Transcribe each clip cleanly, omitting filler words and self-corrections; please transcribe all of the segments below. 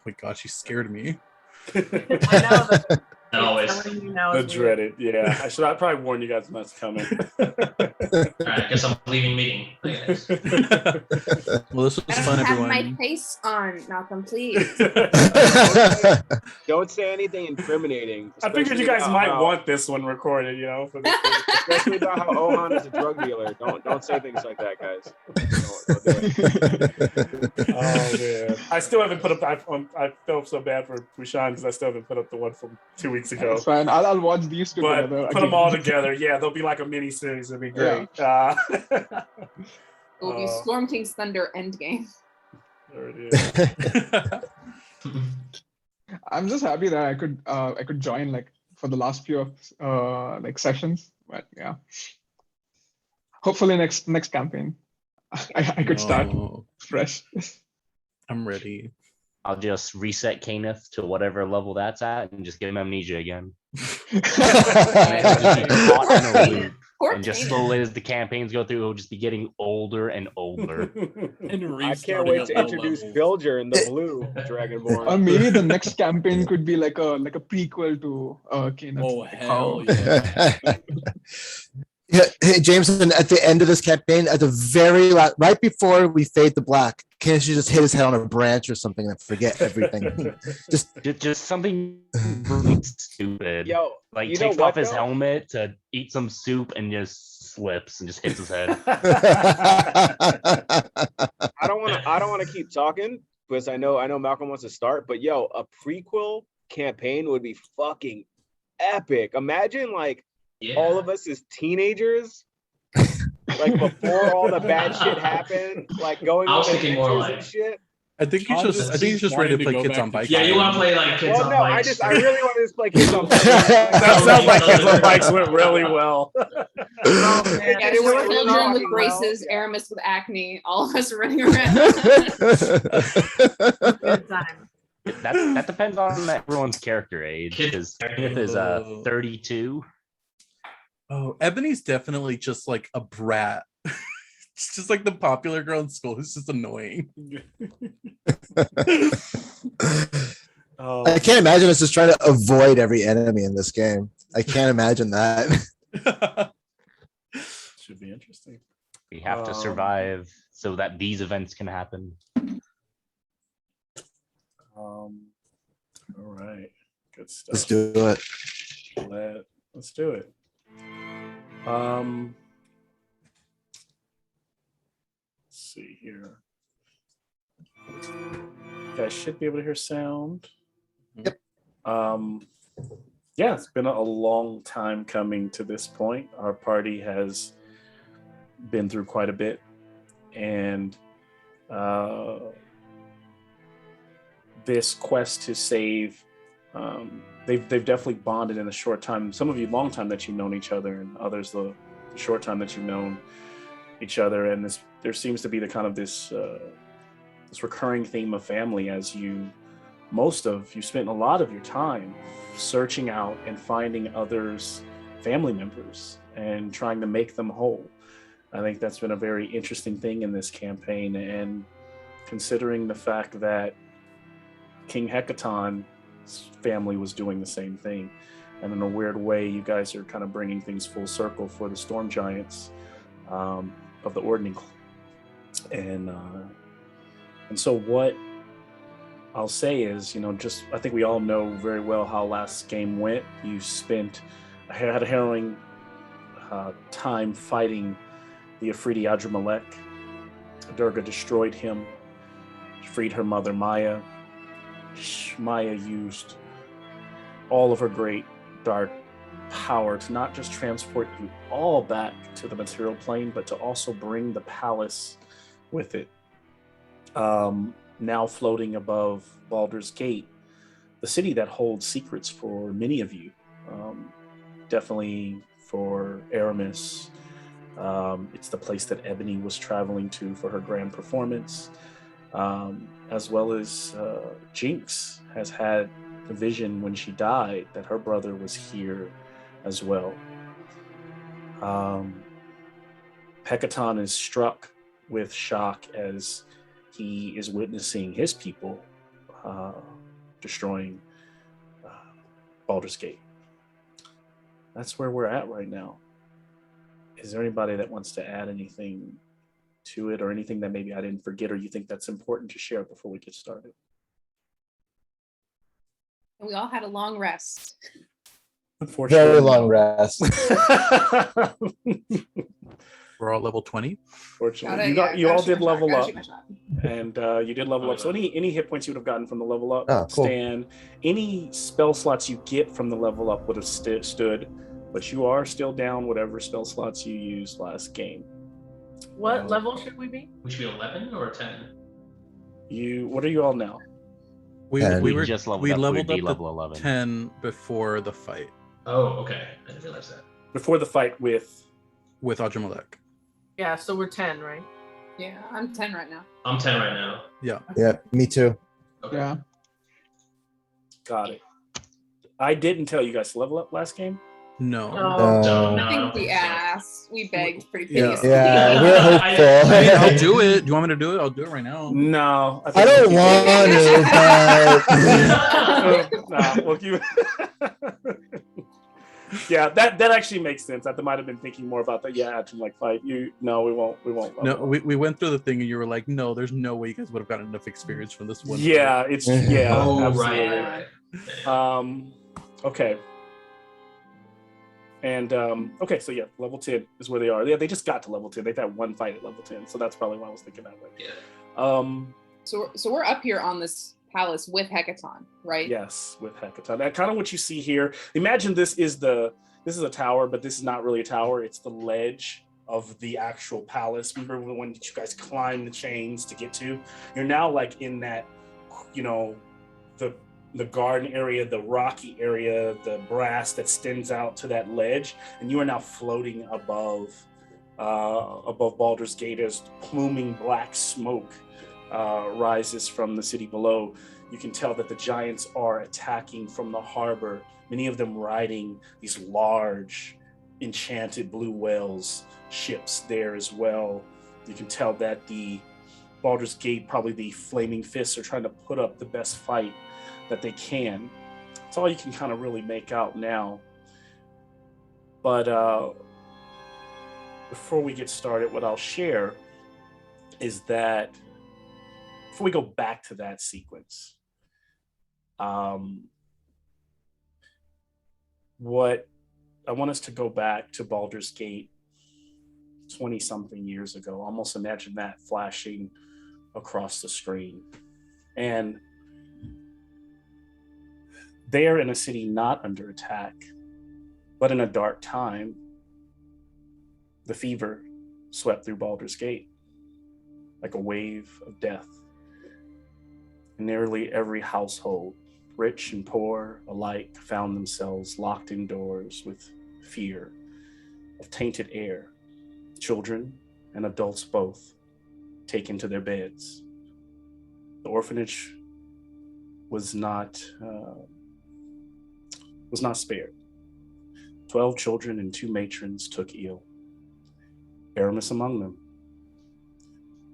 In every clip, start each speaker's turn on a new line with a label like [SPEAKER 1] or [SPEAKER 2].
[SPEAKER 1] my gosh, you scared me.
[SPEAKER 2] I know.
[SPEAKER 3] Always.
[SPEAKER 4] The dreaded, yeah. I probably warn you guys what's coming.
[SPEAKER 3] All right, I guess I'm leaving meeting. Bye, guys.
[SPEAKER 1] Well, this was
[SPEAKER 5] I
[SPEAKER 1] fun,
[SPEAKER 5] don't have
[SPEAKER 1] everyone.
[SPEAKER 5] my face on, Malcolm, please.
[SPEAKER 6] Don't say anything incriminating.
[SPEAKER 4] I figured you guys might want this one recorded, you know, for this
[SPEAKER 6] especially about how Ohan is a drug dealer. Don't say things like that, guys.
[SPEAKER 4] Oh man, I still haven't put up. I felt so bad for Rushan because I still haven't put up the one from 2 weeks ago.
[SPEAKER 7] It's fine. I'll watch these two
[SPEAKER 4] But
[SPEAKER 7] together.
[SPEAKER 4] put them all together. Yeah, they'll be like a mini series. It'll be great.
[SPEAKER 5] It will be Storm King's Thunder Endgame.
[SPEAKER 4] There it is.
[SPEAKER 7] I'm just happy that I could join like for the last few of like sessions. But yeah, hopefully next campaign I could start fresh.
[SPEAKER 1] I'm ready.
[SPEAKER 8] I'll just reset Kenneth to whatever level that's at and just give him amnesia again. And just slowly as the campaigns go through, he'll just be getting older and older.
[SPEAKER 6] I can't wait to introduce Bilger in the blue Dragonborn.
[SPEAKER 7] Or maybe the next campaign could be like a prequel to Kenneth.
[SPEAKER 9] Oh hell yeah!
[SPEAKER 10] Yeah, hey Jameson, at the end of this campaign, at the very last, right before we fade to black, can't you just hit his head on a branch or something and forget everything?
[SPEAKER 8] just something really stupid.
[SPEAKER 6] Yo,
[SPEAKER 8] like
[SPEAKER 6] you
[SPEAKER 8] takes
[SPEAKER 6] know what,
[SPEAKER 8] off his
[SPEAKER 6] though?
[SPEAKER 8] helmet to eat some soup and just slips and just hits his head.
[SPEAKER 6] I don't want to keep talking because I know Malcolm wants to start, but yo, a prequel campaign would be fucking epic. Imagine like all of us as teenagers, like before all the bad shit happened, like going
[SPEAKER 3] I was
[SPEAKER 6] on
[SPEAKER 3] thinking more
[SPEAKER 6] adventures
[SPEAKER 3] like
[SPEAKER 6] and shit.
[SPEAKER 1] I think he's just ready to play Kids on Bikes.
[SPEAKER 3] Yeah, you want to play like Kids on Bikes.
[SPEAKER 6] I really want to just play Kids on Bikes.
[SPEAKER 4] That sounds like Kids on Bikes went really well.
[SPEAKER 5] Yeah, there were children with braces, Aramis with acne, all of us running around. Good time.
[SPEAKER 8] That depends on everyone's character age. Because Kenneth is 32.
[SPEAKER 1] Oh, Ebony's definitely just like a brat. It's just like the popular girl in school who's just annoying.
[SPEAKER 10] I can't imagine us just trying to avoid every enemy in this game. I can't imagine that.
[SPEAKER 4] Should be interesting.
[SPEAKER 8] We have to survive so that these events can happen.
[SPEAKER 4] All right, good stuff.
[SPEAKER 10] Let's do it.
[SPEAKER 4] Let's do it. Let's see here. You guys should be able to hear sound.
[SPEAKER 10] Yep.
[SPEAKER 4] Yeah, it's been a long time coming to this point. Our party has been through quite a bit, and this quest to save, they've definitely bonded in a short time. Some of you long time that you've known each other, and others the short time that you've known each other. And there seems to be the kind of this recurring theme of family, as you spent a lot of your time searching out and finding others' family members and trying to make them whole. I think that's been a very interesting thing in this campaign, and considering the fact that King Hecaton's family was doing the same thing, and in a weird way, you guys are kind of bringing things full circle for the Storm Giants of the Ordning. And so what I'll say is, I think we all know very well how last game went. You had a harrowing time fighting the Afridi Adramelech. Durga destroyed him, freed her mother Maya. Maya used all of her great dark power to not just transport you all back to the material plane, but to also bring the palace with it. Now floating above Baldur's Gate, the city that holds secrets for many of you, definitely for Aramis. It's the place that Ebony was traveling to for her grand performance, as well as Jinx has had the vision when she died that her brother was here as well. Hecaton is struck with shock as he is witnessing his people destroying Baldur's Gate. That's where we're at right now. Is there anybody that wants to add anything to it, or anything that maybe I didn't forget, or you think that's important to share before we get started?
[SPEAKER 5] We all had a long rest.
[SPEAKER 4] Unfortunately,
[SPEAKER 10] Very long rest.
[SPEAKER 1] We're all level 20.
[SPEAKER 4] Fortunately,
[SPEAKER 5] Gotta
[SPEAKER 4] you all
[SPEAKER 5] shoot
[SPEAKER 4] did
[SPEAKER 5] my shot,
[SPEAKER 4] level
[SPEAKER 5] gotta
[SPEAKER 4] up,
[SPEAKER 5] shoot my shot.
[SPEAKER 4] and you did level up. So any hit points you would have gotten from the level up
[SPEAKER 10] Oh, cool.
[SPEAKER 4] stand, any spell slots you get from the level up would have stood, but you are still down whatever spell slots you used last game.
[SPEAKER 2] What level should we be?
[SPEAKER 3] We should be 11 or 10.
[SPEAKER 4] What are you all now?
[SPEAKER 1] We
[SPEAKER 10] And
[SPEAKER 1] we
[SPEAKER 8] we
[SPEAKER 1] were
[SPEAKER 8] just leveled
[SPEAKER 1] we
[SPEAKER 8] up,
[SPEAKER 1] leveled
[SPEAKER 8] we'd
[SPEAKER 1] up
[SPEAKER 8] be
[SPEAKER 1] to
[SPEAKER 8] level 11.
[SPEAKER 1] 10 before the fight
[SPEAKER 3] Oh, okay. I didn't realize that.
[SPEAKER 4] Before the fight with
[SPEAKER 1] with Adramalek.
[SPEAKER 2] Yeah, so we're 10, right?
[SPEAKER 5] Yeah, I'm 10 right now.
[SPEAKER 3] I'm 10 right now.
[SPEAKER 1] Yeah.
[SPEAKER 10] Yeah, me too.
[SPEAKER 3] Okay.
[SPEAKER 7] Yeah.
[SPEAKER 4] Got it. I didn't tell you guys to level up last game.
[SPEAKER 1] No.
[SPEAKER 2] Oh,
[SPEAKER 3] No,
[SPEAKER 5] I think
[SPEAKER 3] don't
[SPEAKER 5] we
[SPEAKER 3] think so.
[SPEAKER 5] asked. We begged pretty
[SPEAKER 1] Yeah.
[SPEAKER 5] piteously.
[SPEAKER 10] Yeah, we're
[SPEAKER 1] I mean, I'll
[SPEAKER 10] hopeful.
[SPEAKER 1] do it. Do you want me to do it? I'll do it right now.
[SPEAKER 4] No,
[SPEAKER 10] I don't want to, but
[SPEAKER 4] We'll keep... Yeah, that actually makes sense. I might have been thinking more about that. Yeah, actually, like fight. We won't.
[SPEAKER 1] No, we went through the thing and you were like, no, there's no way you guys would have gotten enough experience from this one.
[SPEAKER 4] Yeah, it's yeah.
[SPEAKER 3] Oh,
[SPEAKER 4] absolutely.
[SPEAKER 3] right.
[SPEAKER 4] Okay. And okay, so yeah, level 10 is where they are. Yeah, they just got to level 10. They've had one fight at level 10, so that's probably why I was thinking that way.
[SPEAKER 3] Yeah.
[SPEAKER 5] So we're up here on this palace with Hecaton, right?
[SPEAKER 4] Yes, with Hecaton. That kind of what you see here. Imagine this is a tower, but this is not really a tower. It's the ledge of the actual palace. Remember the one that you guys climbed the chains to get to? You're now like in that, the garden area, the rocky area, the brass that extends out to that ledge, and you are now floating above Baldur's Gate as pluming black smoke rises from the city below. You can tell that the giants are attacking from the harbor, many of them riding these large enchanted blue whales ships there as well. You can tell that the Baldur's Gate, probably the Flaming Fists, are trying to put up the best fight that they can. It's all you can kind of really make out now. But before we get started, what I'll share is that before we go back to that sequence, what I want us to go back to Baldur's Gate 20 something years ago. Almost imagine that flashing across the screen. And there in a city not under attack, but in a dark time, the fever swept through Baldur's Gate like a wave of death. Nearly every household, rich and poor alike, found themselves locked indoors with fear of tainted air. Children and adults both taken to their beds. The orphanage was not spared. 12 children and 2 matrons took ill, Aramis among them.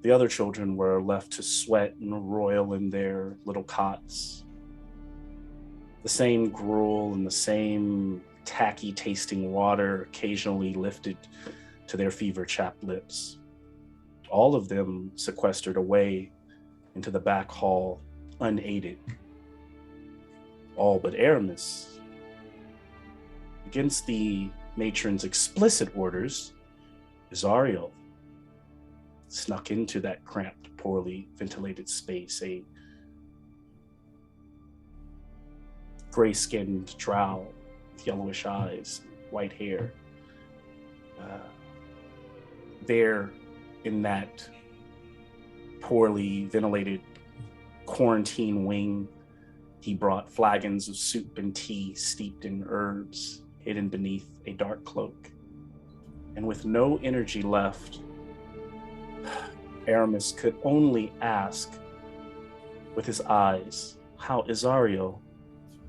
[SPEAKER 4] The other children were left to sweat and roil in their little cots. The same gruel and the same tacky tasting water occasionally lifted to their fever-chapped lips. All of them sequestered away into the back hall, unaided. All but Aramis. Against the matron's explicit orders, Azariel snuck into that cramped, poorly ventilated space, a gray-skinned drow with yellowish eyes, white hair. There in that poorly ventilated quarantine wing, he brought flagons of soup and tea steeped in herbs, hidden beneath a dark cloak. And with no energy left, Aramis could only ask with his eyes how Azariel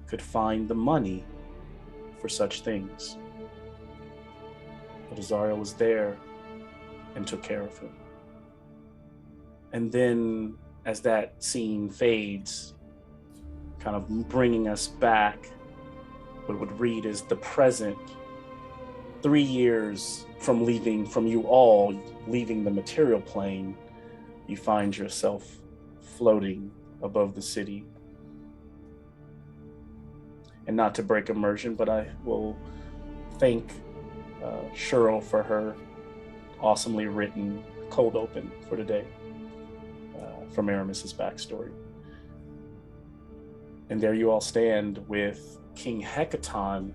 [SPEAKER 4] could find the money for such things. But Azariel was there and took care of him. And then as that scene fades, kind of bringing us back. What would read as the present. 3 years from you all leaving the material plane, you find yourself floating above the city. And not to break immersion, but I will thank Cheryl for her awesomely written cold open for today from Aramis's backstory. And there you all stand with King Hecaton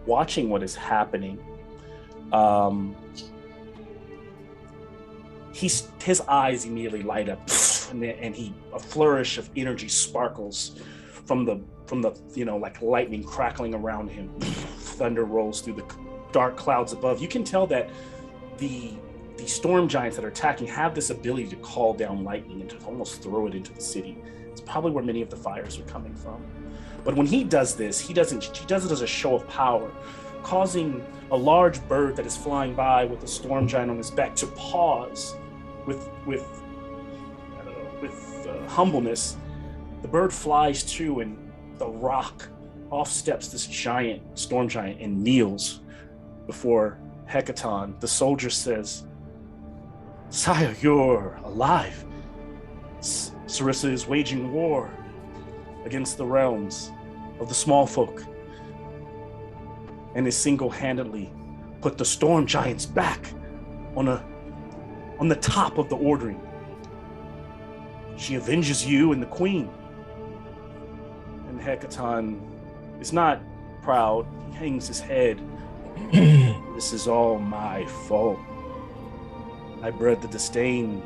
[SPEAKER 4] watching what is happening. His eyes immediately light up, and a flourish of energy sparkles from the like lightning crackling around him. Thunder rolls through the dark clouds above. You can tell that the storm giants that are attacking have this ability to call down lightning and to almost throw it into the city. It's probably where many of the fires are coming from. But when he does this, he does it as a show of power, causing a large bird that is flying by with a storm giant on his back to pause with humbleness. The bird flies to, and the rock off steps this giant storm giant and kneels before Hecaton. The soldier says, "Sire, you're alive. Sarissa is waging war against the realms of the small folk and has single-handedly put the storm giants back on the top of the ordering. She avenges you and the queen." And Hecaton is not proud. He hangs his head. "This is all my fault. I bred the disdain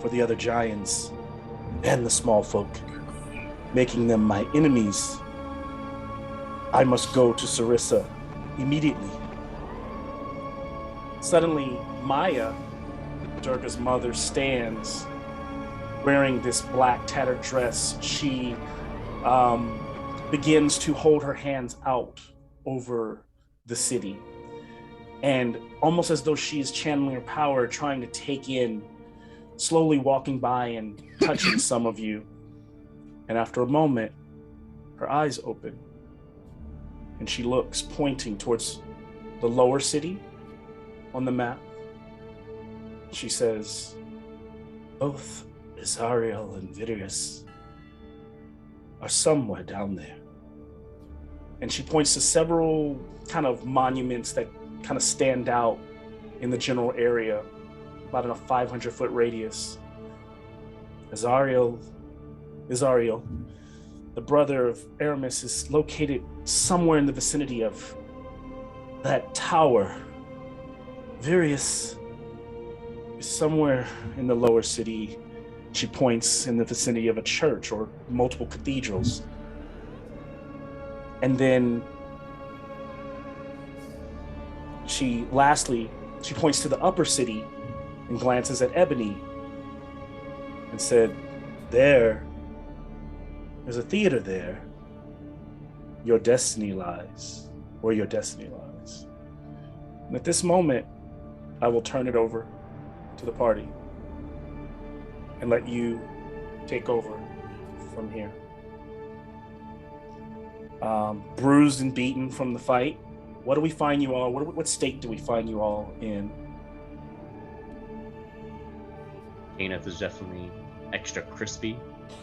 [SPEAKER 4] for the other giants and the small folk, making them my enemies. I must go to Sarissa immediately." Suddenly, Maya, Durga's mother, stands wearing this black tattered dress. She begins to hold her hands out over the city, and almost as though she is channeling her power, trying to take in, slowly walking by and touching some of you. And after a moment, her eyes open and she looks, pointing towards the lower city on the map. She says, "Both Azariel and Virius are somewhere down there." And she points to several kind of monuments that kind of stand out in the general area, about in a 500-foot radius. Azariel, the brother of Aramis, is located somewhere in the vicinity of that tower. Virius is somewhere in the lower city. She points in the vicinity of a church or multiple cathedrals. And then she points to the upper city and glances at Ebony and said, there's a theater there. Your destiny lies where your destiny lies." And at this moment, I will turn it over to the party and let you take over from here. Bruised and beaten from the fight, what do we find you all? What state do we find you all in?
[SPEAKER 8] Kenneth is definitely extra crispy.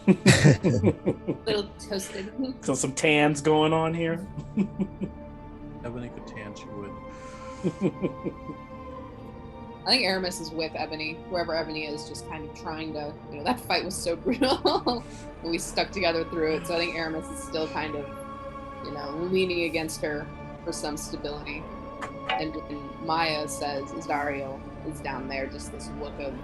[SPEAKER 5] Little toasted.
[SPEAKER 4] So some tans going on here.
[SPEAKER 1] Ebony could tan, she would.
[SPEAKER 5] I think Aramis is with Ebony. Whoever Ebony is, just kind of trying to, that fight was so brutal. We stuck together through it. So I think Aramis is still kind of, leaning against her for some stability. And Maya says Azariel is down there, just this look of,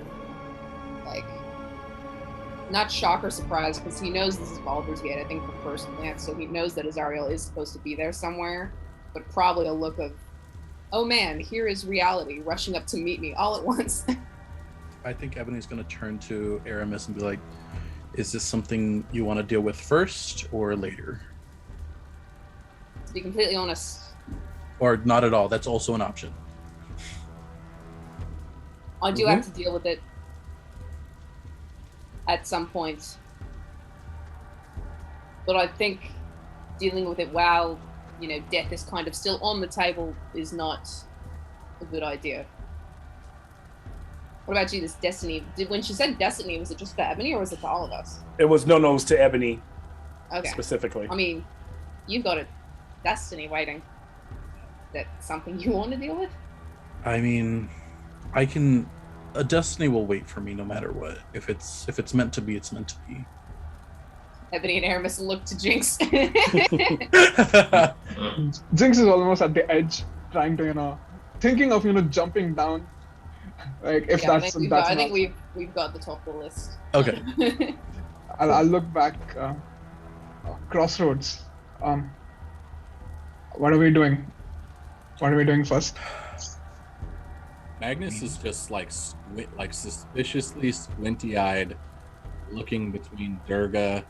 [SPEAKER 5] not shock or surprise, because he knows this is Baldur's Gate, I think, from first glance, so he knows that Azariel is supposed to be there somewhere, but probably a look of, oh man, here is reality rushing up to meet me all at once.
[SPEAKER 1] I think Ebony's going to turn to Aramis and be like, is this something you want to deal with first or later?
[SPEAKER 5] To be completely honest.
[SPEAKER 1] Or not at all, that's also an option.
[SPEAKER 5] I do have to deal with it at some point. But I think dealing with it while, death is kind of still on the table is not a good idea. What about you, this destiny? When she said destiny, was it just for Ebony or was it for all of us?
[SPEAKER 4] It was no, it was to Ebony
[SPEAKER 5] Okay.
[SPEAKER 4] specifically.
[SPEAKER 5] I mean, you've got a destiny waiting. Is that something you want to deal with?
[SPEAKER 1] I mean, a destiny will wait for me no matter what. If it's meant to be, it's meant to be.
[SPEAKER 5] Ebony and Aramis look to Jinx.
[SPEAKER 7] Jinx is almost at the edge, trying to, thinking of, jumping down. Like if
[SPEAKER 5] I
[SPEAKER 7] that's
[SPEAKER 5] think,
[SPEAKER 7] that's
[SPEAKER 5] I
[SPEAKER 7] not-
[SPEAKER 5] think we've got the top of the list.
[SPEAKER 1] Okay.
[SPEAKER 7] I'll look back. Crossroads. What are we doing? What are we doing first?
[SPEAKER 9] Magnus is just like suspiciously squinty-eyed, looking between Durga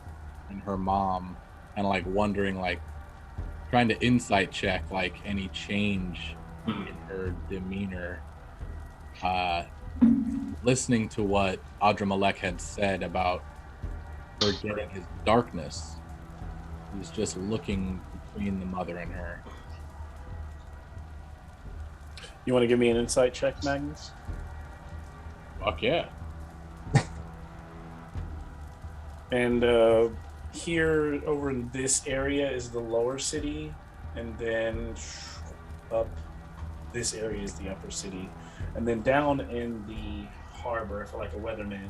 [SPEAKER 9] and her mom, and like wondering, like trying to insight check like any change in her demeanor. Listening to what Adramalek had said about forgetting his darkness, he's just looking between the mother and her.
[SPEAKER 4] You want to give me an insight check, Magnus?
[SPEAKER 9] Fuck yeah.
[SPEAKER 4] And here over in this area is the lower city, and then up this area is the upper city, and then down in the harbor, for like a weatherman,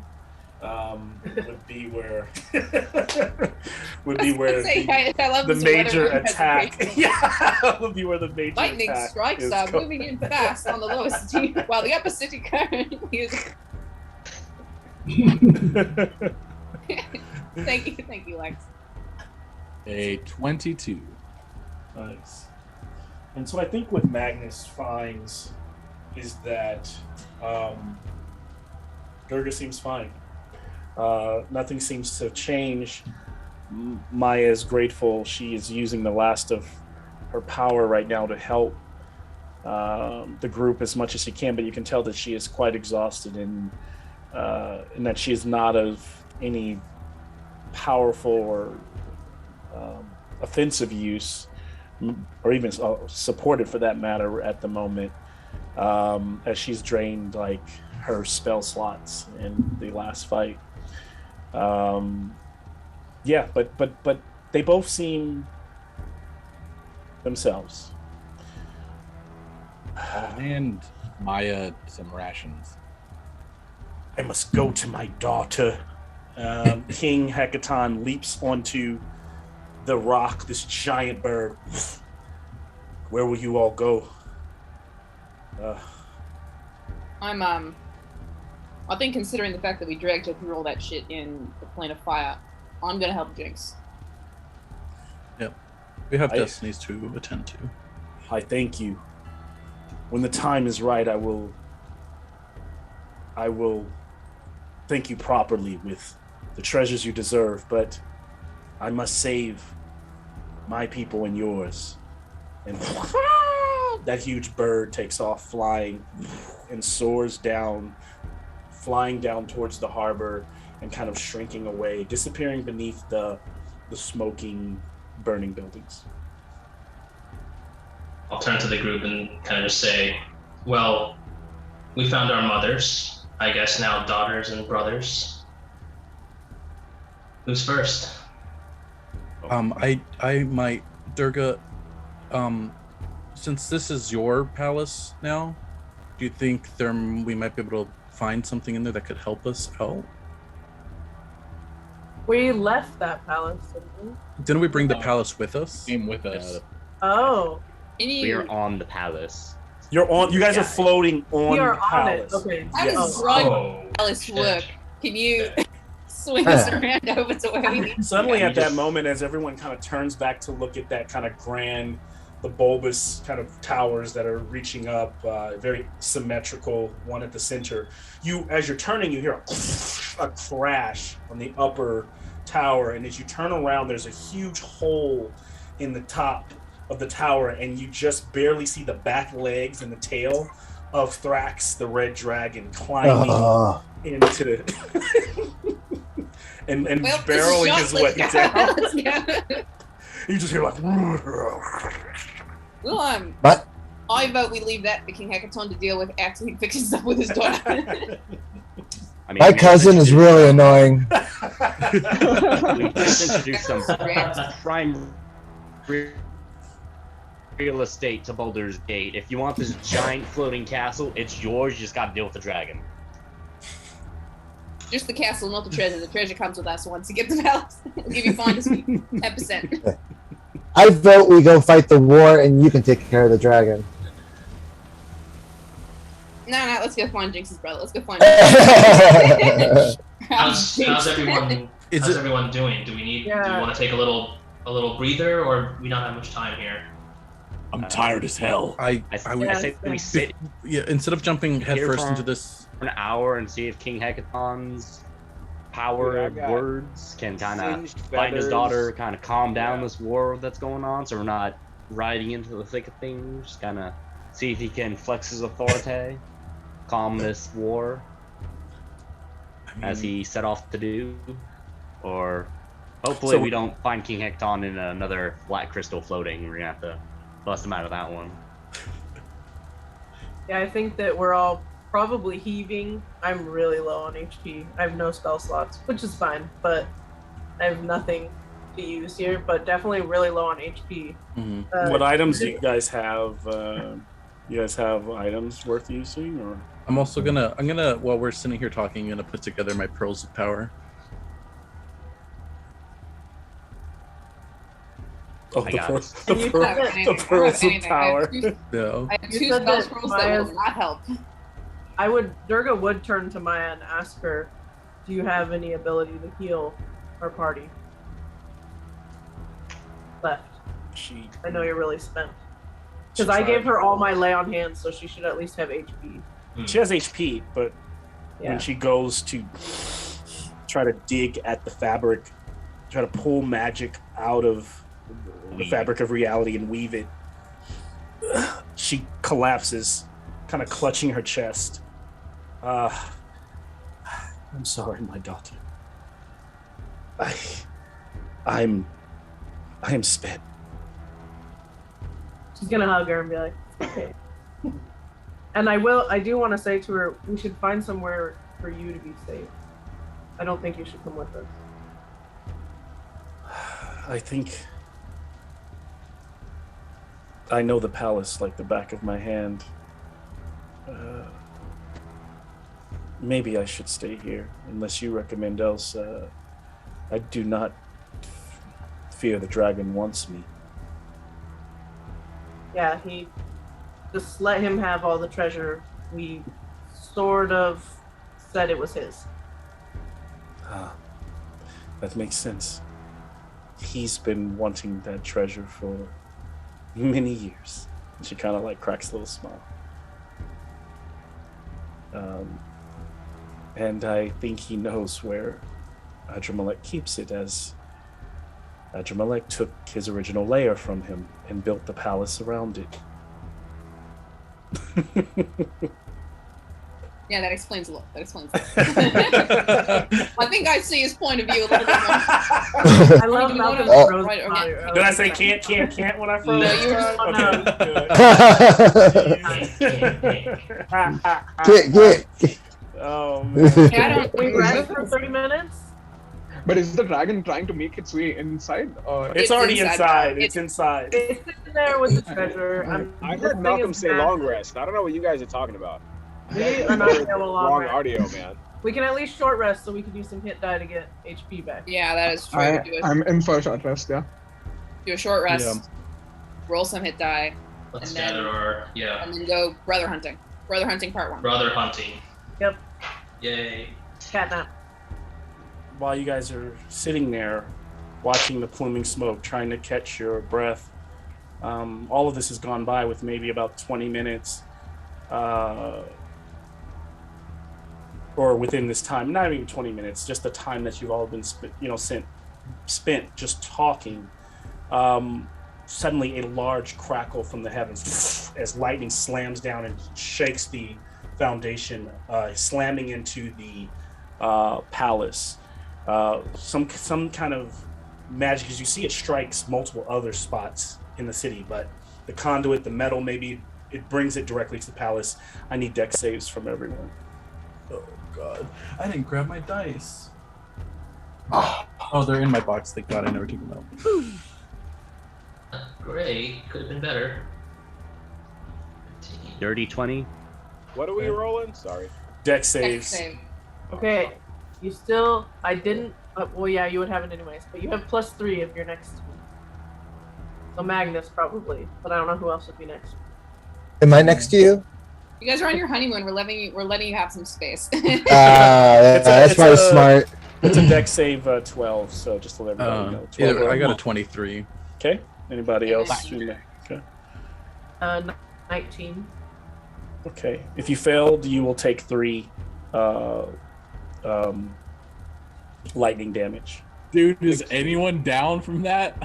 [SPEAKER 4] would be where
[SPEAKER 5] I love
[SPEAKER 4] the
[SPEAKER 5] this
[SPEAKER 4] major
[SPEAKER 5] weatherman
[SPEAKER 4] attack.
[SPEAKER 5] presentation.
[SPEAKER 4] Yeah, would be where the major
[SPEAKER 5] Lightning
[SPEAKER 4] attack
[SPEAKER 5] strikes
[SPEAKER 4] is
[SPEAKER 5] are
[SPEAKER 4] going.
[SPEAKER 5] moving in fast on the lower city, while the upper city currently is. Thank you, Lex.
[SPEAKER 9] A 22.
[SPEAKER 4] Nice. And so I think what Magnus finds is that Durga seems fine. Nothing seems to change. Maya is grateful. She is using the last of her power right now to help the group as much as she can, but you can tell that she is quite exhausted and that she is not of any powerful or offensive use, or even supported for that matter at the moment, as she's drained like her spell slots in the last fight. Yeah, but they both seem themselves.
[SPEAKER 9] I'll hand Maya some rations.
[SPEAKER 4] I must go to my daughter. King Hekaton leaps onto the rock, this giant bird. Where will you all go?
[SPEAKER 5] I think considering the fact that we dragged her through all that shit in the plane of fire, I'm gonna help Jinx.
[SPEAKER 1] Yep. We have destinies to attend to.
[SPEAKER 4] I thank you. When the time is right, I will thank you properly with the treasures you deserve, but I must save my people and yours. And that huge bird takes off flying and soars down, flying down towards the harbor and kind of shrinking away, disappearing beneath the smoking, burning buildings.
[SPEAKER 3] I'll turn to the group and kind of just say, well, we found our mothers, I guess now daughters and brothers. Who's first?
[SPEAKER 1] I might, Durga, since this is your palace now, do you think we might be able to find something in there that could help us out?
[SPEAKER 2] We left that palace, didn't we?
[SPEAKER 1] Didn't we bring the palace with us?
[SPEAKER 9] Came with us.
[SPEAKER 2] Oh.
[SPEAKER 8] We are on the palace.
[SPEAKER 4] You guys are floating on
[SPEAKER 2] We are
[SPEAKER 4] the
[SPEAKER 2] on it.
[SPEAKER 4] palace.
[SPEAKER 2] Okay.
[SPEAKER 5] How
[SPEAKER 4] Yes.
[SPEAKER 5] does run palace work? Can you swing us around over to where we need?
[SPEAKER 4] Suddenly at that moment, as everyone kind of turns back to look at that kind of grand, the bulbous kind of towers that are reaching up, very symmetrical, one at the center. As you're turning, you hear a crash on the upper tower, and as you turn around, there's a huge hole in the top of the tower, and you just barely see the back legs and the tail of Thrax, the red dragon, climbing into and
[SPEAKER 5] Well,
[SPEAKER 4] barreling
[SPEAKER 5] this
[SPEAKER 4] his
[SPEAKER 5] is
[SPEAKER 4] way
[SPEAKER 5] just-
[SPEAKER 4] down.
[SPEAKER 5] Let's go.
[SPEAKER 4] You just hear like.
[SPEAKER 5] Well,
[SPEAKER 10] But
[SPEAKER 5] I vote we leave that to King Hecaton to deal with after he fixes up with his daughter.
[SPEAKER 8] I mean,
[SPEAKER 10] my cousin is really annoying.
[SPEAKER 8] We just introduced some prime real estate to Baldur's Gate. If you want this giant floating castle, it's yours. You just got to deal with the dragon.
[SPEAKER 5] Just the castle, not the treasure. The treasure comes with us once you get the palace. We'll give you finder's fee, 10%.
[SPEAKER 10] I vote we go fight the war and you can take care of the dragon.
[SPEAKER 5] No, let's go find Jinx's brother. Let's go find
[SPEAKER 3] How's everyone?
[SPEAKER 1] Is
[SPEAKER 3] how's
[SPEAKER 1] it-
[SPEAKER 3] everyone doing? Do we need? Do
[SPEAKER 2] Yeah.
[SPEAKER 3] you want to take a little breather, or we don't have much time here?
[SPEAKER 9] I'm tired as hell.
[SPEAKER 1] I
[SPEAKER 8] I
[SPEAKER 1] would
[SPEAKER 8] say we sit
[SPEAKER 1] yeah. Instead of jumping headfirst
[SPEAKER 8] for-
[SPEAKER 1] into this,
[SPEAKER 8] for an hour and see if King Hecaton's power
[SPEAKER 6] Dude, I
[SPEAKER 8] of
[SPEAKER 6] got
[SPEAKER 8] words can kind of
[SPEAKER 6] Singed
[SPEAKER 8] find his
[SPEAKER 6] feathers.
[SPEAKER 8] daughter, kind of calm down
[SPEAKER 6] Yeah.
[SPEAKER 8] this war that's going on, so we're not riding into the thick of things. Just kind of see if he can flex his authority, calm this war as he set off to do, or hopefully
[SPEAKER 4] So-
[SPEAKER 8] we don't find King Hecaton in another black crystal floating. We're gonna have to bust him out of that one.
[SPEAKER 2] Yeah, I think that we're all probably heaving. I'm really low on HP. I have no spell slots, which is fine, but I have nothing to use here, but definitely really low on HP.
[SPEAKER 1] Mhm.
[SPEAKER 4] What items do you guys have? You guys have items worth using, or
[SPEAKER 1] I'm also gonna while we're sitting here talking, I'm gonna put together my pearls of power.
[SPEAKER 4] oh,
[SPEAKER 8] I
[SPEAKER 4] the
[SPEAKER 8] got
[SPEAKER 4] pearls,
[SPEAKER 8] it.
[SPEAKER 4] the,
[SPEAKER 2] And you
[SPEAKER 4] pearl-
[SPEAKER 2] said that-
[SPEAKER 5] I
[SPEAKER 4] the
[SPEAKER 5] don't have
[SPEAKER 4] pearls of
[SPEAKER 5] anything.
[SPEAKER 4] power.
[SPEAKER 1] No.
[SPEAKER 5] I have
[SPEAKER 2] You
[SPEAKER 5] two
[SPEAKER 2] said
[SPEAKER 5] spell
[SPEAKER 2] that
[SPEAKER 5] scrolls that
[SPEAKER 2] Maya's-
[SPEAKER 5] will not help.
[SPEAKER 2] Durga would turn to Maya and ask her, do you have any ability to heal our party? Left.
[SPEAKER 4] She,
[SPEAKER 2] I know you're really spent. Because I gave her all my lay on hands, so she should at least have HP.
[SPEAKER 4] she has HP, but
[SPEAKER 2] Yeah.
[SPEAKER 4] when she goes to try to dig at the fabric, try to pull magic out of the
[SPEAKER 8] Weave.
[SPEAKER 4] fabric of reality and weave it, she collapses, kind of clutching her chest. I'm sorry, my daughter. I am spent.
[SPEAKER 2] She's gonna hug her and be like, okay. And I do want to say to her, we should find somewhere for you to be safe. I don't think you should come with us.
[SPEAKER 4] I think I know the palace like the back of my hand. Maybe I should stay here, unless you recommend else. I do not fear the dragon wants me.
[SPEAKER 2] Yeah, he just let him have all the treasure. We sort of said it was his.
[SPEAKER 4] Ah, that makes sense. He's been wanting that treasure for many years. And she kind of like cracks a little smile. And I think he knows where Adramelech keeps it, as Adramelech took his original lair from him and built the palace around it.
[SPEAKER 5] Yeah, that explains a lot. That explains a lot. I think I see his point of view a little bit more.
[SPEAKER 2] I love
[SPEAKER 5] You
[SPEAKER 2] Malcolm's
[SPEAKER 5] wanna-
[SPEAKER 2] rose
[SPEAKER 5] right, okay.
[SPEAKER 2] smile.
[SPEAKER 4] Did I say can't when I froze?
[SPEAKER 5] No, you were just-
[SPEAKER 4] Good. Oh man.
[SPEAKER 5] Yeah, I don't.
[SPEAKER 2] We rest for 30 minutes?
[SPEAKER 7] But is the dragon trying to make its way inside? Or
[SPEAKER 4] It's
[SPEAKER 5] It's
[SPEAKER 4] already
[SPEAKER 5] inside.
[SPEAKER 4] inside. It's inside.
[SPEAKER 2] It's sitting there with the treasure.
[SPEAKER 6] I
[SPEAKER 2] this
[SPEAKER 6] heard
[SPEAKER 2] thing
[SPEAKER 6] Malcolm
[SPEAKER 2] is
[SPEAKER 6] say
[SPEAKER 2] massive.
[SPEAKER 6] long rest. I don't know what you guys are talking about.
[SPEAKER 2] We are not gonna long
[SPEAKER 6] Wrong
[SPEAKER 2] rest.
[SPEAKER 6] audio, man.
[SPEAKER 2] We can at least short rest so we can do some hit die to get HP back.
[SPEAKER 5] Yeah, that is true.
[SPEAKER 7] I'm in for a short rest, yeah.
[SPEAKER 5] Do a short rest.
[SPEAKER 1] Yeah.
[SPEAKER 5] Roll some hit die,
[SPEAKER 3] Let's
[SPEAKER 5] And then-
[SPEAKER 3] gather our
[SPEAKER 5] and then go brother hunting. Brother hunting part 1.
[SPEAKER 3] brother hunting.
[SPEAKER 2] Yep.
[SPEAKER 3] Yay.
[SPEAKER 2] Catnap.
[SPEAKER 4] While you guys are sitting there watching the pluming smoke, trying to catch your breath, all of this has gone by with maybe about 20 minutes, or within this time, not even 20 minutes, just the time that you've all been spent just talking. Suddenly a large crackle from the heavens as lightning slams down and shakes the foundation, slamming into the palace. some kind of magic, as you see it strikes multiple other spots in the city, but the conduit, the metal, maybe it brings it directly to the palace. I need deck saves from everyone.
[SPEAKER 1] Oh god, I didn't grab my dice. Oh, they're in my box. Thank God I never took them out.
[SPEAKER 3] Great, could have been better.
[SPEAKER 8] Dirty 20.
[SPEAKER 6] What are we rolling? Sorry.
[SPEAKER 4] Deck saves.
[SPEAKER 5] Save.
[SPEAKER 2] Okay, you still. I didn't. Well, yeah, you would have it anyways, but you have +3 if you're next. So Magnus probably, but I don't know who else would be next.
[SPEAKER 10] Am I next to you?
[SPEAKER 5] You guys are on your honeymoon. We're letting you have some space.
[SPEAKER 10] That's probably smart.
[SPEAKER 4] It's a deck save 12, so just to let everybody know. 12
[SPEAKER 1] I got a 23.
[SPEAKER 4] Okay. Anybody else? Okay.
[SPEAKER 2] 19.
[SPEAKER 4] Okay. If you failed, you will take 3 lightning damage.
[SPEAKER 9] Dude, is anyone down from that?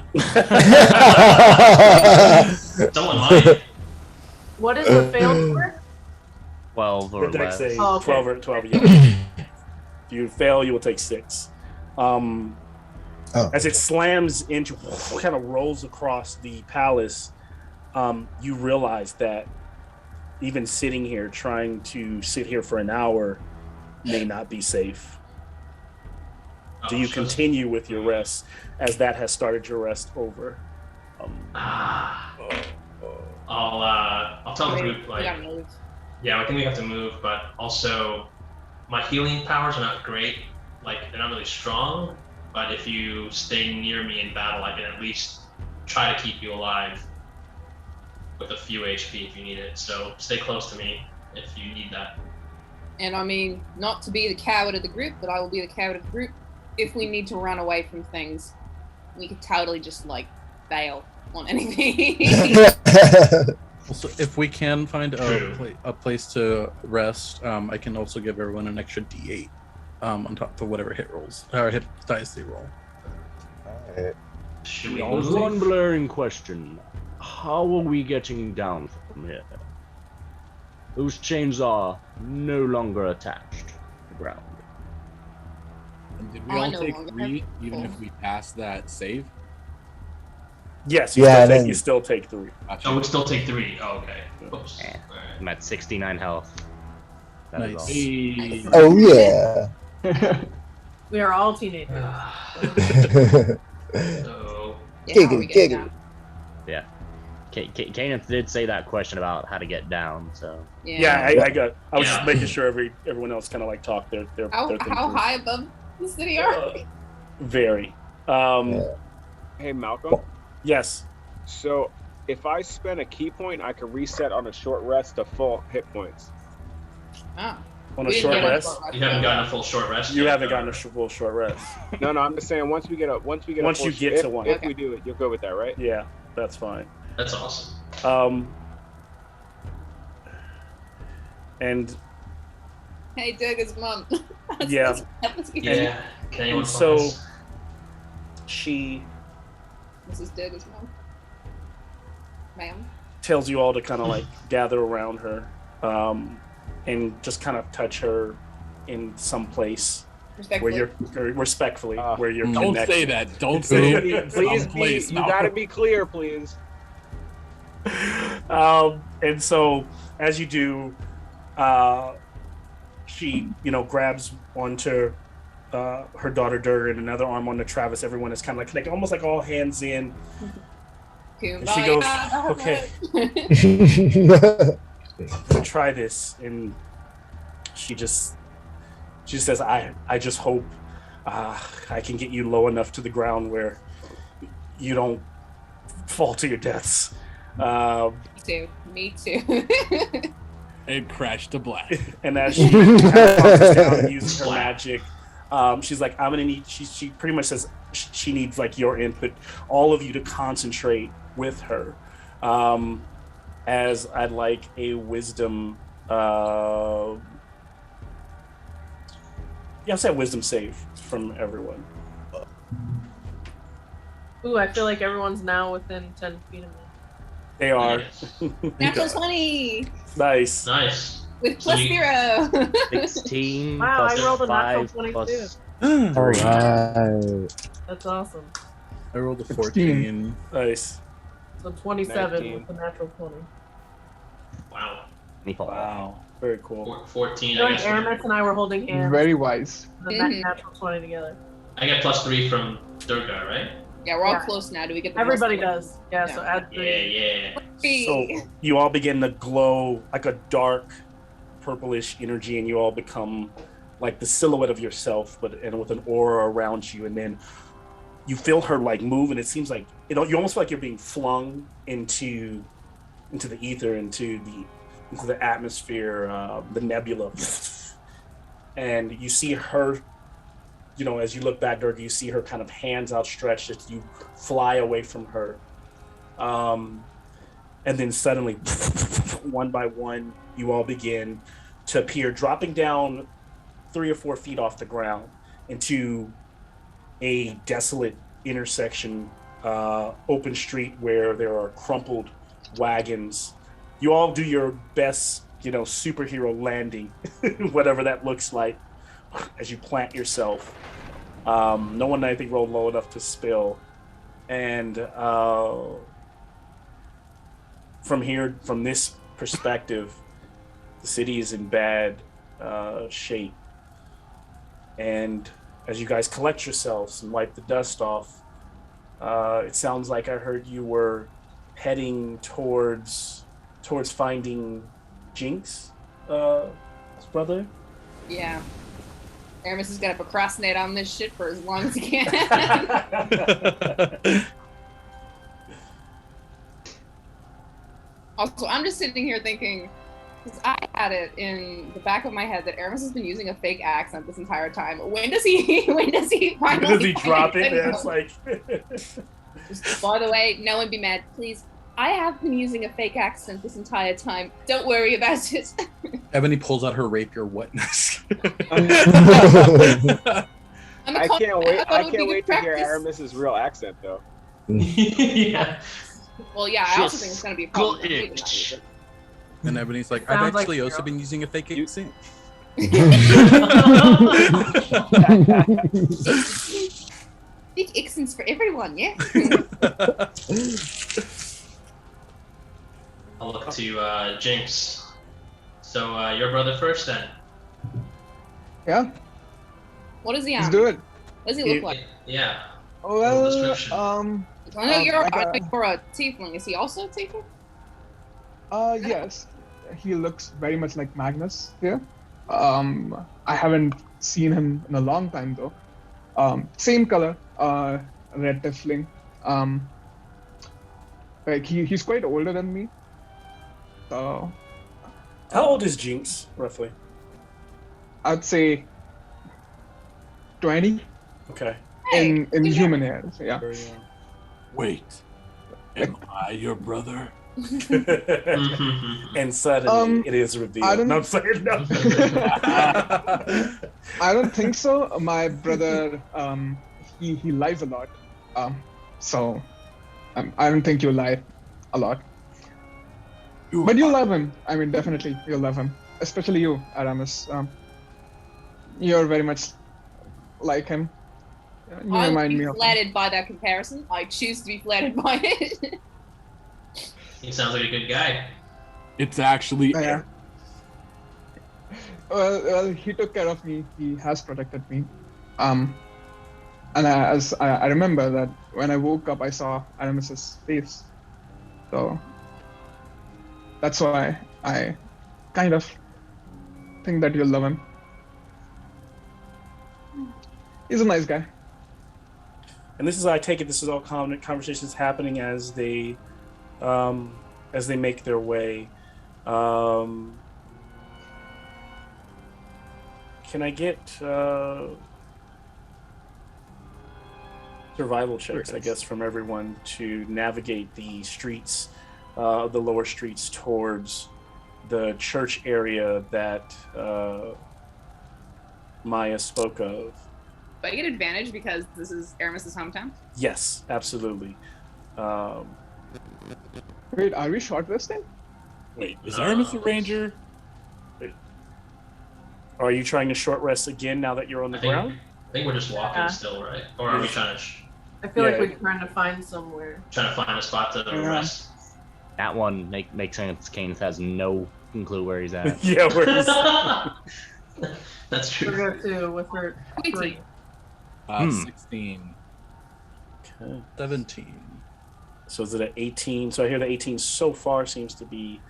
[SPEAKER 3] Someone might.
[SPEAKER 2] What is the failed for?
[SPEAKER 8] 12 or
[SPEAKER 4] The deck
[SPEAKER 8] less.
[SPEAKER 4] save,
[SPEAKER 2] Oh, okay.
[SPEAKER 4] 12 or 12, yeah. If you fail, you will take 6. As it slams into, kind of rolls across the palace, you realize that even sitting here, trying to sit here for an hour, may not be safe. Do you continue with your rest as that has started your rest over?
[SPEAKER 3] I'll tell the group,
[SPEAKER 5] We
[SPEAKER 3] like,
[SPEAKER 5] gotta move.
[SPEAKER 3] yeah, I think we have to move, but also my healing powers are not great. Like, they're not really strong, but if you stay near me in battle, I can at least try to keep you alive with a few HP if you need it. So stay close to me if you need that.
[SPEAKER 5] And I mean, not to be the coward of the group, but I will be the coward of the group. If we need to run away from things, we could totally just like bail on anything.
[SPEAKER 1] Also, if we can find a place to rest, I can also give everyone an extra D8 on top of whatever hit rolls or hit dice they roll.
[SPEAKER 3] Should we
[SPEAKER 8] There's
[SPEAKER 3] move?
[SPEAKER 8] one blaring question. How are we getting down from here? Those chains are no longer attached to the ground.
[SPEAKER 9] And did we
[SPEAKER 5] I
[SPEAKER 9] all
[SPEAKER 5] no
[SPEAKER 9] take
[SPEAKER 5] longer
[SPEAKER 9] 3
[SPEAKER 5] have
[SPEAKER 9] even
[SPEAKER 5] full.
[SPEAKER 9] if we pass that save?
[SPEAKER 4] Yes,
[SPEAKER 10] Yeah,
[SPEAKER 4] you still
[SPEAKER 10] then-
[SPEAKER 4] take 3.
[SPEAKER 9] Gotcha.
[SPEAKER 3] Oh, we still take 3. Oh, okay. Oops.
[SPEAKER 8] Yeah.
[SPEAKER 3] Alright.
[SPEAKER 8] I'm at 69 health. That is
[SPEAKER 1] Nice.
[SPEAKER 8] all.
[SPEAKER 9] Hey.
[SPEAKER 10] Oh yeah.
[SPEAKER 2] We are all teenagers.
[SPEAKER 3] So,
[SPEAKER 5] Yeah, how are we
[SPEAKER 10] Giggity,
[SPEAKER 5] getting
[SPEAKER 10] giggity.
[SPEAKER 5] down?
[SPEAKER 8] Yeah. Kanan did say that question about how to get down, so.
[SPEAKER 4] Yeah, I was
[SPEAKER 3] Yeah.
[SPEAKER 4] just making sure everyone else kind of like talked their
[SPEAKER 5] How
[SPEAKER 4] thing
[SPEAKER 5] how
[SPEAKER 4] through.
[SPEAKER 5] high above the city are we?
[SPEAKER 4] Very.
[SPEAKER 6] Hey, Malcolm.
[SPEAKER 4] Yes.
[SPEAKER 6] So if I spend a key point, I can reset on a short rest to full hit points.
[SPEAKER 5] Oh.
[SPEAKER 4] On a
[SPEAKER 5] We didn't
[SPEAKER 4] short
[SPEAKER 5] get
[SPEAKER 4] rest.
[SPEAKER 3] you haven't gotten a full short rest
[SPEAKER 4] You
[SPEAKER 3] yet,
[SPEAKER 4] haven't
[SPEAKER 3] or-
[SPEAKER 4] gotten a full short rest.
[SPEAKER 6] No, I'm just saying once we get a
[SPEAKER 4] Once
[SPEAKER 6] full
[SPEAKER 4] you get
[SPEAKER 6] if,
[SPEAKER 4] to one.
[SPEAKER 6] If
[SPEAKER 5] Okay.
[SPEAKER 6] we do it, you'll go with that, right?
[SPEAKER 4] Yeah, that's fine.
[SPEAKER 3] That's awesome.
[SPEAKER 4] And
[SPEAKER 5] Hey, Doug's mom.
[SPEAKER 4] Yeah.
[SPEAKER 3] Yeah. Can anyone
[SPEAKER 4] And so
[SPEAKER 3] find us?
[SPEAKER 4] she
[SPEAKER 5] This is Doug's mom. Ma'am.
[SPEAKER 4] tells you all to kind of like gather around her, and just kind of touch her in some place where
[SPEAKER 5] Respectfully.
[SPEAKER 4] you're respectfully, where you're
[SPEAKER 9] Don't
[SPEAKER 4] connected.
[SPEAKER 9] say that. Don't say it.
[SPEAKER 6] Please
[SPEAKER 9] Someplace,
[SPEAKER 6] you gotta be clear, please.
[SPEAKER 4] And so as you do, she grabs onto her daughter Durga and another arm onto Travis. Everyone is kind of like connected, almost like all hands in. And she goes, okay, try this. And she says, I just hope I can get you low enough to the ground where you don't fall to your deaths.
[SPEAKER 5] Me too.
[SPEAKER 9] And crash to black.
[SPEAKER 4] And as she kind of bounces down and uses her magic, she's like, I'm gonna need. She pretty much says she needs like your input, all of you to concentrate with her. As I'd like a wisdom. I'll say a wisdom save from everyone.
[SPEAKER 2] Ooh, I feel like everyone's now within 10 feet of me.
[SPEAKER 4] They are.
[SPEAKER 5] Natural 20
[SPEAKER 4] Nice.
[SPEAKER 5] with
[SPEAKER 3] So
[SPEAKER 5] plus
[SPEAKER 3] you-
[SPEAKER 5] 0.
[SPEAKER 8] 16
[SPEAKER 2] Wow,
[SPEAKER 8] plus
[SPEAKER 2] I rolled a natural
[SPEAKER 8] 5
[SPEAKER 2] 22.
[SPEAKER 8] plus
[SPEAKER 10] All right.
[SPEAKER 2] That's awesome.
[SPEAKER 1] I rolled a
[SPEAKER 7] 16.
[SPEAKER 1] 14.
[SPEAKER 4] Nice.
[SPEAKER 2] So 27
[SPEAKER 6] 19.
[SPEAKER 2] with the natural 20.
[SPEAKER 3] Wow.
[SPEAKER 4] Wow. Very cool.
[SPEAKER 3] 14.
[SPEAKER 2] You know,
[SPEAKER 3] I
[SPEAKER 2] like
[SPEAKER 3] guess.
[SPEAKER 2] Aramis and I were holding hands.
[SPEAKER 7] Very wise.
[SPEAKER 2] The natural 20 together.
[SPEAKER 3] I get +3 from Durga, right?
[SPEAKER 5] Yeah, we're all
[SPEAKER 2] Yeah.
[SPEAKER 5] close now. Do we get the
[SPEAKER 2] Everybody
[SPEAKER 5] plus
[SPEAKER 2] does. Yeah, so add 3.
[SPEAKER 3] Yeah.
[SPEAKER 5] three?
[SPEAKER 4] So you all begin to glow like a dark purplish energy, and you all become like the silhouette of yourself, and with an aura around you. And then you feel her like move, and it seems like you almost feel like you're being flung into the ether, into the atmosphere, the nebula. And you see her, as you look back, Durga, you see her kind of hands outstretched as you fly away from her. And then suddenly, one by one, you all begin to appear, dropping down 3 or 4 feet off the ground into a desolate intersection, open street where there are crumpled wagons. You all do your best, superhero landing, whatever that looks like, as you plant yourself. No one, I think, rolled low enough to spill. And from this perspective, the city is in bad shape. And as you guys collect yourselves and wipe the dust off, it sounds like I heard you were heading towards finding Jinx, brother.
[SPEAKER 5] Yeah. Aramis is gonna procrastinate on this shit for as long as he can. Also, I'm just sitting here thinking, because I had it in the back of my head that Aramis has been using a fake accent this entire time. When does he finally
[SPEAKER 4] drop it? And it's like
[SPEAKER 5] Just, by the way, no one be mad, please. I have been using a fake accent this entire time. Don't worry about it.
[SPEAKER 1] Ebony pulls out her rapier wetness.
[SPEAKER 6] I can't wait to hear Aramis's real accent, though.
[SPEAKER 3] Yeah.
[SPEAKER 5] Well, yeah, I also think it's going to be a problem. for me to not use it.
[SPEAKER 1] And Ebony's like, I've
[SPEAKER 2] Sounds like
[SPEAKER 1] actually also
[SPEAKER 2] zero.
[SPEAKER 1] been using a fake accent.
[SPEAKER 5] Big accents for everyone, yeah?
[SPEAKER 3] I'll look to Jinx. So your brother first, then.
[SPEAKER 7] Yeah,
[SPEAKER 5] What is he
[SPEAKER 7] let's
[SPEAKER 5] on?
[SPEAKER 7] do it.
[SPEAKER 5] What does he look like?
[SPEAKER 3] Yeah.
[SPEAKER 7] Oh, well,
[SPEAKER 3] description.
[SPEAKER 5] I know you're,
[SPEAKER 7] I got-
[SPEAKER 5] I know you're a tiefling. Is he also a tiefling?
[SPEAKER 7] Yes, he looks very much like Magnus here. I haven't seen him in a long time though. Same color, red tiefling. Like he's quite older than me. So
[SPEAKER 4] how old is Jinx, roughly?
[SPEAKER 7] I'd say 20
[SPEAKER 4] Okay.
[SPEAKER 7] in
[SPEAKER 5] good job.
[SPEAKER 7] human years. Yeah.
[SPEAKER 4] Very young.
[SPEAKER 9] Wait, am I your brother?
[SPEAKER 4] And suddenly it is revealed.
[SPEAKER 7] I don't-
[SPEAKER 4] No, I'm saying no.
[SPEAKER 7] I don't think so. My brother, he lies a lot. So I don't think you lie a lot. But you love him. I mean, definitely you love him, especially you, Aramis. You're very much like him. You
[SPEAKER 5] I would
[SPEAKER 7] remind
[SPEAKER 5] be
[SPEAKER 7] me of him.
[SPEAKER 5] flattered by that comparison. I choose to be flattered by it.
[SPEAKER 3] He sounds like a good guy.
[SPEAKER 9] It's actually
[SPEAKER 7] Yeah. Well, he took care of me. He has protected me. And as I remember that when I woke up, I saw Aramis's face. So that's why I kind of think that you'll love him. He's a nice guy.
[SPEAKER 4] And this is, I take it, this is all conversations happening as they make their way. Can I get survival checks, I guess, from everyone to navigate the streets, the lower streets towards the church area that Maya spoke of?
[SPEAKER 5] Do I get advantage because this is Aramis's hometown?
[SPEAKER 4] Yes, absolutely.
[SPEAKER 7] Wait, are we shortlisting?
[SPEAKER 9] Wait, is Aramis a ranger?
[SPEAKER 4] Are you trying to short rest again now that you're on the
[SPEAKER 3] I think-
[SPEAKER 4] ground?
[SPEAKER 3] think we're just walking
[SPEAKER 2] Yeah.
[SPEAKER 3] still, right? Or are we trying to
[SPEAKER 2] I feel like
[SPEAKER 4] Yeah.
[SPEAKER 2] we're trying to find somewhere.
[SPEAKER 3] find a spot to rest?
[SPEAKER 8] That one makes sense. Canis has no clue where he's at.
[SPEAKER 4] Yeah, where is
[SPEAKER 3] That's true.
[SPEAKER 2] We're going to with her 3.
[SPEAKER 9] 16.
[SPEAKER 4] Okay.
[SPEAKER 1] 17.
[SPEAKER 4] So is it an 18? So I hear the 18 so far seems to be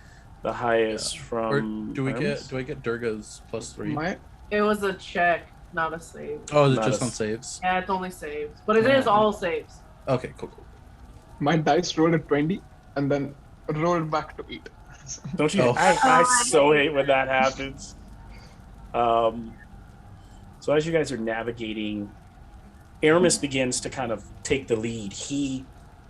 [SPEAKER 4] the highest
[SPEAKER 1] Or
[SPEAKER 4] from.
[SPEAKER 1] do I
[SPEAKER 4] Hermes?
[SPEAKER 1] get Durga's +3?
[SPEAKER 7] My
[SPEAKER 2] It was a check, not a save.
[SPEAKER 1] Oh, is it
[SPEAKER 4] Not
[SPEAKER 1] just
[SPEAKER 4] a-
[SPEAKER 1] on saves?
[SPEAKER 2] Yeah, it's only saves, but it is all saves.
[SPEAKER 1] Okay, cool.
[SPEAKER 7] my dice rolled a 20 and then rolled back to 8.
[SPEAKER 4] Don't you?
[SPEAKER 1] Oh.
[SPEAKER 4] I so hate when that happens. So as you guys are navigating, Aramis begins to kind of take the lead. He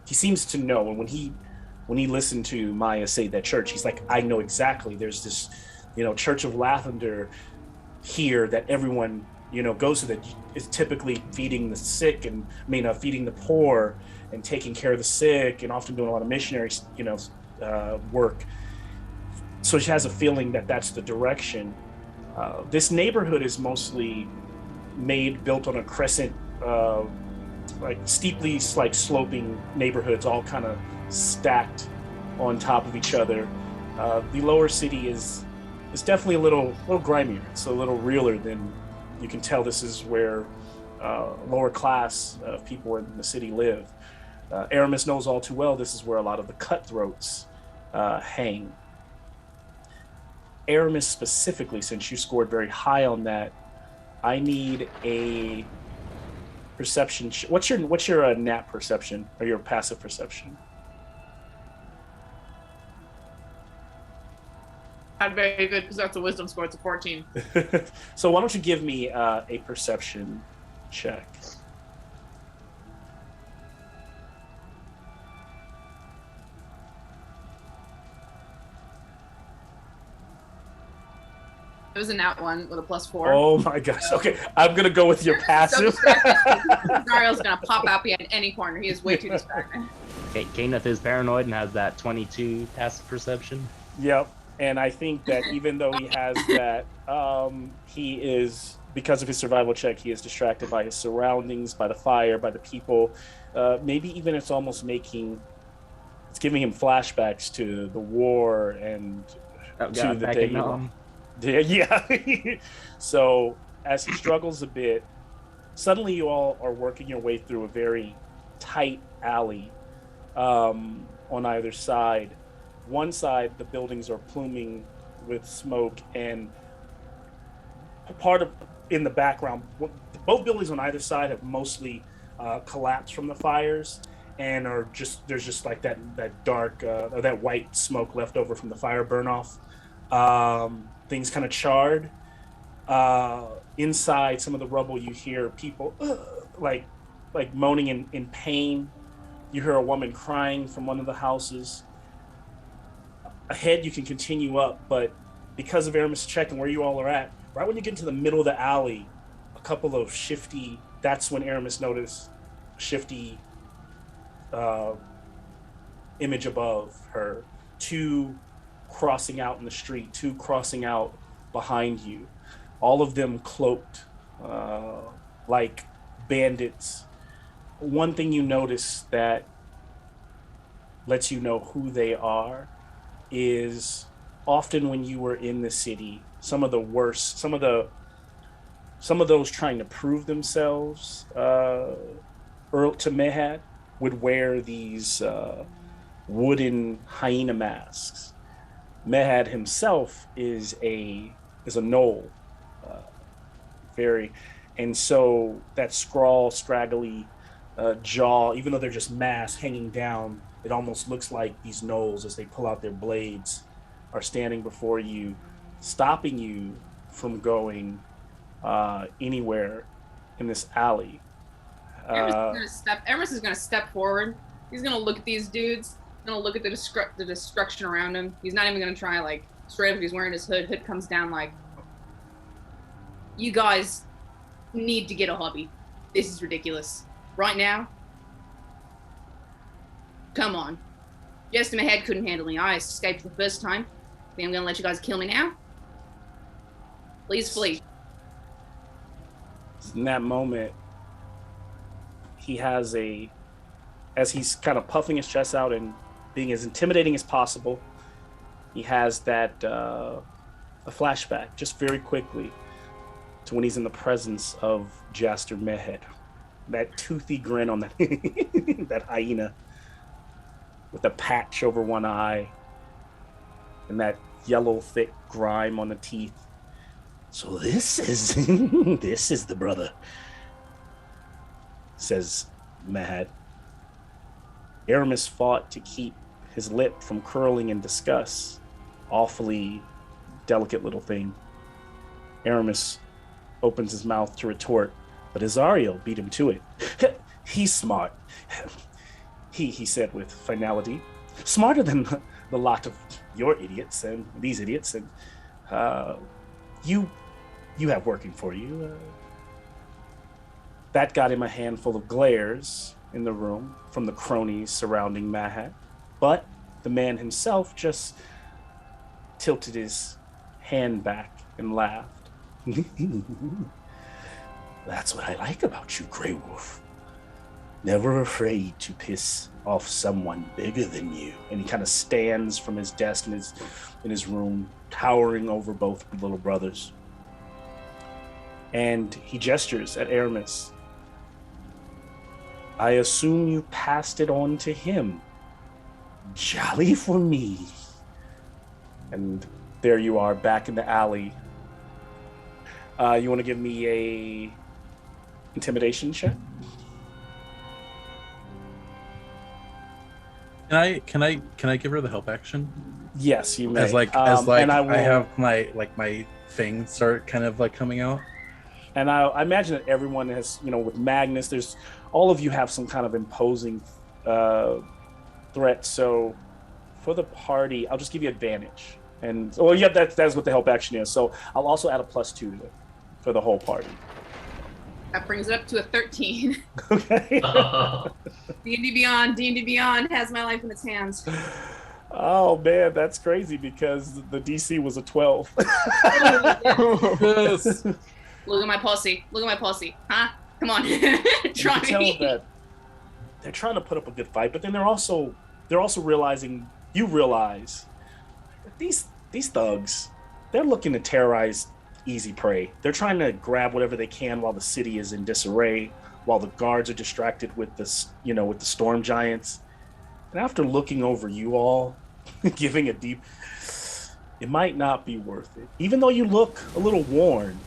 [SPEAKER 4] seems to know, and when he listened to Maya say that church, he's like, I know exactly. There's this, Church of Lathander here that everyone goes to, that is typically feeding the sick and feeding the poor and taking care of the sick, and often doing a lot of missionary work. So she has a feeling that that's the direction. This neighborhood is mostly built on a crescent, like steeply sloping neighborhoods, all kind of stacked on top of each other. The lower city is definitely a little grimier. It's a little realer than you can tell. This is where lower class people in the city live. Aramis knows all too well this is where a lot of the cutthroats hang. Aramis specifically, since you scored very high on that, I need a perception. What's your nat perception or your passive perception?
[SPEAKER 5] Not very good because that's a wisdom score. It's a 14.
[SPEAKER 4] So why don't you give me a perception check?
[SPEAKER 5] It was a nat 1 with a +4.
[SPEAKER 4] Oh my gosh. Okay, I'm gonna go with your passive.
[SPEAKER 5] Zario's gonna pop out behind any corner. He is way too distracted.
[SPEAKER 8] Kenneth is paranoid and has that 22 passive perception.
[SPEAKER 4] Yep. And I think that even though he has that, he is, because of his survival check, he is distracted by his surroundings, by the fire, by the people. Maybe even it's giving him flashbacks to the war and to the day. Yeah. So as he struggles a bit, suddenly you all are working your way through a very tight alley on either side. One side, the buildings are pluming with smoke, and in the background, both buildings on either side have mostly collapsed from the fires, and there's just like that dark or that white smoke left over from the fire burn off. Things kind of charred. Inside some of the rubble, you hear people like moaning in pain. You hear a woman crying from one of the houses. Ahead, you can continue up, but because of Aramis checking where you all are at, right when you get into the middle of the alley, a couple of that's when Aramis noticed a shifty image above her. 2 crossing out in the street, 2 crossing out behind you. All of them cloaked like bandits. One thing you notice that lets you know who they are is often when you were in the city, some of those trying to prove themselves to Mehad would wear these wooden hyena masks. Mehad himself is a gnoll, and so that scraggly jaw, even though they're just masks hanging down, it almost looks like these gnolls, as they pull out their blades, are standing before you, stopping you from going anywhere in this alley.
[SPEAKER 5] Aramis is gonna step forward. He's gonna look at these dudes. Gonna look at the destruction around him. He's not even gonna try straight up. If he's wearing his hood. Hood comes down you guys need to get a hobby. This is ridiculous. Right now. Come on. Just in my head couldn't handle me. I escaped the first time. Think I'm gonna let you guys kill me now? Please flee.
[SPEAKER 4] In that moment, he has as he's kind of puffing his chest out and being as intimidating as possible, he has that a flashback just very quickly to when he's in the presence of Jaster Mehed. That toothy grin on that that hyena with a patch over one eye and that yellow thick grime on the teeth. So this is this is the brother, says Mehed. Aramis fought to keep his lip from curling in disgust. Awfully delicate little thing. Aramis opens his mouth to retort, but Azariel beat him to it. He's smart, he said with finality. Smarter than the lot of your idiots and these idiots. And you have working for you. That got him a handful of glares in the room from the cronies surrounding Mahat. But the man himself just tilted his hand back and laughed. That's what I like about you, Grey Wolf. Never afraid to piss off someone bigger than you. And he kind of stands from his desk in his room, towering over both little brothers. And he gestures at Aramis. I assume you passed it on to him. Jolly for me. And there you are, back in the alley. You want to give me a intimidation check?
[SPEAKER 1] Can I give her the help action?
[SPEAKER 4] Yes, you may.
[SPEAKER 1] As
[SPEAKER 4] and
[SPEAKER 1] I have my fangs start kind of like coming out.
[SPEAKER 4] And I imagine that everyone has, with Magnus, there's all of you have some kind of imposing threat. So for the party, I'll just give you advantage. And that's what the help action is. So I'll also add a +2 to it for the whole party.
[SPEAKER 5] That brings it up to a 13.
[SPEAKER 4] Okay.
[SPEAKER 5] D&D Beyond has my life in its hands.
[SPEAKER 4] Oh man, that's crazy because the DC was a 12.
[SPEAKER 1] Yes.
[SPEAKER 5] Look at my pussy. Huh? Come on.
[SPEAKER 4] Try me. That they're trying to put up a good fight, but then they're also realizing you realize that these thugs, they're looking to terrorize easy prey. They're trying to grab whatever they can while the city is in disarray, while the guards are distracted with this, with the storm giants. And after looking over you all, giving a deep, it might not be worth it. Even though you look a little worn,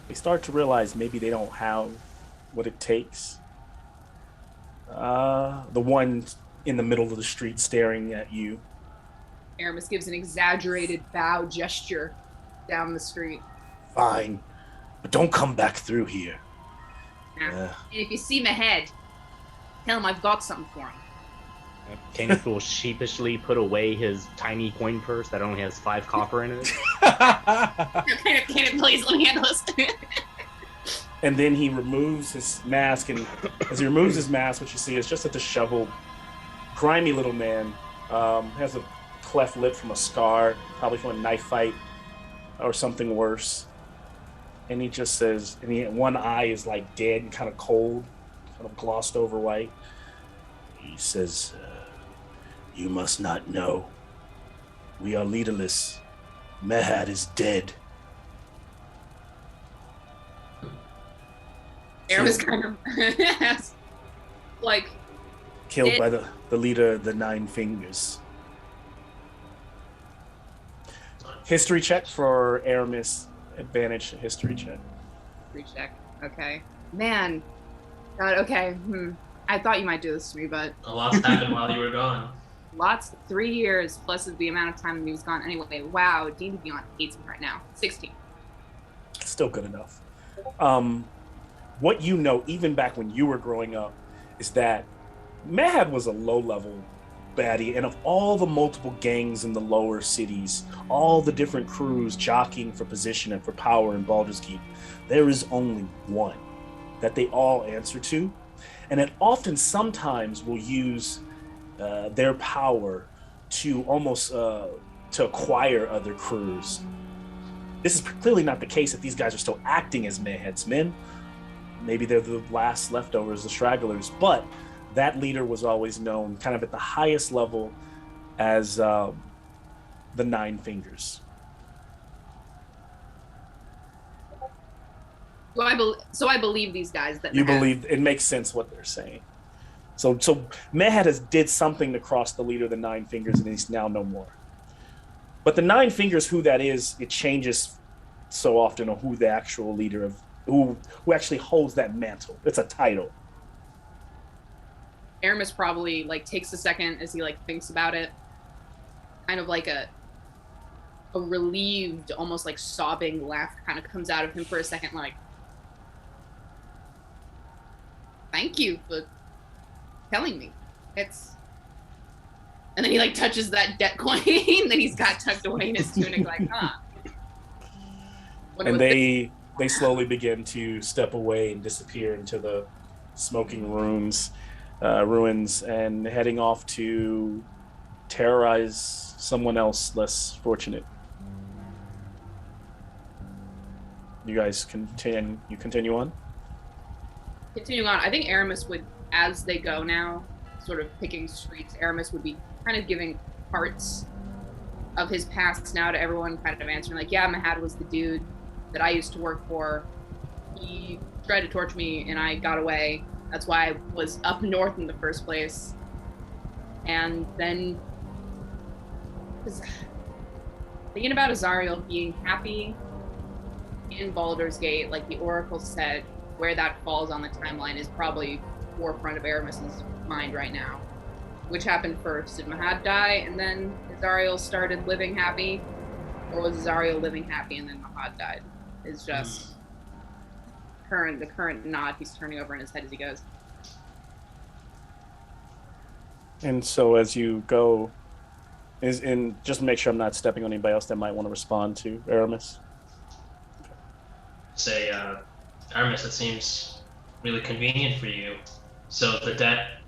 [SPEAKER 4] they start to realize maybe they don't have what it takes. The one in the middle of the street staring at you.
[SPEAKER 5] Aramis gives an exaggerated bow gesture down the street.
[SPEAKER 4] Fine, but don't come back through here.
[SPEAKER 5] And if you see my head, tell him I've got something for him.
[SPEAKER 8] Kenneth will sheepishly put away his tiny coin purse that only has 5 copper in it.
[SPEAKER 5] Kenneth, please let me handle this.
[SPEAKER 4] And then he removes his mask, and as he removes his mask, what you see is just a disheveled, grimy little man. Has a cleft lip from a scar, probably from a knife fight or something worse. And he just says, one eye is like dead and kind of cold, kind of glossed over white. He says, you must not know. We are leaderless. Mehad is dead.
[SPEAKER 5] Aramis kind of like
[SPEAKER 4] killed by the leader of the Nine Fingers. History check for Aramis. Advantage history check.
[SPEAKER 5] History check. Okay. Man. God, okay. I thought you might do this to me, but
[SPEAKER 3] a lot's happened while you were gone.
[SPEAKER 5] 3 years plus the amount of time that he was gone. Anyway, wow, D&D Beyond hates me right now. 16.
[SPEAKER 4] Still good enough. What you know, even back when you were growing up, is that Mehad was a low-level baddie, and of all the multiple gangs in the lower cities, all the different crews jockeying for position and for power in Baldur's Gate, there is only one that they all answer to, and it often sometimes will use their power to almost to acquire other crews. This is clearly not the case if these guys are still acting as Mehad's men, maybe they're the last leftovers, the stragglers, but that leader was always known kind of at the highest level as the Nine Fingers.
[SPEAKER 5] So I believe these guys that
[SPEAKER 4] You believe it makes sense what they're saying. So Mehad has did something to cross the leader of the Nine Fingers, and he's now no more. But the Nine Fingers, who that is, it changes so often on who the actual leader of who actually holds that mantle. It's a title.
[SPEAKER 5] Aramis probably like takes a second as he like thinks about it, kind of like a relieved, almost like sobbing laugh kind of comes out of him for a second, like, thank you for telling me. And then he like touches that debt coin that he's got tucked away in his tunic, like, huh.
[SPEAKER 4] And they slowly begin to step away and disappear into the smoking ruins and heading off to terrorize someone else less fortunate. You guys continue on?
[SPEAKER 5] Continuing on, I think Aramis would, as they go now, sort of picking streets, Aramis would be kind of giving parts of his past now to everyone, kind of answering like, yeah, Mehad was the dude that I used to work for. He tried to torture me and I got away. That's why I was up north in the first place. And then, thinking about Azariel being happy in Baldur's Gate, like the Oracle said, where that falls on the timeline is probably forefront of Aramis's mind right now. Which happened first? Did Mehad die and then Azariel started living happy? Or was Azariel living happy and then Mehad died? Is just the current nod he's turning over in his head as he goes.
[SPEAKER 4] And so as you go, just make sure I'm not stepping on anybody else that might want to respond to Aramis.
[SPEAKER 3] Say, Aramis, it seems really convenient for you. So the debt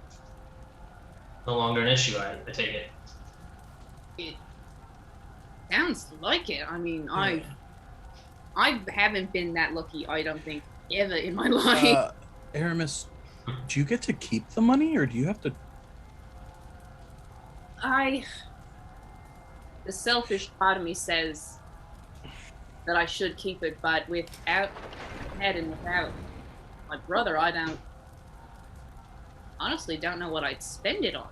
[SPEAKER 3] no longer an issue, I take it.
[SPEAKER 5] It sounds like it. I mean, I haven't been that lucky, I don't think, ever in my life.
[SPEAKER 1] Aramis, do you get to keep the money, or do you have to?
[SPEAKER 5] The selfish part of me says that I should keep it, but without Head and without my brother, honestly don't know what I'd spend it on.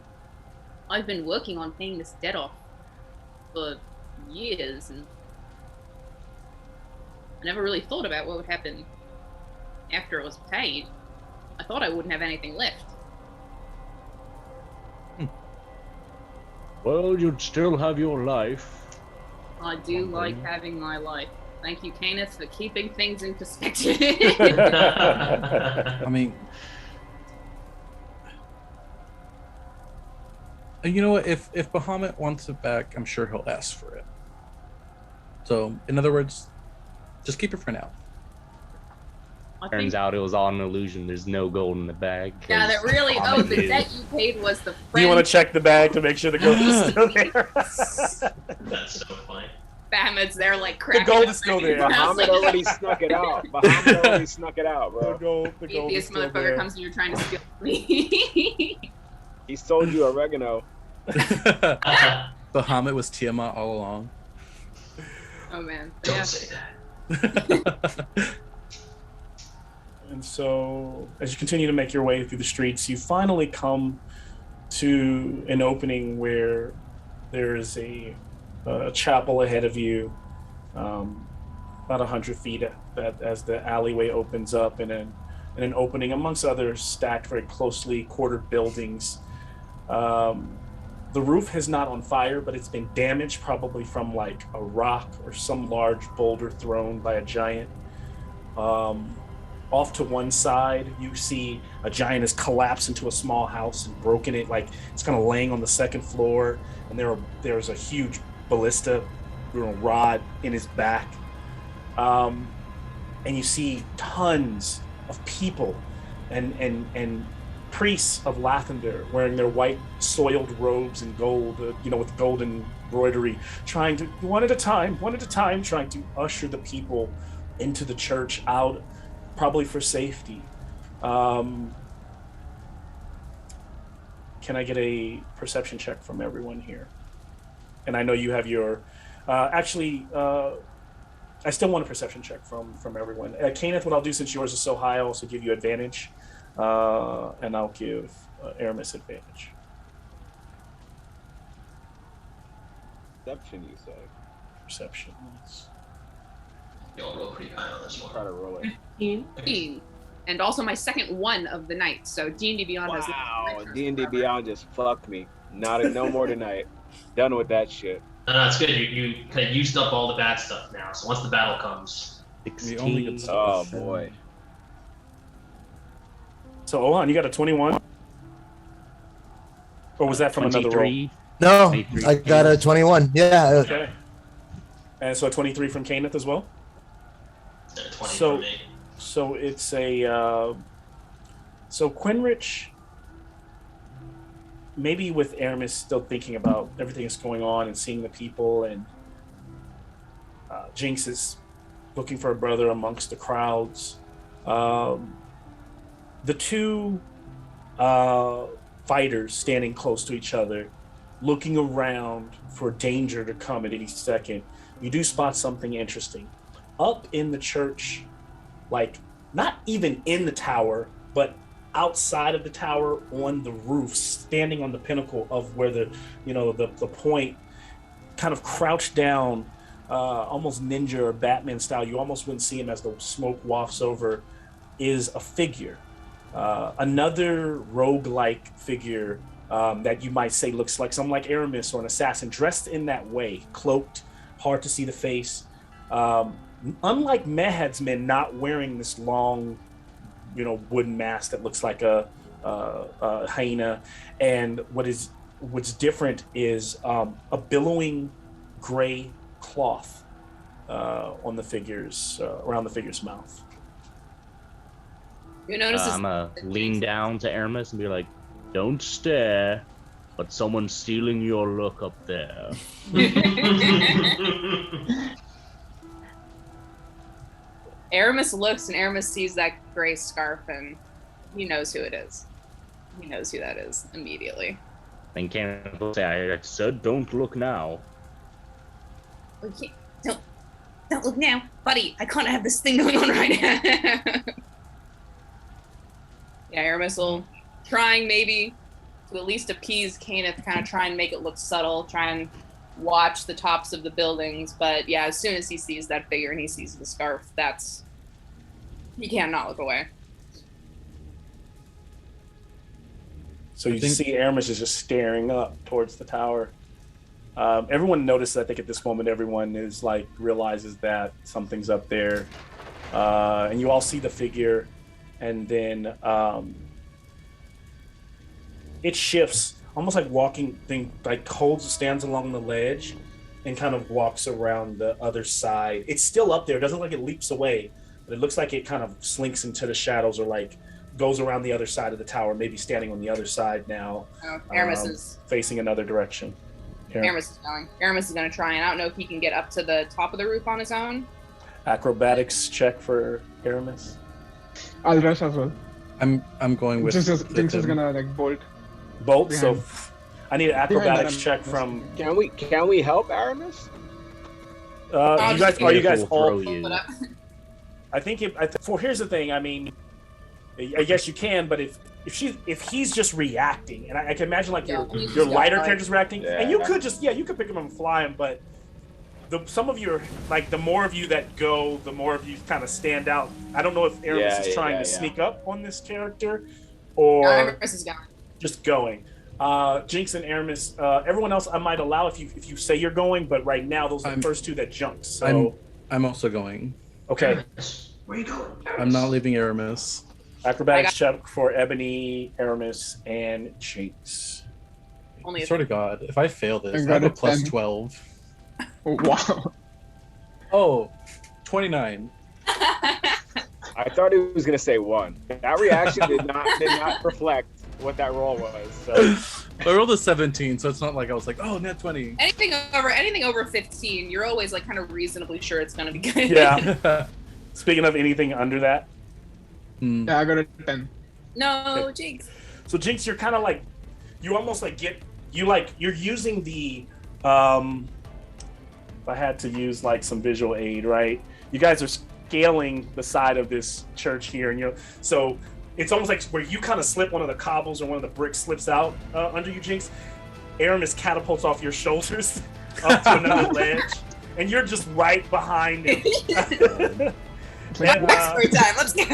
[SPEAKER 5] I've been working on paying this debt off for years, and I never really thought about what would happen after it was paid. I thought I wouldn't have anything left.
[SPEAKER 8] Well, you'd still have your life.
[SPEAKER 5] I do like having my life. Thank you, Kenneth, for keeping things in perspective.
[SPEAKER 1] I mean, you know what? If Bahamut wants it back, I'm sure he'll ask for it. So, in other words, just keep it for now.
[SPEAKER 8] Turns out it was all an illusion. There's no gold in the bag.
[SPEAKER 5] Yeah, that really. Oh, the debt you paid was the friend.
[SPEAKER 4] Do you want to check the bag to make sure the gold is still there?
[SPEAKER 3] That's so funny.
[SPEAKER 5] Bahamut's there like cracking.
[SPEAKER 4] The gold is still there.
[SPEAKER 6] Bahamut already snuck it out. Bahamut already snuck it out, bro.
[SPEAKER 4] The gold is
[SPEAKER 5] This
[SPEAKER 4] still
[SPEAKER 5] motherfucker
[SPEAKER 4] there.
[SPEAKER 5] comes and you're trying to steal me.
[SPEAKER 6] He sold you oregano.
[SPEAKER 1] Bahamut was Tiamat all along.
[SPEAKER 5] Oh man.
[SPEAKER 3] Don't
[SPEAKER 5] Yeah.
[SPEAKER 3] say that.
[SPEAKER 4] And so, as you continue to make your way through the streets, you finally come to an opening where there is a chapel ahead of you, about 100 feet as the alleyway opens up, and an opening amongst other stacked, very closely quartered buildings. The roof is not on fire, but it's been damaged, probably from like a rock or some large boulder thrown by a giant. Off to one side, you see a giant has collapsed into a small house and broken it, like it's kind of laying on the second floor, and there's a huge ballista rod in his back. And you see tons of people and priests of Lathander wearing their white soiled robes and gold, with golden embroidery, trying to, one at a time, trying to usher the people into the church out, probably for safety. Can I get a perception check from everyone here? And I know you have your. I still want a perception check from everyone. Kenneth, what I'll do since yours is so high, I'll also give you advantage, and I'll give Aramis advantage.
[SPEAKER 6] Perception, you say?
[SPEAKER 4] Perception. Yes.
[SPEAKER 3] You'll roll pretty high on this one.
[SPEAKER 6] Try to roll it.
[SPEAKER 5] 15. And also my second one of the night. So D&D Beyond has.
[SPEAKER 6] Wow, D&D Beyond just fucked me. No more tonight. Done with that shit.
[SPEAKER 3] No, it's good. You kind of used up all the bad stuff now. So once the battle comes,
[SPEAKER 1] The only good
[SPEAKER 6] Oh
[SPEAKER 1] stuff.
[SPEAKER 6] boy.
[SPEAKER 4] So Ohan, you got a 21, or was that from another roll?
[SPEAKER 8] 23.
[SPEAKER 10] No,
[SPEAKER 8] 23.
[SPEAKER 10] I got a 21. Yeah.
[SPEAKER 4] Okay. And so a 23 from Kenneth as well.
[SPEAKER 3] 20
[SPEAKER 4] So-
[SPEAKER 3] for me.
[SPEAKER 4] So it's a so Quinrich, maybe with Aramis still thinking about everything that's going on and seeing the people, and Jinx is looking for a brother amongst the crowds. The two fighters standing close to each other, looking around for danger to come at any second. You do spot something interesting up in the church, like not even in the tower, but outside of the tower on the roof, standing on the pinnacle of where the point, kind of crouched down, almost ninja or Batman style. You almost wouldn't see him as the smoke wafts over, is a figure. Another rogue-like figure that you might say looks like someone like Aramis or an assassin, dressed in that way, cloaked, hard to see the face. Unlike Mehad's men, not wearing this long, wooden mask that looks like a hyena. And what's different is a billowing gray cloth on the figures, around the figure's mouth.
[SPEAKER 5] You notice
[SPEAKER 8] I'm gonna lean down to Aramis and be like, "Don't stare, but someone's stealing your look up there."
[SPEAKER 5] Aramis looks and Aramis sees that gray scarf and he knows who it is. He knows who that is immediately.
[SPEAKER 8] Then Kenneth will say, "I said don't look now."
[SPEAKER 5] Okay, don't look now, buddy. I kind of have this thing going on right now. Yeah, Aramis will trying maybe to at least appease Kenneth, kind of try and make it look subtle, try and watch the tops of the buildings. But yeah, as soon as he sees that figure and he sees the scarf, he can't not look away.
[SPEAKER 4] So you see Aramis is just staring up towards the tower. Everyone notices, I think at this moment, everyone is like realizes that something's up there. And you all see the figure, and then it shifts, almost like walking thing, like stands along the ledge and kind of walks around the other side. It's still up there. It doesn't look like it leaps away, but it looks like it kind of slinks into the shadows, or like goes around the other side of the tower, maybe standing on the other side now.
[SPEAKER 5] Aramis is
[SPEAKER 4] facing another direction.
[SPEAKER 5] Aramis is going. Aramis is going to try, and I don't know if he can get up to the top of the roof on his own.
[SPEAKER 4] Acrobatics check for Aramis.
[SPEAKER 7] I'll rush as well.
[SPEAKER 1] I'm going with.
[SPEAKER 7] Just Jinx is gonna like bolt.
[SPEAKER 4] Bolt.
[SPEAKER 7] Behind.
[SPEAKER 4] So I need an acrobatics
[SPEAKER 7] Behind
[SPEAKER 4] check
[SPEAKER 7] that,
[SPEAKER 4] from.
[SPEAKER 6] Can we help Aramis?
[SPEAKER 4] You guys, are you guys all?
[SPEAKER 8] You.
[SPEAKER 4] I think here's the thing. I mean, I guess you can, but if he's just reacting, and I can imagine like your lighter character's reacting, and you could just you could pick him up and fly him, but some of you are like, the more of you that go, the more of you kind of stand out. I don't know if Aramis is trying to sneak up on this character, or
[SPEAKER 5] Aramis is going.
[SPEAKER 4] Just going. Jinx and Aramis, everyone else I might allow if you say you're going, but right now those are the first two that jumped. So
[SPEAKER 1] I'm also going.
[SPEAKER 4] Okay.
[SPEAKER 3] Where you going?
[SPEAKER 1] I'm not leaving Aramis.
[SPEAKER 4] Acrobatics check for Ebony, Aramis, and Jinx.
[SPEAKER 5] Only
[SPEAKER 1] Swear to God, if I fail this,
[SPEAKER 7] I
[SPEAKER 1] I have a
[SPEAKER 7] got a
[SPEAKER 1] plus
[SPEAKER 7] 10.
[SPEAKER 1] 12.
[SPEAKER 7] Wow.
[SPEAKER 1] Oh, 29.
[SPEAKER 6] I thought he was gonna say 1. That reaction did not reflect what that roll was. So.
[SPEAKER 1] I rolled a 17, so it's not like I was like, oh, net 20.
[SPEAKER 5] Anything over 15, you're always like kind of reasonably sure it's going to be good.
[SPEAKER 4] Yeah. Speaking of anything under that.
[SPEAKER 7] Yeah, I got a 10.
[SPEAKER 5] No, Jinx.
[SPEAKER 4] So Jinx, you're kind of like, you almost like you're using the, if I had to use like some visual aid, right? You guys are scaling the side of this church here, and so it's almost like where you kind of slip, one of the cobbles or one of the bricks slips out under you, Jinx. Aramis catapults off your shoulders up to another ledge, and you're just right behind him.
[SPEAKER 5] Story time. Let's go.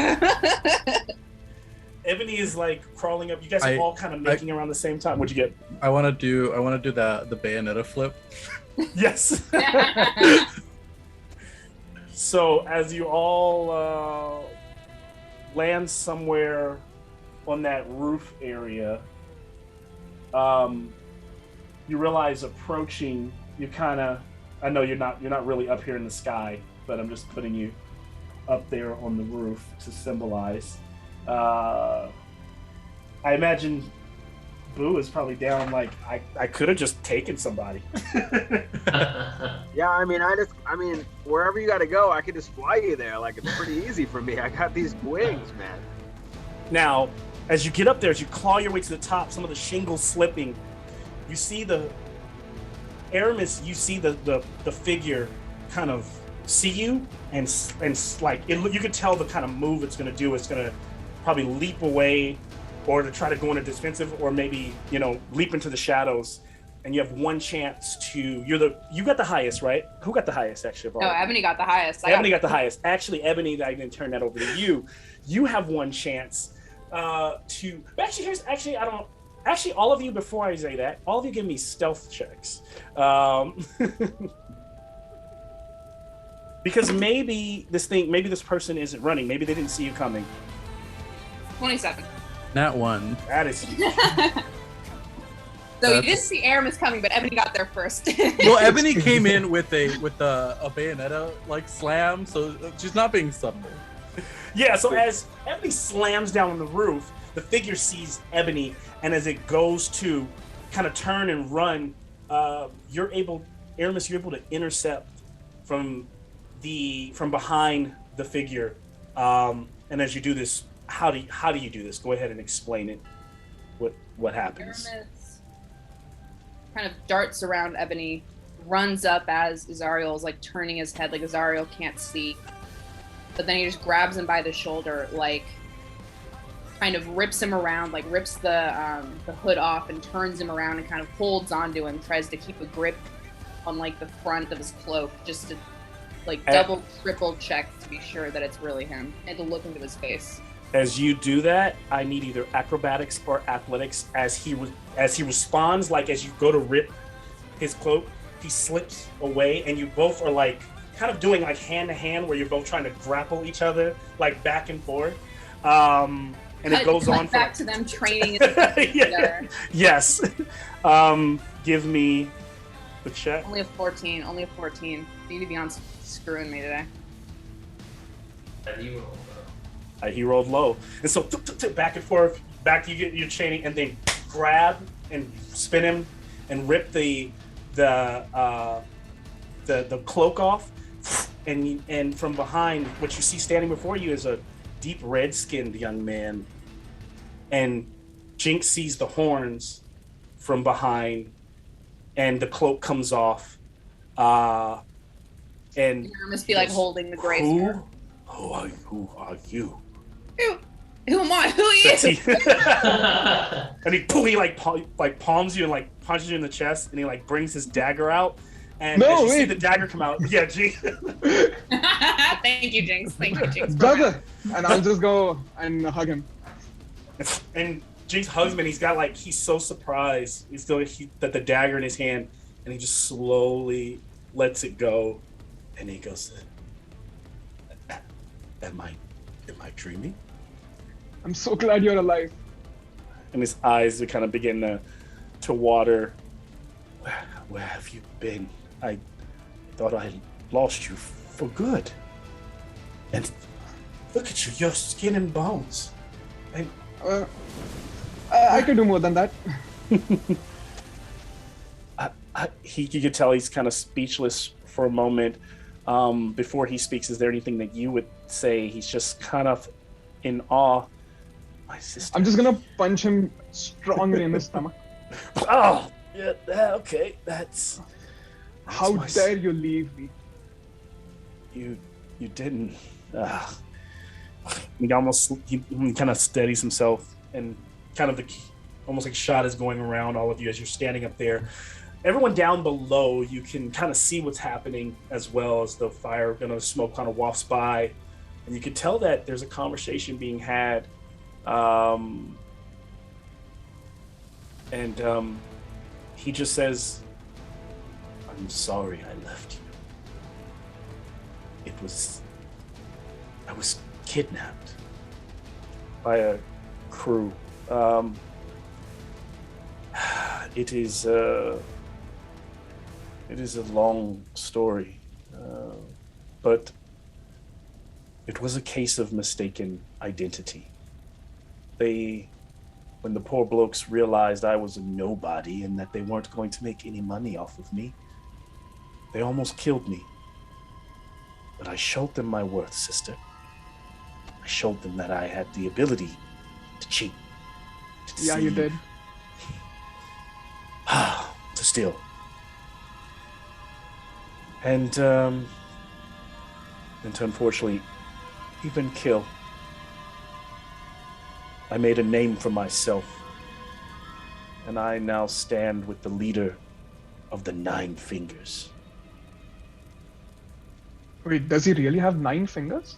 [SPEAKER 4] Ebony is like crawling up. You guys are all kind of making around the same time. What'd you get?
[SPEAKER 1] I want to do the Bayonetta flip.
[SPEAKER 4] Yes. So as you all land somewhere on that roof area, you realize approaching. You kind of, I know you're not really up here in the sky, but I'm just putting you up there on the roof to symbolize. I imagine Boo is probably down like I could have just taken somebody.
[SPEAKER 6] Yeah, I mean, wherever you got to go, I could just fly you there. Like, it's pretty easy for me. I got these wings, man.
[SPEAKER 4] Now, as you get up there, as you claw your way to the top, some of the shingles slipping, you see Aramis, you see the figure kind of see you and like you can tell the kind of move it's going to do. It's going to probably leap away, or to try to go into defensive, or maybe leap into the shadows. And you have one chance to. You got the highest, right? Who got the highest actually? Of all?
[SPEAKER 5] No, Ebony got the highest.
[SPEAKER 4] Ebony got the highest. Actually, Ebony, I didn't turn that over to you. You have one chance to. Actually, I don't. Actually, all of you, before I say that, all of you give me stealth checks. Because maybe this person isn't running. Maybe they didn't see you coming.
[SPEAKER 5] 27.
[SPEAKER 1] Not one.
[SPEAKER 4] That is.
[SPEAKER 5] So you didn't see Aramis coming, but Ebony got there first.
[SPEAKER 1] Well, Ebony came in with a Bayonetta like slam, so she's not being subtle.
[SPEAKER 4] Yeah. So as Ebony slams down on the roof, the figure sees Ebony, and as it goes to kind of turn and run, Aramis, you're able to intercept from behind the figure. And as you do this, how do you do this? Go ahead and explain it. What happens?
[SPEAKER 5] Aramis kind of darts around Ebony, runs up as Azariel is like turning his head, like Azariel can't see. But then he just grabs him by the shoulder, like kind of rips him around, like rips the hood off and turns him around and kind of holds onto him, tries to keep a grip on like the front of his cloak, just to like double, triple check to be sure that it's really him and to look into his face.
[SPEAKER 4] As you do that, I need either acrobatics or athletics. As he responds, like as you go to rip his cloak, he slips away, and you both are like kind of doing like hand to hand, where you're both trying to grapple each other, like back and forth. And it goes on
[SPEAKER 5] back to them training together.
[SPEAKER 4] Yes. Give me the check.
[SPEAKER 5] Only a 14. Only a 14. You need to be on screwing me today.
[SPEAKER 4] He rolled low, and so back and forth, back you get your chaining, and then grab and spin him, and rip the cloak off, and from behind, what you see standing before you is a deep red-skinned young man, and Jinx sees the horns from behind, and the cloak comes off, and
[SPEAKER 5] You must be like holding the gray spear.
[SPEAKER 4] Who are you?
[SPEAKER 5] Who am I? Who are you?
[SPEAKER 4] And he like palms you and like punches you in the chest, and he like brings his dagger out, and as you see the dagger come out, yeah, Jinx.
[SPEAKER 5] Thank you, Jinx. Thank you, Jinx.
[SPEAKER 7] Brother, and I'll just go and hug him.
[SPEAKER 4] And Jinx hugs him, and he's so surprised that the dagger in his hand, and he just slowly lets it go, and he goes, Am I dreaming?
[SPEAKER 7] I'm so glad you're alive.
[SPEAKER 4] And his eyes kind of begin to water. Where have you been? I thought I lost you for good. And look at you, you're skin and bones.
[SPEAKER 7] I could do more than that.
[SPEAKER 4] You could tell he's kind of speechless for a moment. Before he speaks, is there anything that you would say? He's just kind of in awe. My sister.
[SPEAKER 7] I'm just gonna punch him strongly in the stomach.
[SPEAKER 4] Oh, yeah, okay. That's
[SPEAKER 7] How
[SPEAKER 4] my
[SPEAKER 7] dare you leave me?
[SPEAKER 4] You didn't. He kind of steadies himself and kind of almost like shot is going around all of you as you're standing up there. Everyone down below, you can kind of see what's happening as well as the fire, smoke kind of wafts by, and you can tell that there's a conversation being had. He just says, "I'm sorry I left you. I was kidnapped by a crew. It is a long story, but it was a case of mistaken identity. When the poor blokes realized I was a nobody and that they weren't going to make any money off of me, they almost killed me. But I showed them my worth, sister. I showed them that I had the ability to cheat, to deceive.
[SPEAKER 7] Yeah, you did.
[SPEAKER 4] To steal. And to unfortunately even kill. I made a name for myself, and I now stand with the leader of the Nine Fingers.
[SPEAKER 7] Wait, does he really have 9 fingers?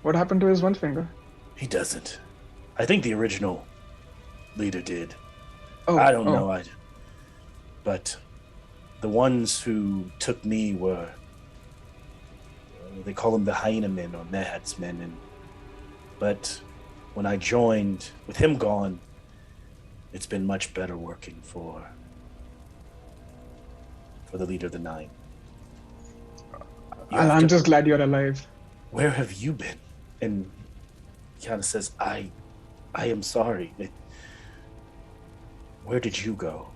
[SPEAKER 7] What happened to his one finger?
[SPEAKER 4] He doesn't. I think the original leader did.
[SPEAKER 7] Oh,
[SPEAKER 4] I don't know. But the ones who took me were, they call them the Hyena Men or Mehad's Men. But when I joined, with him gone, it's been much better working for the leader of the Nine.
[SPEAKER 7] I'm just glad you're alive.
[SPEAKER 4] Where have you been? And he kind of says, I am sorry. Where did you go?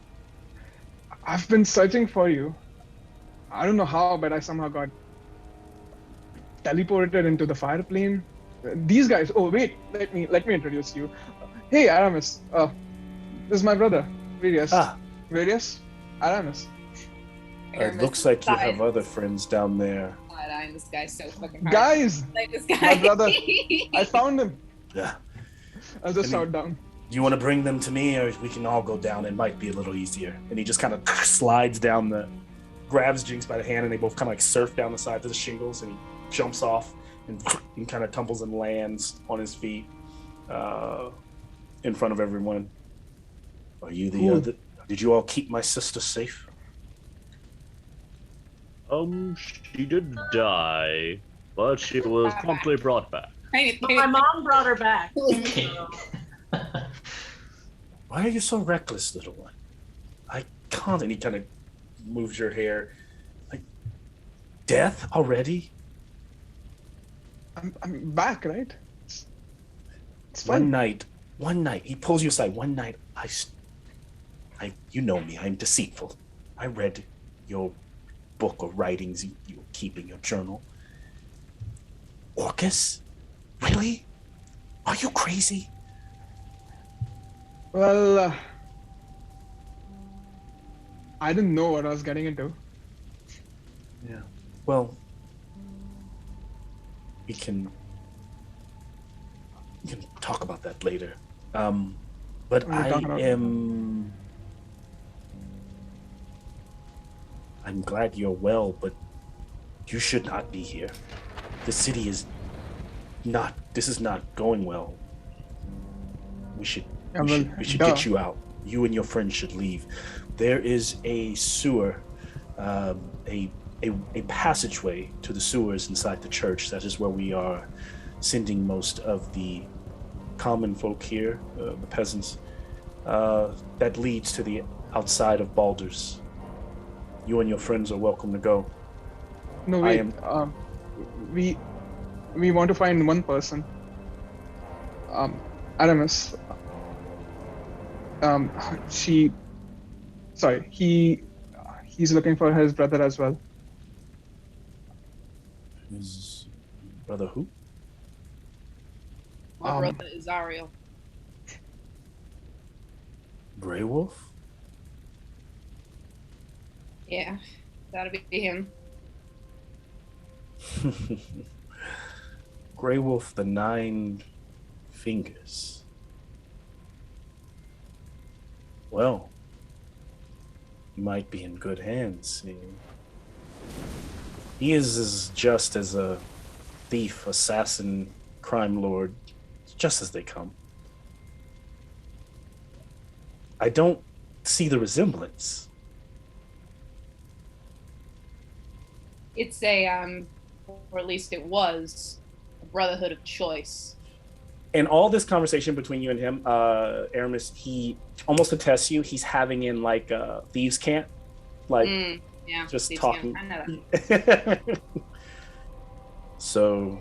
[SPEAKER 7] I've been searching for you. I don't know how, but I somehow got teleported into the fire plane. These guys. Oh wait, let me introduce you. Hey, Aramis. This is my brother, Various. Various, Aramis.
[SPEAKER 4] It looks like you have other friends down there.
[SPEAKER 5] Side-eyeing this guy so fucking hard.
[SPEAKER 7] Guys,
[SPEAKER 5] Like this guy.
[SPEAKER 7] my brother. I found him.
[SPEAKER 4] Yeah.
[SPEAKER 7] I'll just shout down.
[SPEAKER 4] Do you want to bring them to me, or we can all go down? It might be a little easier. And he just kind of slides down grabs Jinx by the hand, and they both kind of like surf down the sides of the shingles, and he jumps off and kind of tumbles and lands on his feet in front of everyone. Are you the other? Did you all keep my sister safe?
[SPEAKER 11] She did die, but she was promptly brought back.
[SPEAKER 2] My mom brought her back.
[SPEAKER 4] Why are you so reckless, little one? I can't. And he kind of moves your hair. Like, death already?
[SPEAKER 7] I'm back, right? It's fine.
[SPEAKER 4] One night, he pulls you aside. One night, you know me, I'm deceitful. I read your book or writings you were keeping, your journal. Orcus? Really? Are you crazy?
[SPEAKER 7] Well, I didn't know what I was getting into.
[SPEAKER 4] Yeah. Well, we can talk about that later. But I'm glad you're well, but you should not be here. The city is not. This is not going well. We should get you out. You and your friends should leave. There is a sewer, a passageway to the sewers inside the church. That is where we are sending most of the common folk here, the peasants. That leads to the outside of Baldur's. You and your friends are welcome to go.
[SPEAKER 7] No, wait. We want to find one person. Aramis. He's looking for his brother as well.
[SPEAKER 4] His brother who?
[SPEAKER 5] My brother is Ariel.
[SPEAKER 4] Grey Wolf?
[SPEAKER 5] Yeah, that'll be him.
[SPEAKER 4] Grey Wolf, the 9 fingers. Well, you might be in good hands. He is as just as a thief, assassin, crime lord, just as they come. I don't see the resemblance.
[SPEAKER 5] It's a, or at least it was, a brotherhood of choice.
[SPEAKER 4] And all this conversation between you and him, Aramis, he almost attests you. He's having in like a thieves' camp, like
[SPEAKER 5] yeah,
[SPEAKER 4] just talking.
[SPEAKER 5] I know that.
[SPEAKER 4] So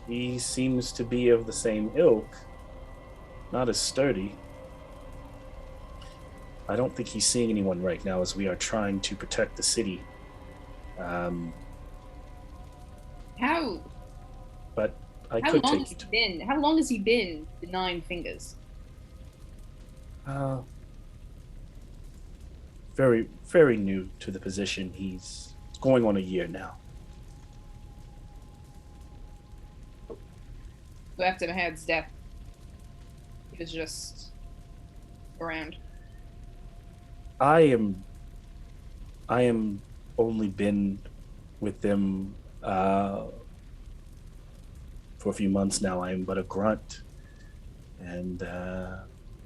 [SPEAKER 4] he seems to be of the same ilk, not as sturdy. I don't think he's seeing anyone right now as we are trying to protect the city.
[SPEAKER 5] How?
[SPEAKER 4] But I
[SPEAKER 5] How
[SPEAKER 4] could
[SPEAKER 5] long
[SPEAKER 4] take
[SPEAKER 5] has
[SPEAKER 4] you to.
[SPEAKER 5] he been? How long has he been the 9 fingers?
[SPEAKER 4] Very, very new to the position. He's going on a year now.
[SPEAKER 5] Who after Mahad's death, he was just around.
[SPEAKER 4] I am only been with them for a few months now. I am but a grunt, and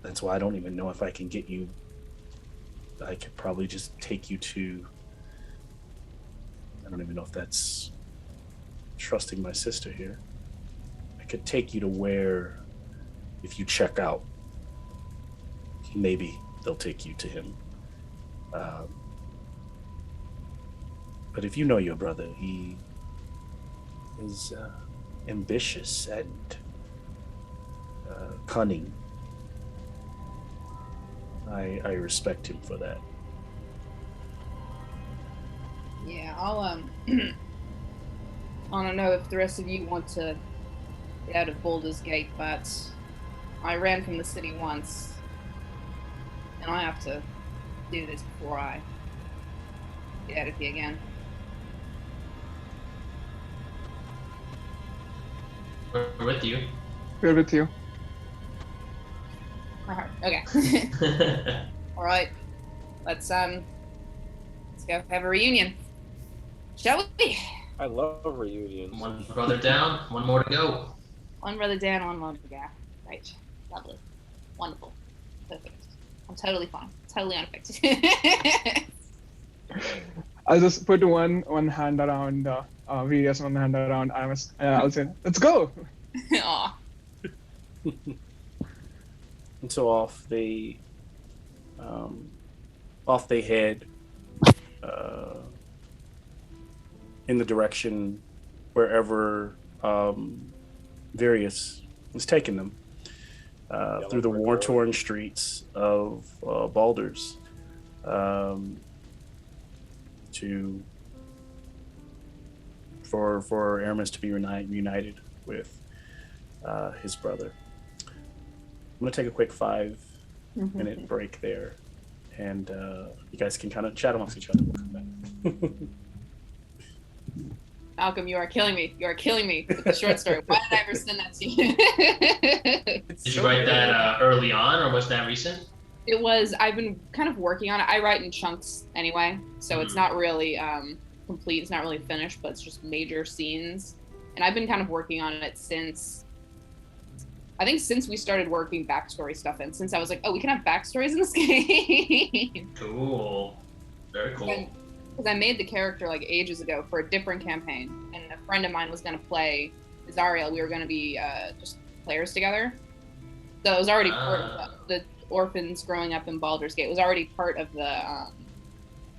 [SPEAKER 4] that's why I don't even know if I can get you. I could probably just take you to. I don't even know if that's trusting my sister here. I could take you to where, if you check out, maybe they'll take you to him. But if you know your brother, he is ambitious and cunning. I respect him for that.
[SPEAKER 5] Yeah, I'll I don't know if the rest of you want to get out of Baldur's Gate, but I ran from the city once, and I have to do this before I get out of here again.
[SPEAKER 3] We're with you.
[SPEAKER 7] We're with you.
[SPEAKER 5] Okay. All right. Let's go have a reunion, shall we?
[SPEAKER 6] I love reunions.
[SPEAKER 3] One brother down, one more to go.
[SPEAKER 5] One brother down, one more to go. Right. Lovely. Wonderful. Perfect. I'm totally fine. Totally unaffected.
[SPEAKER 7] I'll just put one hand around Virius, one hand around Aramis, and I'll say, "Let's go."
[SPEAKER 5] Aw.
[SPEAKER 4] And so off they head in the direction wherever Various is taking them through the war-torn streets of Baldur's for Aramis to be reunited with his brother. I'm gonna take a quick 5-minute break there, and you guys can kind of chat amongst each other. We'll come back.
[SPEAKER 5] Malcolm, you are killing me. You are killing me with the short story. Why did I ever send that to you?
[SPEAKER 3] Did you write that early on, or was that recent?
[SPEAKER 5] It was. I've been kind of working on it. I write in chunks anyway, so it's not really complete. It's not really finished, but it's just major scenes. And I've been kind of working on it since we started working backstory stuff in. Since I was like, oh, we can have backstories in this game.
[SPEAKER 3] Cool. Very cool.
[SPEAKER 5] Because I made the character like ages ago for a different campaign, and a friend of mine was going to play Zariel. We were going to be just players together. So it was already part of the orphans growing up in Baldur's Gate. It was already part of the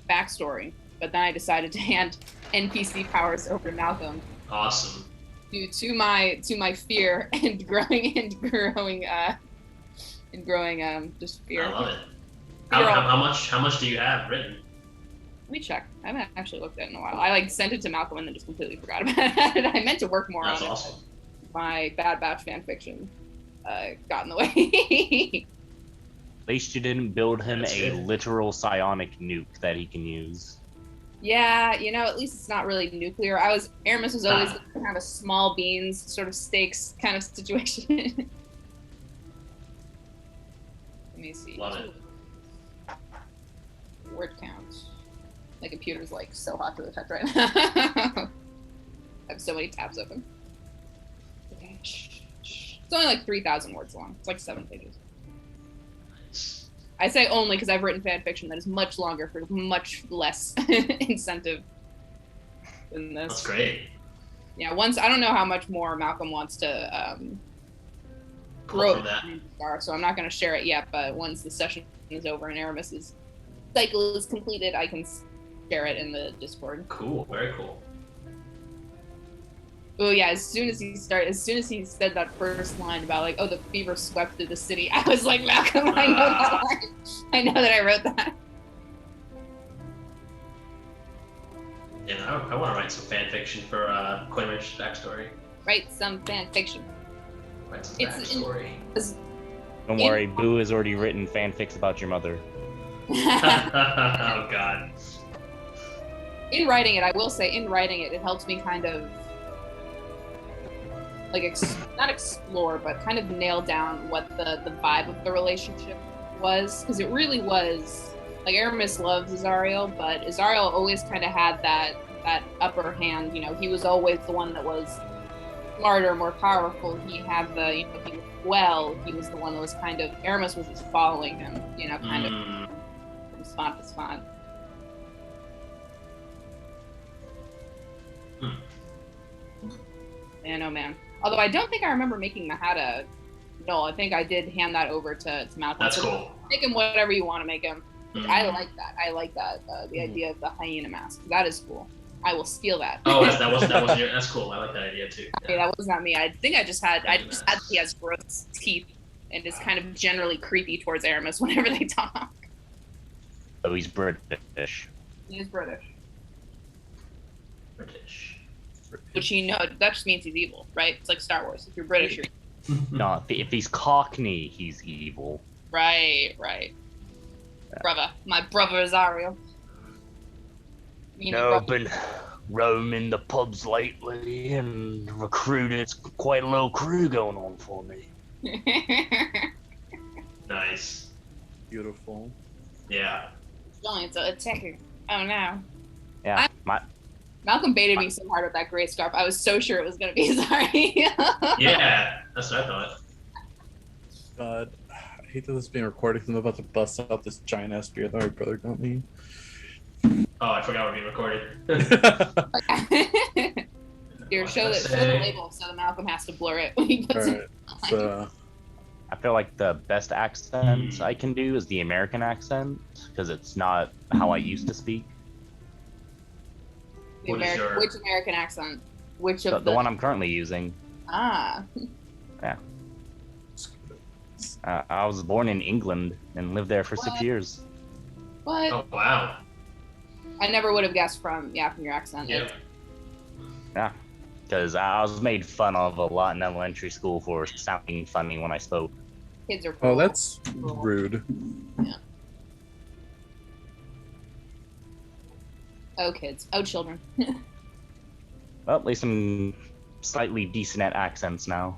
[SPEAKER 5] backstory. But then I decided to hand NPC powers over to Malcolm.
[SPEAKER 3] Awesome.
[SPEAKER 5] To my fear and growing just fear.
[SPEAKER 3] I love it. How much do you have written?
[SPEAKER 5] Let me check. I haven't actually looked at it in a while. I sent it to Malcolm and then just completely forgot about it. I meant to work more on it.
[SPEAKER 3] That's awesome.
[SPEAKER 5] my Bad Batch fan fiction got in the way.
[SPEAKER 8] At least you didn't build him
[SPEAKER 3] That's
[SPEAKER 8] a
[SPEAKER 3] good.
[SPEAKER 8] literal psionic nuke that he can use.
[SPEAKER 5] Yeah, you know, at least it's not really nuclear. Aramis was always kind of a small beans sort of stakes kind of situation. Let me see.
[SPEAKER 3] Love it.
[SPEAKER 5] Word count. My computer's like so hot to the touch right now. I have so many tabs open. Okay. It's only like 3,000 words long. It's like 7 pages. I say only because I've written fan fiction that is much longer for much less incentive than this.
[SPEAKER 3] That's great.
[SPEAKER 5] Yeah, I don't know how much more Malcolm wants to
[SPEAKER 3] Cool
[SPEAKER 5] grow
[SPEAKER 3] from that.
[SPEAKER 5] so I'm not going to share it yet, but once the session is over and Aramis's cycle is completed, I can share it in the Discord.
[SPEAKER 3] Cool. Very cool.
[SPEAKER 5] Oh yeah, as soon as he said that first line about like, oh, the fever swept through the city, I was like, Malcolm, I know that line. I know that I wrote that.
[SPEAKER 3] Yeah, I want to write some fan fiction for Quimmer's backstory.
[SPEAKER 5] Write some fan fiction.
[SPEAKER 3] Write some
[SPEAKER 5] It's
[SPEAKER 3] backstory.
[SPEAKER 8] Don't worry, Boo has already written fanfics about your mother.
[SPEAKER 3] Oh God.
[SPEAKER 5] In writing it, I will say, it helps me kind of like not explore, but kind of nail down what the vibe of the relationship was, because it really was like Aramis loves Azariel, but Azariel always kind of had that upper hand. You know, he was always the one that was smarter, more powerful. He had the, you know, he was the one that was kind of, Aramis was just following him, you know, kind of from spot to spot. Man, oh man. Although I don't think I remember making Mahata. No, I think I did hand that over to Malcolm.
[SPEAKER 3] That's
[SPEAKER 5] So
[SPEAKER 3] cool.
[SPEAKER 5] Make him whatever you want to make him.
[SPEAKER 3] Mhm.
[SPEAKER 5] I like that. The idea of the hyena mask. That is cool. I will steal that.
[SPEAKER 3] Oh, that wasn't your. That's cool. I like that idea too.
[SPEAKER 5] Okay, that was not me. I think I just had he has gross teeth and is kind of generally creepy towards Aramis whenever they talk.
[SPEAKER 8] Oh, he's British.
[SPEAKER 5] He is British.
[SPEAKER 3] British.
[SPEAKER 5] Which you know, that just means he's evil, right? It's like Star Wars. If you're British, you're
[SPEAKER 8] No, if he's Cockney, he's evil.
[SPEAKER 5] right. Brother. My brother Azariel.
[SPEAKER 11] No, I've been roaming the pubs lately and recruited quite a little crew going on for me.
[SPEAKER 3] Nice.
[SPEAKER 1] Beautiful.
[SPEAKER 3] Yeah.
[SPEAKER 5] It's a attacker. Oh no.
[SPEAKER 8] Yeah,
[SPEAKER 5] Malcolm baited me so hard with that gray scarf. I was so sure it was gonna be Azariel.
[SPEAKER 3] Yeah, that's what I thought.
[SPEAKER 1] God, I hate that this is being recorded because I'm about to bust out this giant ass beer that my brother got me.
[SPEAKER 3] Oh, I forgot we're being recorded.
[SPEAKER 5] Here, show the label so that Malcolm has to blur it when he puts it.
[SPEAKER 1] So,
[SPEAKER 8] I feel like the best accent I can do is the American accent, because it's not how I used to speak.
[SPEAKER 5] Which American accent? Which of
[SPEAKER 8] The one I'm currently using.
[SPEAKER 5] Ah.
[SPEAKER 8] Yeah. I was born in England and lived there for 6 years.
[SPEAKER 5] What?
[SPEAKER 3] Oh wow.
[SPEAKER 5] I never would have guessed from your accent.
[SPEAKER 3] Yeah.
[SPEAKER 8] Yeah, because I was made fun of a lot in elementary school for sounding funny when I spoke.
[SPEAKER 5] Kids are cool.
[SPEAKER 1] oh, that's rude.
[SPEAKER 5] Yeah. Oh, kids. Oh, children.
[SPEAKER 8] Well, at least I'm slightly decent at accents now.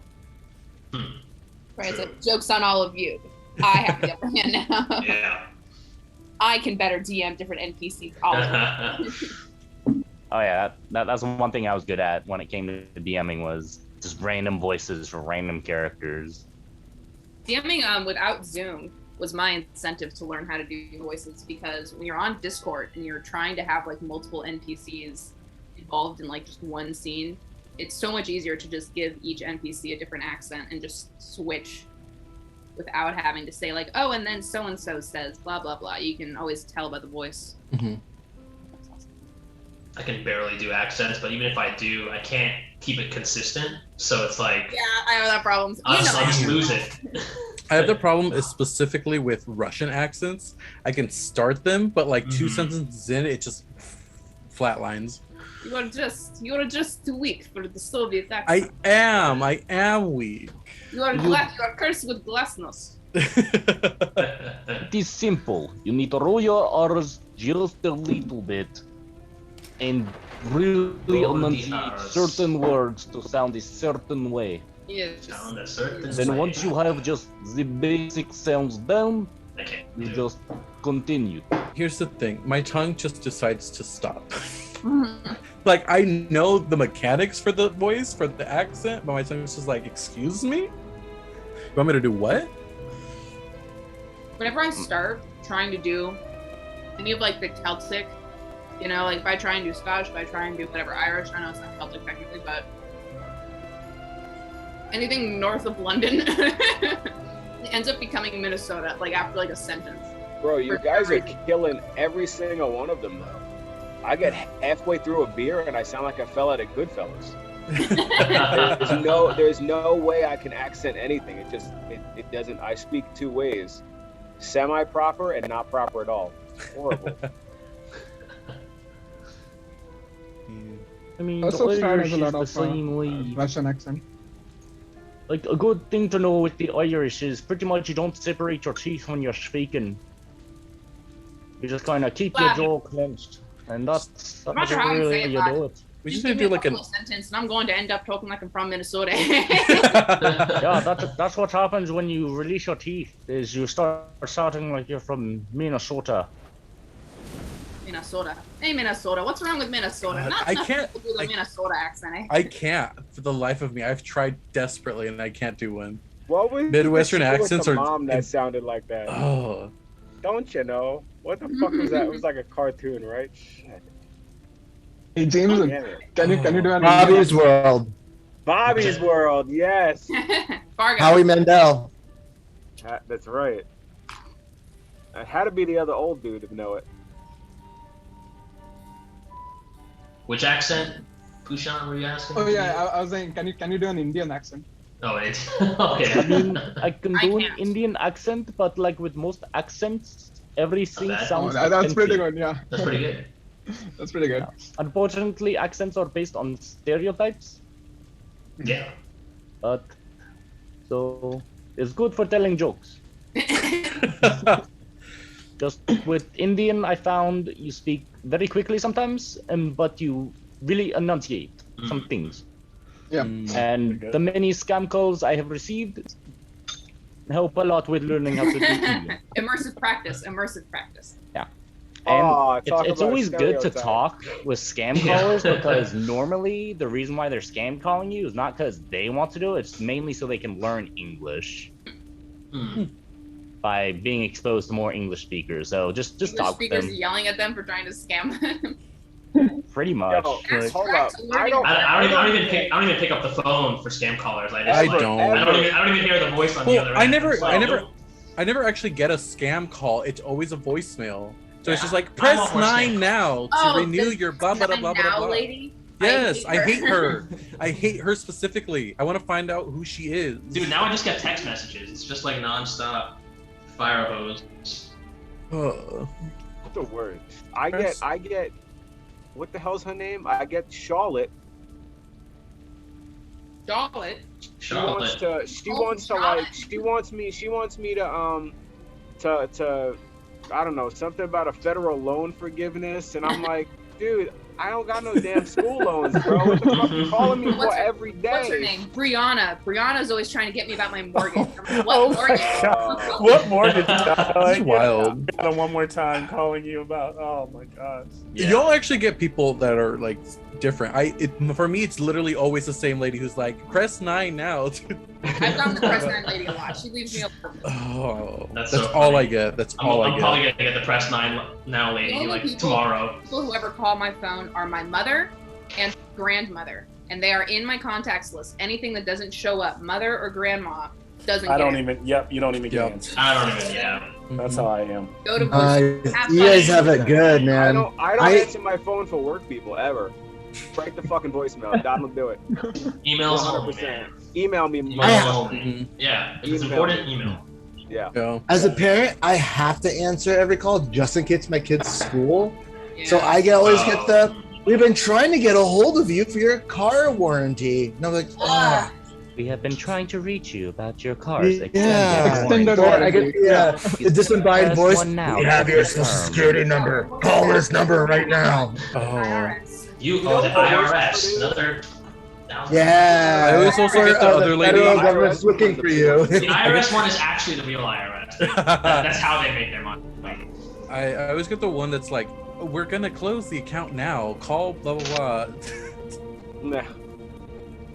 [SPEAKER 5] Right, so joke's on all of you. I have the upper hand now.
[SPEAKER 3] Yeah.
[SPEAKER 5] I can better DM different NPCs all of them.
[SPEAKER 8] Oh yeah, that's one thing I was good at when it came to DMing was just random voices for random characters.
[SPEAKER 5] DMing without Zoom was my incentive to learn how to do voices, because when you're on Discord and you're trying to have like multiple NPCs involved in like just one scene, it's so much easier to just give each NPC a different accent and just switch without having to say like, oh, and then so-and-so says blah, blah, blah. You can always tell by the voice.
[SPEAKER 1] Mm-hmm.
[SPEAKER 3] I can barely do accents, but even if I do, I can't keep it consistent. So it's like,
[SPEAKER 5] Yeah, I have that problem.
[SPEAKER 3] I'll just lose it.
[SPEAKER 1] I have the problem is specifically with Russian accents. I can start them, but like two sentences in, it just flatlines.
[SPEAKER 5] You are just too weak for the Soviet accent.
[SPEAKER 1] I am weak.
[SPEAKER 5] You are cursed with glassness.
[SPEAKER 11] It is simple. You need to roll your R's just a little bit and really
[SPEAKER 3] Roll the
[SPEAKER 11] enunciate
[SPEAKER 3] Rs.
[SPEAKER 11] certain words to sound a certain way.
[SPEAKER 5] Yes.
[SPEAKER 3] Sound a certain
[SPEAKER 11] Then
[SPEAKER 3] way.
[SPEAKER 11] once you have just the basic sounds down,
[SPEAKER 3] Okay.
[SPEAKER 11] you just continue.
[SPEAKER 1] Here's the thing. My tongue just decides to stop. Like, I know the mechanics for the voice, for the accent, but my tongue is just like, excuse me? You want me to do what?
[SPEAKER 5] Whenever I start trying to do any of like the Celtic, you know, like if I try and do Scottish, if I try and do whatever Irish, I know it's not Celtic technically, but anything north of London it ends up becoming Minnesota, like after like a sentence.
[SPEAKER 6] Bro, you guys are killing every single one of them though. I get halfway through a beer and I sound like I fell out of Goodfellas. There's no way I can accent anything. It doesn't. I speak two ways, semi-proper and not proper at all. It's horrible.
[SPEAKER 11] I mean,
[SPEAKER 7] Also,
[SPEAKER 11] the
[SPEAKER 7] Star
[SPEAKER 11] Irish
[SPEAKER 7] has a
[SPEAKER 11] is
[SPEAKER 7] lot
[SPEAKER 11] the
[SPEAKER 7] of
[SPEAKER 11] same way.
[SPEAKER 7] Russian accent.
[SPEAKER 11] Like, a good thing to know with the Irish is pretty much you don't separate your teeth when you're speaking. You just kind of keep your
[SPEAKER 5] Wow.
[SPEAKER 11] jaw clenched. And that's
[SPEAKER 5] I'm not sure how I
[SPEAKER 11] really
[SPEAKER 5] say
[SPEAKER 11] you
[SPEAKER 5] that.
[SPEAKER 11] do it.
[SPEAKER 1] We
[SPEAKER 5] You
[SPEAKER 1] just
[SPEAKER 5] give
[SPEAKER 1] need to
[SPEAKER 5] me
[SPEAKER 1] do like
[SPEAKER 5] a
[SPEAKER 1] an.
[SPEAKER 5] sentence, and I'm going to end up talking like I'm from Minnesota.
[SPEAKER 11] Yeah, that's what happens when you release your teeth, is you start sounding like you're from Minnesota.
[SPEAKER 5] Minnesota. Hey, Minnesota. What's wrong with Minnesota?
[SPEAKER 1] God,
[SPEAKER 5] Not
[SPEAKER 1] I
[SPEAKER 5] nothing
[SPEAKER 1] can't-
[SPEAKER 5] to do with
[SPEAKER 1] I-
[SPEAKER 5] the Minnesota accent, eh?
[SPEAKER 1] I can't for the life of me. I've tried desperately and I can't do one.
[SPEAKER 6] What was
[SPEAKER 1] Midwestern
[SPEAKER 6] the show with
[SPEAKER 1] accents
[SPEAKER 6] the
[SPEAKER 1] are-
[SPEAKER 6] mom that sounded like that?
[SPEAKER 1] Oh,
[SPEAKER 6] Don't you know? What the fuck was that? It was like a cartoon, right? Shit.
[SPEAKER 7] Hey James,
[SPEAKER 6] Damn it.
[SPEAKER 7] can you do an
[SPEAKER 10] Bobby's World.
[SPEAKER 6] Bobby's World, yes.
[SPEAKER 5] Fargo.
[SPEAKER 10] Howie Mandel.
[SPEAKER 6] That's right. It had to be the other old dude to know it.
[SPEAKER 3] Which accent, Pushan, were you asking?
[SPEAKER 7] Oh yeah, I was saying, can you do an Indian accent?
[SPEAKER 3] Oh, it. Okay.
[SPEAKER 11] I mean, I can
[SPEAKER 5] I
[SPEAKER 11] do an
[SPEAKER 5] can't.
[SPEAKER 11] Indian accent, but like with most accents, everything
[SPEAKER 3] that-
[SPEAKER 7] Oh,
[SPEAKER 11] sounds
[SPEAKER 7] that's pretty
[SPEAKER 11] authentic.
[SPEAKER 7] good. Yeah,
[SPEAKER 3] That's pretty good.
[SPEAKER 7] that's pretty good.
[SPEAKER 11] Unfortunately, accents are based on stereotypes,
[SPEAKER 3] Yeah.
[SPEAKER 11] but so it's good for telling jokes. Just with Indian, I found you speak very quickly sometimes, but you really enunciate some things.
[SPEAKER 7] Yeah.
[SPEAKER 11] And the many scam calls I have received help a lot with learning how to do Indian.
[SPEAKER 5] Immersive practice.
[SPEAKER 11] And
[SPEAKER 6] Aw,
[SPEAKER 11] it's
[SPEAKER 6] talk about
[SPEAKER 11] always good to
[SPEAKER 6] stereotypes.
[SPEAKER 11] talk with scam
[SPEAKER 3] Yeah.
[SPEAKER 11] callers because normally the reason why they're scam calling you is not because they want to do it, it's mainly so they can learn English
[SPEAKER 3] Hmm.
[SPEAKER 11] by being exposed to more English speakers. So just
[SPEAKER 5] English
[SPEAKER 11] talk with
[SPEAKER 5] speakers
[SPEAKER 11] them,
[SPEAKER 5] yelling at them for trying to scam them.
[SPEAKER 11] pretty much.
[SPEAKER 6] Yo,
[SPEAKER 11] Like,
[SPEAKER 6] hold up. I don't
[SPEAKER 3] I don't even pick up the phone for scam callers. I just
[SPEAKER 1] I
[SPEAKER 3] like,
[SPEAKER 1] don't.
[SPEAKER 3] I don't even hear the voice on the
[SPEAKER 1] Well,
[SPEAKER 3] other
[SPEAKER 1] I
[SPEAKER 3] end.
[SPEAKER 1] never-
[SPEAKER 3] It's
[SPEAKER 1] I
[SPEAKER 3] like,
[SPEAKER 1] never- I never actually get a scam call. It's always a voicemail. So it's
[SPEAKER 3] Yeah.
[SPEAKER 1] just like
[SPEAKER 3] I'm
[SPEAKER 1] press
[SPEAKER 3] all for
[SPEAKER 1] 9
[SPEAKER 3] scam.
[SPEAKER 1] now to
[SPEAKER 5] Oh,
[SPEAKER 1] renew
[SPEAKER 5] the
[SPEAKER 1] your blah blah blah blah blah
[SPEAKER 5] now
[SPEAKER 1] blah.
[SPEAKER 5] lady.
[SPEAKER 1] Yes, I hate her. I hate her specifically. I want to find out who she is.
[SPEAKER 3] Dude, now I just get text messages. It's just like nonstop fire hose.
[SPEAKER 6] What's the word? I get. What the hell's her name? I get Charlotte.
[SPEAKER 5] Charlotte.
[SPEAKER 6] She wants to. She
[SPEAKER 5] Oh,
[SPEAKER 6] wants to
[SPEAKER 5] Charlotte.
[SPEAKER 6] like. She wants me to to. I don't know, something about a federal loan forgiveness, and I'm like, dude, I don't got no damn school loans, bro. What the fuck you calling me for every day?
[SPEAKER 5] What's her name? Brianna. Brianna's always trying to get me about my mortgage. I'm like, what
[SPEAKER 4] Oh my
[SPEAKER 5] mortgage?
[SPEAKER 4] god! What mortgage?
[SPEAKER 1] That's wild.
[SPEAKER 4] One more time, calling you about. Oh my gosh.
[SPEAKER 1] Y'all actually get people that are like different. For me, it's literally always the same lady who's like, press 9 now.
[SPEAKER 5] I've gotten the press 9 lady a lot. She leaves me alone.
[SPEAKER 1] Oh,
[SPEAKER 3] That's
[SPEAKER 1] that's
[SPEAKER 3] so
[SPEAKER 1] all
[SPEAKER 3] funny.
[SPEAKER 1] I get. That's
[SPEAKER 3] I'm,
[SPEAKER 1] all I
[SPEAKER 3] I'm
[SPEAKER 1] get.
[SPEAKER 3] probably gonna get the press 9 now lady
[SPEAKER 5] The only
[SPEAKER 3] like
[SPEAKER 5] people-
[SPEAKER 3] tomorrow.
[SPEAKER 5] People who ever call my phone are my mother and grandmother, and they are in my contacts list. Anything that doesn't show up, mother or grandma, doesn't
[SPEAKER 4] I
[SPEAKER 5] get
[SPEAKER 4] don't
[SPEAKER 5] it.
[SPEAKER 4] even. Yep, you don't even get
[SPEAKER 1] Yep.
[SPEAKER 4] answers.
[SPEAKER 3] I don't even. Yeah.
[SPEAKER 4] That's how I am.
[SPEAKER 5] Go to voice.
[SPEAKER 10] You guys have it good,
[SPEAKER 6] I
[SPEAKER 10] man.
[SPEAKER 6] don't answer my phone for work people ever. Break the fucking voicemail. Don will do it.
[SPEAKER 3] Emails only,
[SPEAKER 6] 100%.
[SPEAKER 3] man.
[SPEAKER 6] Email me.
[SPEAKER 3] Emails
[SPEAKER 10] I-
[SPEAKER 3] only.
[SPEAKER 1] Mhm.
[SPEAKER 3] Yeah. If it's
[SPEAKER 6] Email.
[SPEAKER 3] important, email.
[SPEAKER 6] Yeah.
[SPEAKER 1] Yeah.
[SPEAKER 10] As a parent, I have to answer every call just in case my kid's school.
[SPEAKER 5] Yeah.
[SPEAKER 10] So I always get the We've been trying to get a hold of you for your car warranty. And I'm like,
[SPEAKER 11] We have been trying to reach you about your car's
[SPEAKER 7] Extended warranty.
[SPEAKER 10] The disembodied voice.
[SPEAKER 11] One now.
[SPEAKER 10] We have your social security number. Call this number right now.
[SPEAKER 3] You the IRS, another.
[SPEAKER 10] Yeah.
[SPEAKER 1] I always also get the other lady.
[SPEAKER 10] Federal government's looking for you.
[SPEAKER 3] The IRS one is actually the real IRS. That's how they make their money.
[SPEAKER 1] I always get the one that's like, oh, we're gonna close the account now. Call blah blah blah.
[SPEAKER 6] Nah.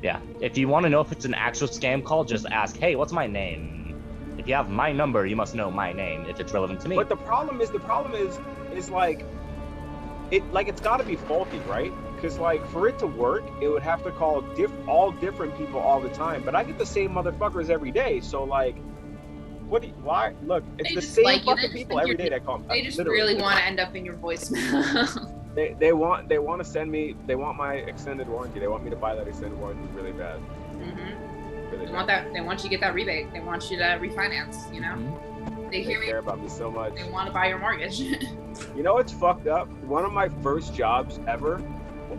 [SPEAKER 11] Yeah. If you want to know if it's an actual scam call, just ask, hey, what's my name? If you have my number, you must know my name if it's relevant to me.
[SPEAKER 6] But the problem is like, it's got to be faulty, right? Because like for it to work, it would have to call all different people all the time. But I get the same motherfuckers every day, so like, why? Look, it's the same fucking people every day that call.
[SPEAKER 5] They just really want to end up in your voicemail.
[SPEAKER 6] They want to send me. They want my extended warranty. They want me to buy that extended warranty really bad. Really
[SPEAKER 5] They want that. They want you to get that rebate. They want you to refinance. You know. They
[SPEAKER 6] care about me so much.
[SPEAKER 5] They want to buy your mortgage.
[SPEAKER 6] You know what's fucked up? One of my first jobs ever,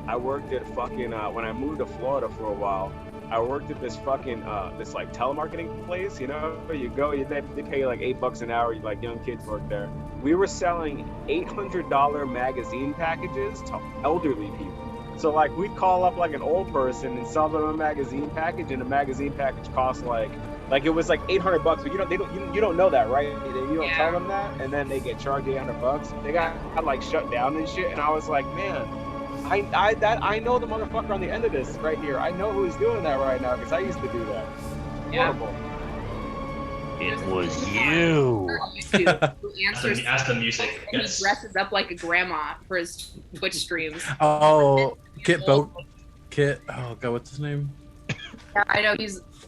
[SPEAKER 6] I worked at fucking when I moved to Florida for a while. I worked at this fucking this like telemarketing place. You know, you go, they pay you like $8 an hour. You like young kids work there. We were selling $800 magazine packages to elderly people. So like we'd call up like an old person and sell them a magazine package, and a magazine package costs like it was like $800, but you don't know that, right? You don't tell them that, and then they get charged $800. They got like shut down and shit, and I was like, man, I know the motherfucker on the end of this right here. I know who's doing that right now because I used to do that. Horrible.
[SPEAKER 11] It was you.
[SPEAKER 5] Who answers
[SPEAKER 3] Ask the music.
[SPEAKER 5] and he dresses up like a grandma for his Twitch streams.
[SPEAKER 1] Oh, Kit. Oh god, what's his name?
[SPEAKER 5] Yeah, I know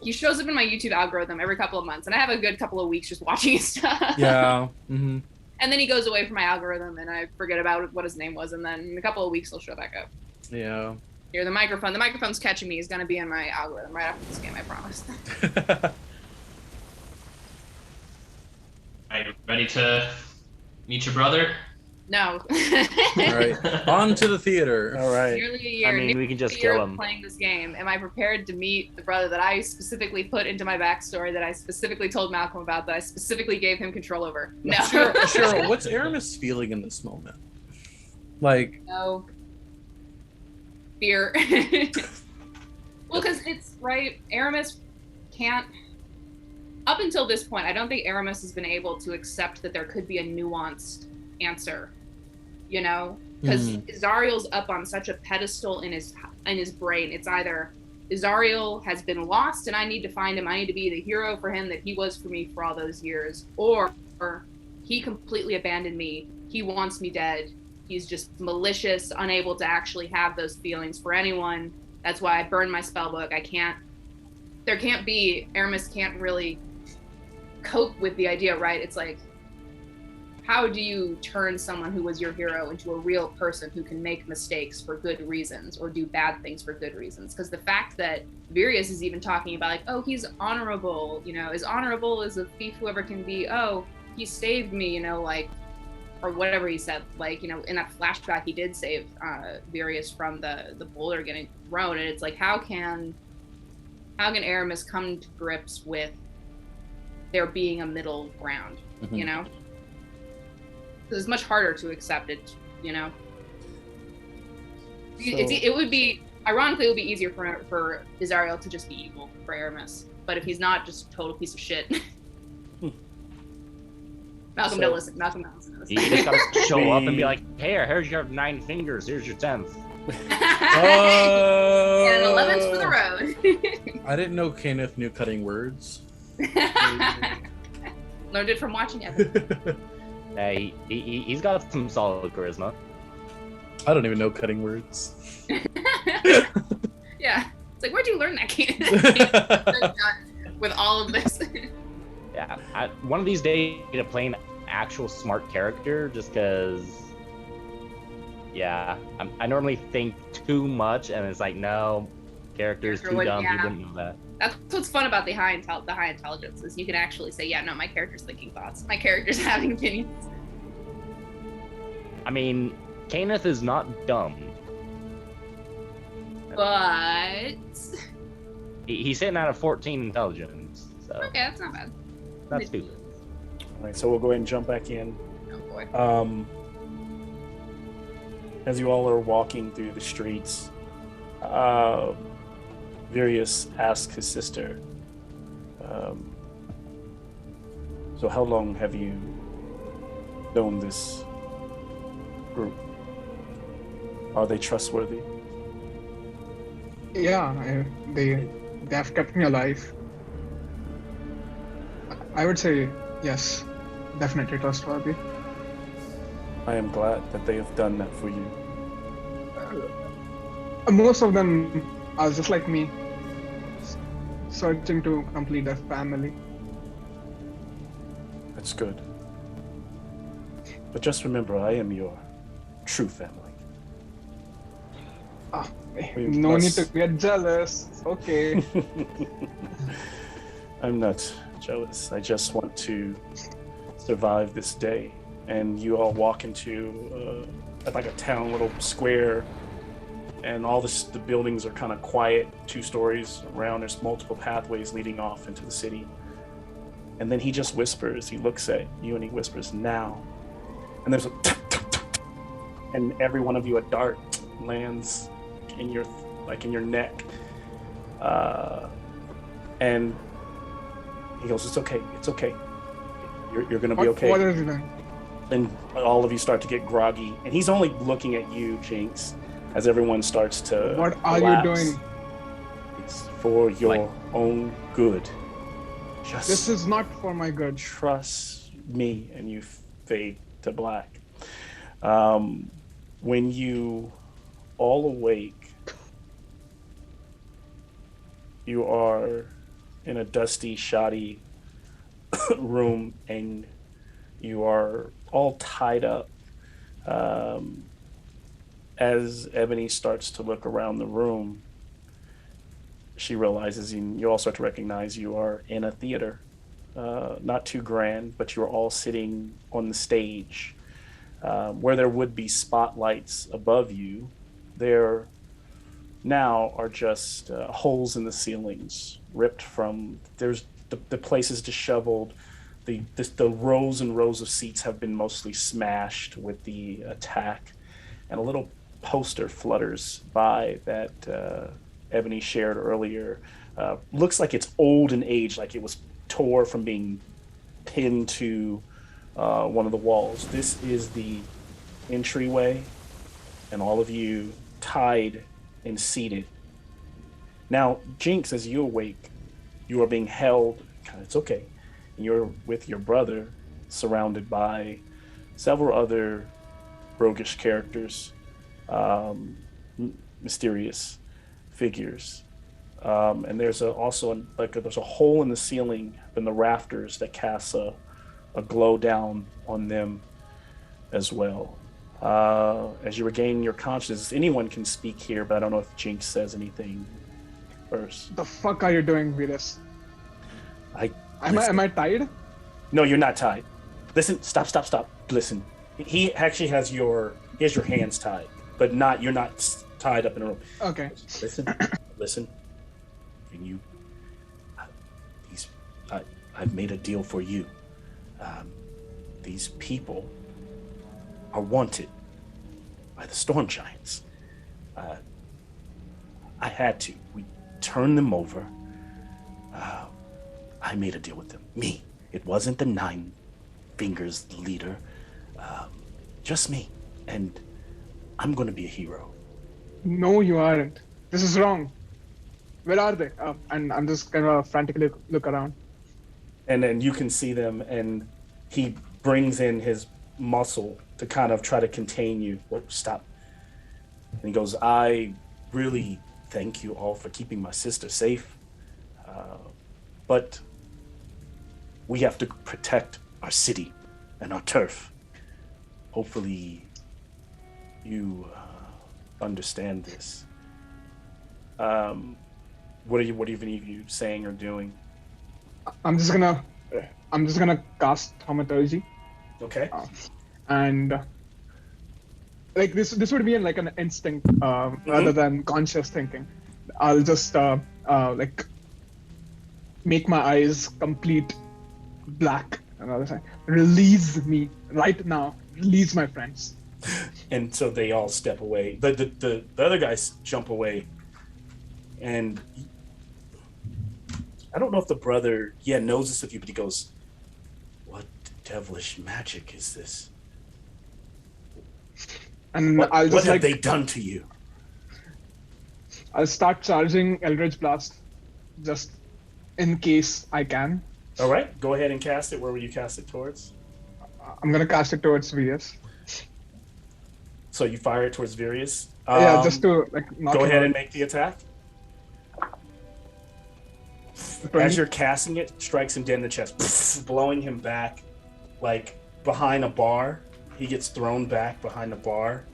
[SPEAKER 5] he shows up in my YouTube algorithm every couple of months, and I have a good couple of weeks just watching his stuff.
[SPEAKER 1] Yeah. Mm-hmm.
[SPEAKER 5] And then he goes away from my algorithm, and I forget about what his name was, and then in a couple of weeks he'll show back up.
[SPEAKER 1] Yeah.
[SPEAKER 5] Here, the microphone's catching me. He's gonna be in my algorithm right after this game, I promise.
[SPEAKER 3] Are you ready to meet your brother?
[SPEAKER 5] No.
[SPEAKER 1] All right, on to the theater.
[SPEAKER 11] All right.
[SPEAKER 5] Nearly a year.
[SPEAKER 11] I mean, we can just kill him.
[SPEAKER 5] Playing this game, am I prepared to meet the brother that I specifically put into my backstory, that I specifically told Malcolm about, that I specifically gave him control over? No.
[SPEAKER 1] Cheryl, what's Aramis feeling in this moment? Like,
[SPEAKER 5] no. Fear. Well, because it's right. Aramis can't. Up until this point, I don't think Aramis has been able to accept that there could be a nuanced answer. You know, because Zariel's up on such a pedestal in his brain. It's either Zariel has been lost and I need to find him. I need to be the hero for him that he was for me for all those years, or he completely abandoned me. He wants me dead. He's just malicious, unable to actually have those feelings for anyone. That's why I burned my spell book. Aramis can't really cope with the idea, right? It's like, how do you turn someone who was your hero into a real person who can make mistakes for good reasons or do bad things for good reasons? Because the fact that Virius is even talking about like, oh, he's honorable, you know, as honorable as a thief who ever can be. Oh, he saved me, you know, like, or whatever he said, like, you know, in that flashback, he did save Virius from the boulder getting thrown. And it's like, how can Aramis come to grips with there being a middle ground, you know? Because it's much harder to accept it, you know? It would be, ironically, it would be easier for Azariel to just be evil for Aramis. But if he's not, just a total piece of shit. Malcolm, don't listen. Malcolm, don't listen to this.
[SPEAKER 11] You just gotta show up and be like, hey, here's your 9 fingers, here's your 10th.
[SPEAKER 5] And 11's for the road.
[SPEAKER 1] I didn't know Kenneth knew cutting words.
[SPEAKER 5] Learned it from watching Evan.
[SPEAKER 11] Hey, he's got some solid charisma.
[SPEAKER 1] I don't even know cutting words.
[SPEAKER 5] Yeah. It's like, where'd you learn that, Kenneth? With all of this.
[SPEAKER 11] Yeah, one of these days to play an actual smart character, just because. Yeah, I normally think too much, and it's like, no, character's too dumb. Yeah. You wouldn't know that.
[SPEAKER 5] That's what's fun about the high intelligence is you can actually say, yeah, no, my character's thinking thoughts. My character's having opinions.
[SPEAKER 11] I mean, Kenneth is not dumb.
[SPEAKER 5] But
[SPEAKER 8] He's sitting at a 14 intelligence, so
[SPEAKER 5] okay, that's not bad.
[SPEAKER 8] that's stupid.
[SPEAKER 4] All right, so we'll go ahead and jump back in.
[SPEAKER 5] Oh boy.
[SPEAKER 4] As you all are walking through the streets, Virius asks his sister, so how long have you known this group? Are they trustworthy?
[SPEAKER 7] Yeah, they have kept me alive. I would say yes, definitely trustworthy.
[SPEAKER 4] I am glad that they have done that for you.
[SPEAKER 7] Most of them are just like me, searching to complete their family.
[SPEAKER 4] That's good. But just remember, I am your true family.
[SPEAKER 7] No need to get jealous. It's okay.
[SPEAKER 4] I'm not jealous. I just want to survive this day. And you all walk into like a town little square, and all the buildings are kind of quiet, 2 stories around. There's multiple pathways leading off into the city. And then he just whispers. He looks at you and he whispers, "Now." And there's a and every one of you a dart lands in your neck. And he goes, "It's okay. It's okay. You're gonna be okay."
[SPEAKER 7] What is it then?
[SPEAKER 4] And all of you start to get groggy, and he's only looking at you, Jinx, as everyone starts to
[SPEAKER 7] What are
[SPEAKER 4] collapse.
[SPEAKER 7] you doing?
[SPEAKER 4] It's for your own good. Just
[SPEAKER 7] This is not for my good.
[SPEAKER 4] trust me. And you fade to black. When you all awake, you are in a dusty, shoddy room, and you are all tied up. As Ebony starts to look around the room, she realizes, and you all start to recognize, you are in a theater. Not too grand, but you're all sitting on the stage. Where there would be spotlights above you, there now are just holes in the ceilings, ripped from, there's the place is disheveled. The rows and rows of seats have been mostly smashed with the attack, and a little poster flutters by that Ebony shared earlier. Looks like it's old and aged, like it was tore from being pinned to one of the walls. This is the entryway, and all of you tied and seated. Now, Jinx, as you awake, you are being held. It's okay. You're with your brother, surrounded by several other roguish characters, mysterious figures, and there's also there's a hole in the ceiling in the rafters that casts a glow down on them as well. As you regain your consciousness, anyone can speak here, but I don't know if Jinx says anything first.
[SPEAKER 7] The fuck are you doing, Virus? Am I tied?
[SPEAKER 4] No, you're not tied. Listen, stop. Listen. He actually has your hands tied, but you're not tied up in a rope.
[SPEAKER 7] Okay.
[SPEAKER 4] Listen. And I've made a deal for you. These people are wanted by the Storm Giants. I had to. We turned them over. I made a deal with them. Me. It wasn't the Nine Fingers leader. Just me. And I'm going to be a hero.
[SPEAKER 7] No, you aren't. This is wrong. Where are they? And I'm just kind of frantically look around.
[SPEAKER 4] And then you can see them, and he brings in his muscle to kind of try to contain you. Stop. And he goes, "I really thank you all for keeping my sister safe. But we have to protect our city and our turf. Hopefully you understand this." What are any of you saying or doing?
[SPEAKER 7] I'm just gonna, cast thaumaturgy.
[SPEAKER 4] Okay.
[SPEAKER 7] And like this would be like an instinct rather than conscious thinking. I'll just like make my eyes complete black and other side. Release me right now. Release my friends.
[SPEAKER 4] And so they all step away. The other guys jump away, and I don't know if the brother knows this of you, but he goes, "What devilish magic is this?
[SPEAKER 7] And
[SPEAKER 4] what
[SPEAKER 7] I'll just
[SPEAKER 4] have they done to you?"
[SPEAKER 7] I'll start charging Eldritch Blast, just in case I can.
[SPEAKER 4] All right, go ahead and cast it. Where will you cast it towards?
[SPEAKER 7] I'm gonna cast it towards Vias.
[SPEAKER 4] So you fire it towards Virius?
[SPEAKER 7] Yeah, just to like knock
[SPEAKER 4] go
[SPEAKER 7] him
[SPEAKER 4] ahead
[SPEAKER 7] out.
[SPEAKER 4] and make the attack.
[SPEAKER 7] 20.
[SPEAKER 4] As you're casting it, strikes him dead in the chest, blowing him back like behind a bar. He gets thrown back behind the bar.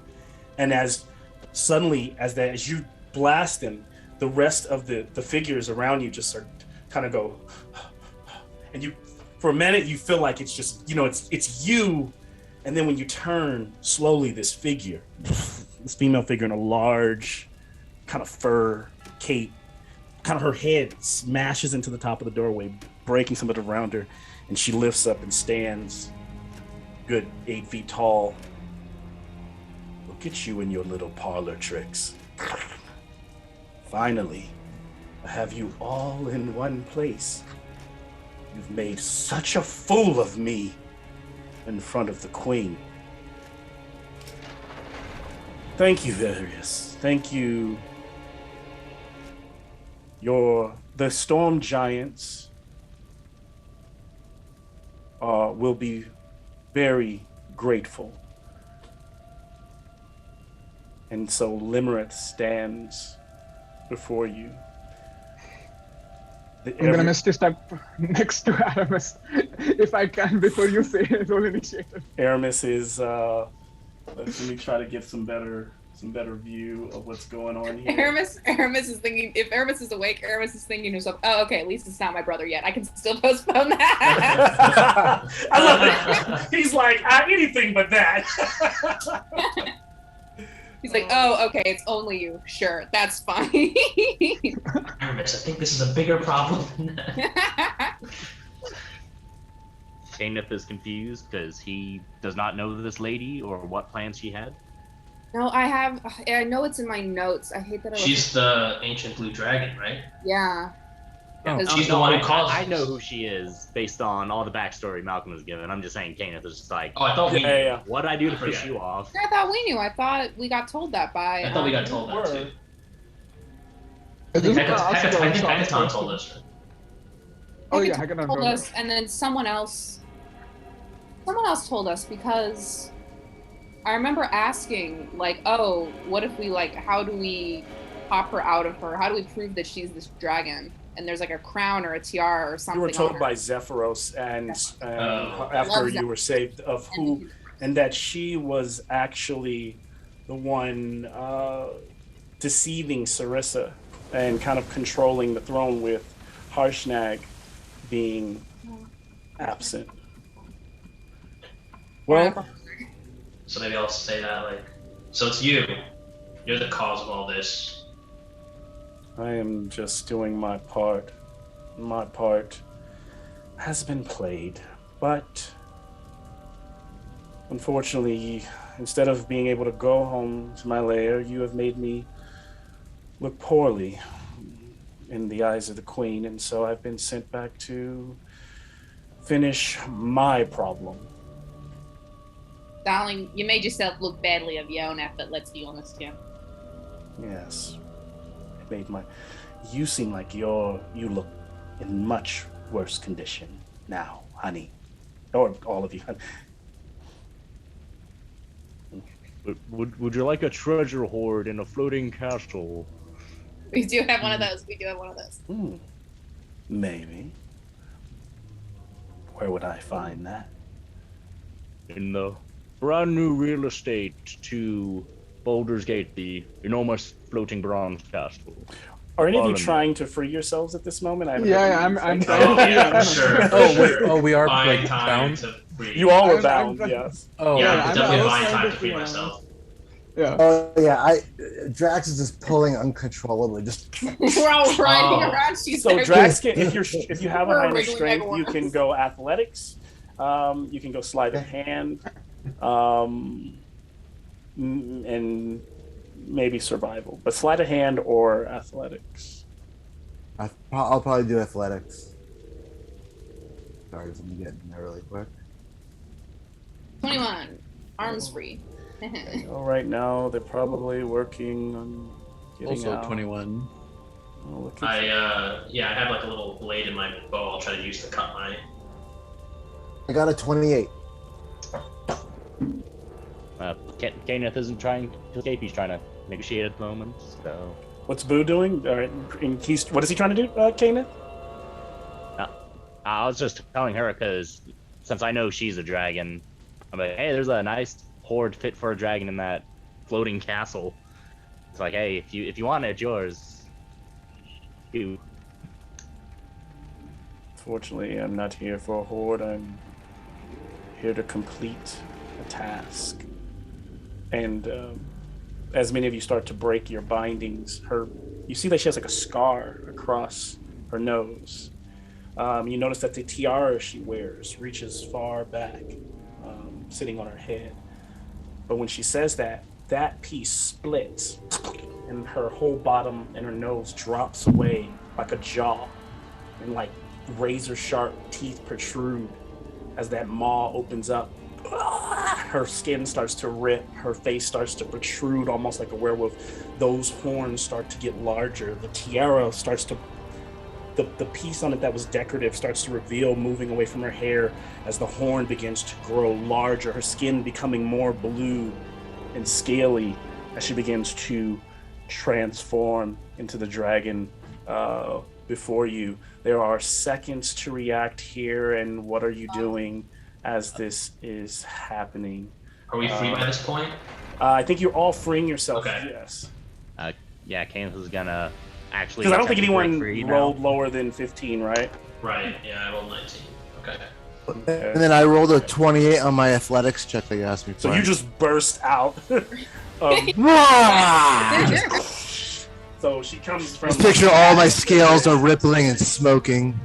[SPEAKER 4] And as you blast him, the rest of the figures around you just start kind of go, and you, for a minute, you feel like it's just, it's you. And then when you turn slowly, this female figure in a large kind of fur cape, kind of her head smashes into the top of the doorway, breaking some of it around her. And she lifts up and stands, good 8 feet tall. Look at you and your little parlor tricks. Finally, I have you all in one place. You've made such a fool of me in front of the Queen. Thank you, Various. Thank you. The Storm Giants will be very grateful. And so Limerith stands before you.
[SPEAKER 7] I'm gonna miss to step next to Aramis if I can before you say roll initiative.
[SPEAKER 4] Aramis is let me try to get some better view of what's going on here.
[SPEAKER 5] Aramis is thinking, if Aramis is awake, Aramis is thinking to himself, oh, okay, at least it's not my brother yet. I can still postpone that.
[SPEAKER 4] I love it. He's like, anything but that.
[SPEAKER 5] He's like, oh, okay, it's only you. Sure, that's fine.
[SPEAKER 3] Aramis, I think this is a bigger problem than that.
[SPEAKER 8] Kenneth is confused because he does not know this lady or what plans she had.
[SPEAKER 5] No, I know it's in my notes. I hate that I
[SPEAKER 3] She's the ancient blue dragon, right?
[SPEAKER 5] Yeah.
[SPEAKER 3] She's the one who caused
[SPEAKER 8] I know who she is based on all the backstory Malcolm has given. I'm just saying Kenneth is just like,
[SPEAKER 3] oh, I thought we knew.
[SPEAKER 8] What did I do to piss you off?
[SPEAKER 5] I thought we knew. I thought we got told that by...
[SPEAKER 3] I thought we got told that too.
[SPEAKER 7] I think
[SPEAKER 3] Hekaton told us.
[SPEAKER 7] Oh yeah,
[SPEAKER 5] Hekaton told us, and then someone else told us, because I remember asking, like, oh, what if we, like, how do we pop her out of her? How do we prove that she's this dragon? And there's like a crown or a tiara or something.
[SPEAKER 4] You were told by Zephyros and after you were saved of who, and that she was actually the one deceiving Sarissa and kind of controlling the throne, with Harshnag being absent. Well,
[SPEAKER 3] so maybe I'll say that, like, so it's you. You're the cause of all this.
[SPEAKER 4] I am just doing my part. My part has been played, but unfortunately, instead of being able to go home to my lair, you have made me look poorly in the eyes of the Queen, and so I've been sent back to finish my problem.
[SPEAKER 5] Darling, you made yourself look badly of your own effort, let's be honest here.
[SPEAKER 4] Yes. You seem like you look in much worse condition now, honey. Or all of you.
[SPEAKER 11] Would you like a treasure hoard in a floating castle?
[SPEAKER 5] We do have one of those.
[SPEAKER 4] Maybe. Where would I find that?
[SPEAKER 11] In the brand new real estate to Baldur's Gate, the enormous floating bronze castle.
[SPEAKER 4] Are any of you trying to free yourselves at this moment?
[SPEAKER 7] I'm
[SPEAKER 3] trying to sure.
[SPEAKER 1] Oh wait, we are like
[SPEAKER 3] time
[SPEAKER 1] bound.
[SPEAKER 3] to free.
[SPEAKER 4] You all were bound, yes.
[SPEAKER 1] Oh
[SPEAKER 3] yeah, I'm definitely buying time to free myself.
[SPEAKER 7] Yeah.
[SPEAKER 10] Oh yeah, Drax is just pulling uncontrollably. Just
[SPEAKER 5] We're all riding around. She's
[SPEAKER 4] So
[SPEAKER 5] there.
[SPEAKER 4] Drax, if you have a
[SPEAKER 5] We're
[SPEAKER 4] high enough
[SPEAKER 5] wriggling
[SPEAKER 4] strength,
[SPEAKER 5] like
[SPEAKER 4] you can
[SPEAKER 5] worms.
[SPEAKER 4] go athletics. You can go sleight of hand, and maybe survival. But sleight of hand or athletics.
[SPEAKER 10] I'll probably do athletics. Sorry, let me get in there really quick.
[SPEAKER 5] 21. Arms free.
[SPEAKER 4] Well, right now they're probably working on getting
[SPEAKER 1] Also
[SPEAKER 4] out.
[SPEAKER 1] 21.
[SPEAKER 4] Oh, look at
[SPEAKER 3] I have like a little blade in my bow. I'll try to use to cut my.
[SPEAKER 10] I got a 28.
[SPEAKER 11] Kenneth isn't trying to escape. He's trying to negotiate at the moment. So
[SPEAKER 4] What's Boo doing? All right, what is he trying to do, Kenneth?
[SPEAKER 11] I was just telling her because since I know she's a dragon, I'm like, hey, there's a nice horde fit for a dragon in that floating castle. It's like, hey, if you want it, it's yours. You.
[SPEAKER 4] Fortunately, I'm not here for a horde. I'm here to complete a task. And as many of you start to break your bindings, you see that she has like a scar across her nose. You notice that the tiara she wears reaches far back, sitting on her head. But when she says that piece splits, and her whole bottom and her nose drops away like a jaw, and like razor sharp teeth protrude as that maw opens up. Her skin starts to rip, her face starts to protrude almost like a werewolf. Those horns start to get larger. The tiara starts to, the piece on it that was decorative starts to reveal, moving away from her hair as the horn begins to grow larger, her skin becoming more blue and scaly as she begins to transform into the dragon before you. There are seconds to react here, and what are you doing as this is happening?
[SPEAKER 3] Are we free by this point?
[SPEAKER 4] I think you're all freeing yourself.
[SPEAKER 3] Okay.
[SPEAKER 4] Yes.
[SPEAKER 11] Yeah, Kenneth is gonna actually.
[SPEAKER 4] Because I don't think
[SPEAKER 11] attempt to break
[SPEAKER 4] anyone
[SPEAKER 11] free now.
[SPEAKER 4] rolled lower than 15, right?
[SPEAKER 3] Right. Yeah, I rolled 19. Okay.
[SPEAKER 10] And then I rolled a 28 on my athletics check that you asked me for.
[SPEAKER 4] So you just burst out. So she comes from.
[SPEAKER 10] Just picture all my scales are rippling and smoking.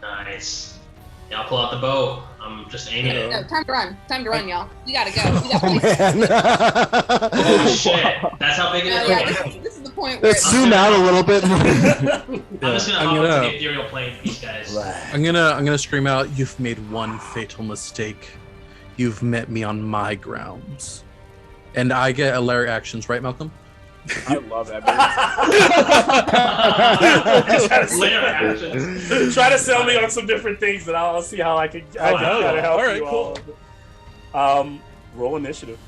[SPEAKER 3] Nice. Yeah, I'll pull out the bow. I'm just aiming it.
[SPEAKER 5] No, time to run. Time to run, y'all. We gotta go. We
[SPEAKER 10] Oh
[SPEAKER 5] gotta
[SPEAKER 10] man.
[SPEAKER 3] Oh shit! That's how big it is.
[SPEAKER 5] yeah,
[SPEAKER 3] Okay.
[SPEAKER 5] this is the point where
[SPEAKER 10] Let's zoom out a little bit.
[SPEAKER 3] I'm just gonna hop into the ethereal plane. Peace, guys.
[SPEAKER 1] I'm gonna scream out, "You've made one fatal mistake. You've met me on my grounds." And I get Alaric actions, right, Malcolm?
[SPEAKER 4] I love that. Try to sell me on some different things, and I'll see how I can try to help
[SPEAKER 1] All right,
[SPEAKER 4] you
[SPEAKER 1] cool.
[SPEAKER 4] all. Roll initiative.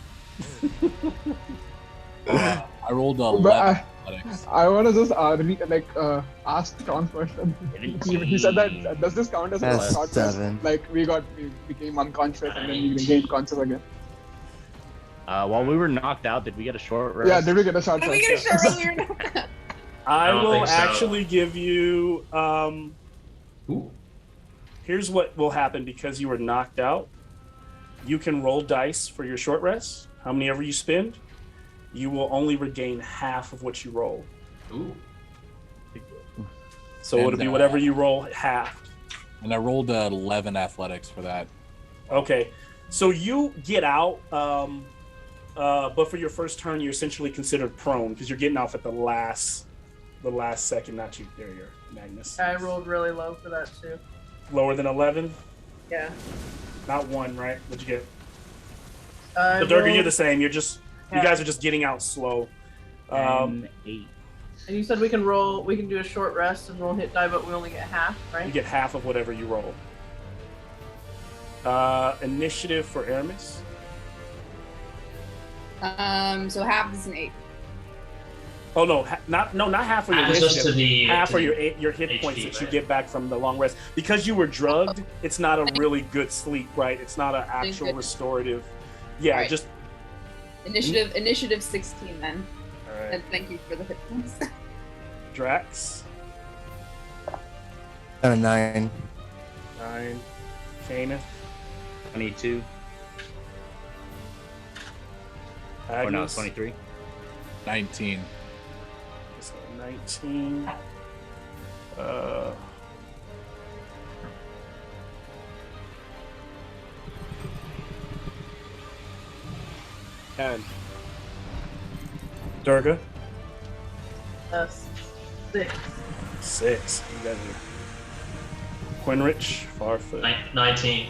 [SPEAKER 9] I rolled a
[SPEAKER 7] But
[SPEAKER 9] 11 athletics.
[SPEAKER 7] I want to just ask Sean question. He said that does this count as a
[SPEAKER 10] That's
[SPEAKER 7] short rest?
[SPEAKER 10] 7.
[SPEAKER 7] Like we became unconscious and then we gained conscious again.
[SPEAKER 11] While we were knocked out, did we get a short rest?
[SPEAKER 7] Yeah, did we get a short
[SPEAKER 5] Did
[SPEAKER 7] rest?
[SPEAKER 5] we get a short rest? We were not-
[SPEAKER 4] I
[SPEAKER 3] don't
[SPEAKER 4] will
[SPEAKER 3] think so.
[SPEAKER 4] actually give you.
[SPEAKER 3] Ooh.
[SPEAKER 4] Here's what will happen because you were knocked out. You can roll dice for your short rest. How many ever you spend, you will only regain half of what you roll.
[SPEAKER 3] Ooh.
[SPEAKER 4] So
[SPEAKER 9] And,
[SPEAKER 4] it'll be whatever you roll half.
[SPEAKER 9] And I rolled 11 athletics for that.
[SPEAKER 4] Okay, so you get out, but for your first turn, you're essentially considered prone because you're getting off at the last second. Not you. There you are, Magnus.
[SPEAKER 2] I rolled really low for that too.
[SPEAKER 4] Lower than 11.
[SPEAKER 2] Yeah.
[SPEAKER 4] Not 1, right? What'd you get?
[SPEAKER 2] I
[SPEAKER 4] The Durga, you're
[SPEAKER 2] rolled-
[SPEAKER 4] the same. You're just you
[SPEAKER 2] Yeah.
[SPEAKER 4] guys are just getting out slow.
[SPEAKER 11] 8.
[SPEAKER 2] And you said we can roll. We can do a short rest and roll hit die, but we only get half,
[SPEAKER 4] You
[SPEAKER 2] right?
[SPEAKER 4] get half of whatever you roll. Initiative for Aramis.
[SPEAKER 5] So half is an 8.
[SPEAKER 4] Oh no, not half of your
[SPEAKER 3] Half is just
[SPEAKER 4] initiative.
[SPEAKER 3] to the
[SPEAKER 4] Half
[SPEAKER 3] to
[SPEAKER 4] of
[SPEAKER 3] the
[SPEAKER 4] your hit
[SPEAKER 3] HP,
[SPEAKER 4] points that you
[SPEAKER 3] right?
[SPEAKER 4] get back from the long rest because you were drugged. It's not a really good sleep, right? It's not an actual
[SPEAKER 5] good.
[SPEAKER 4] restorative. Yeah,
[SPEAKER 5] Right.
[SPEAKER 4] just
[SPEAKER 5] Initiative 16 then.
[SPEAKER 4] all right.
[SPEAKER 5] And thank you for the hit points.
[SPEAKER 4] Drax,
[SPEAKER 10] And a 9.
[SPEAKER 4] 9, Kenneth,
[SPEAKER 11] 22. Or no,
[SPEAKER 4] Agnes?
[SPEAKER 11] 23.
[SPEAKER 9] 19.
[SPEAKER 4] So 19.
[SPEAKER 6] 10.
[SPEAKER 4] Durga?
[SPEAKER 2] 6.
[SPEAKER 4] 6. You guys are. Quinrich, Farfoot,
[SPEAKER 3] 19.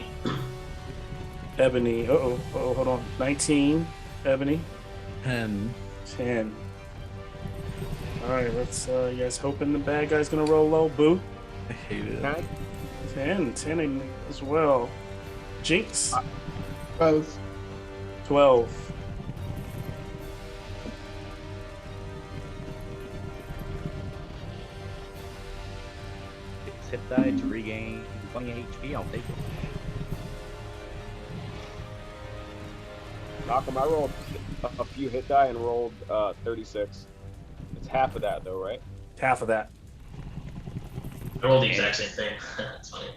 [SPEAKER 4] Ebony. Hold on. 19. Ebony.
[SPEAKER 1] 10.
[SPEAKER 4] 10. All right, let's. You guys hoping the bad guy's gonna roll low? Boo.
[SPEAKER 1] I hate it.
[SPEAKER 4] 10 as well. Jinx.
[SPEAKER 7] 12.
[SPEAKER 4] 12.
[SPEAKER 11] Hit die to regain 20 HP. I'll take it.
[SPEAKER 6] Malcolm, I rolled a few hit die and rolled 36. It's half of that, though, right?
[SPEAKER 4] Half of that.
[SPEAKER 3] I rolled the exact same thing. That's funny.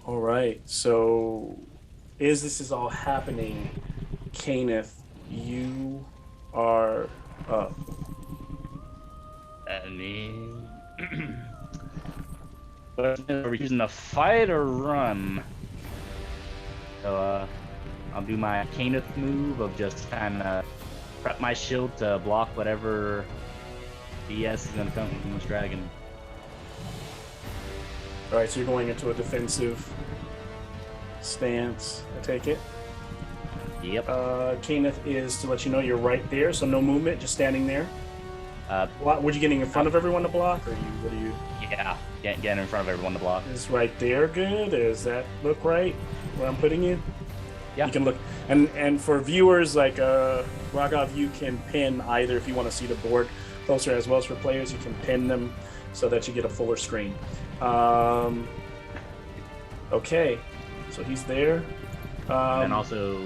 [SPEAKER 4] All right. So, as this is all happening, Kenneth, you are up.
[SPEAKER 11] I mean, are we choosing to fight or run? So, I'll do my Kenneth move of just kind of prep my shield to block whatever BS is gonna come from this dragon.
[SPEAKER 4] All right. So you're going into a defensive stance. I take it.
[SPEAKER 11] Yep.
[SPEAKER 4] Kenneth is to let you know you're right there, so no movement, just standing there. Were you getting in front of everyone to block, or what are you?
[SPEAKER 11] Yeah, get in front of everyone to block.
[SPEAKER 4] Is right there good? Does that look right where I'm putting you?
[SPEAKER 11] Yeah.
[SPEAKER 4] You can look, and for viewers like Raghav, you can pin either if you want to see the board closer, as well as for players, you can pin them so that you get a fuller screen. Okay, so he's there.
[SPEAKER 11] And also,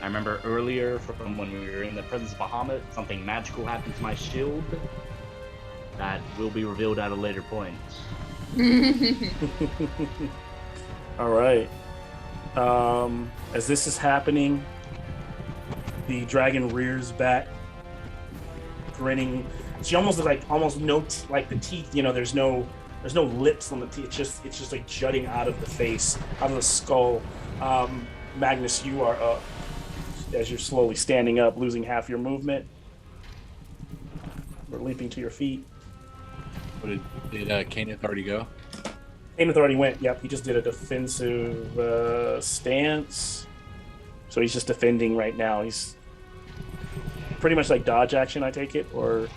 [SPEAKER 11] I remember earlier from when we were in the presence of Bahamut, something magical happened to my shield that will be revealed at a later point.
[SPEAKER 4] All right. As this is happening, the dragon rears back, grinning. She almost looks like like the teeth. You know, there's no lips on the teeth. It's just like jutting out of the face, out of the skull. Magnus, you are up as you're slowly standing up, losing half your movement. We're leaping to your feet.
[SPEAKER 9] Did Kenneth already go?
[SPEAKER 4] Kenneth already went. Yep, he just did a defensive stance. So he's just defending right now. He's pretty much like dodge action, I take it, or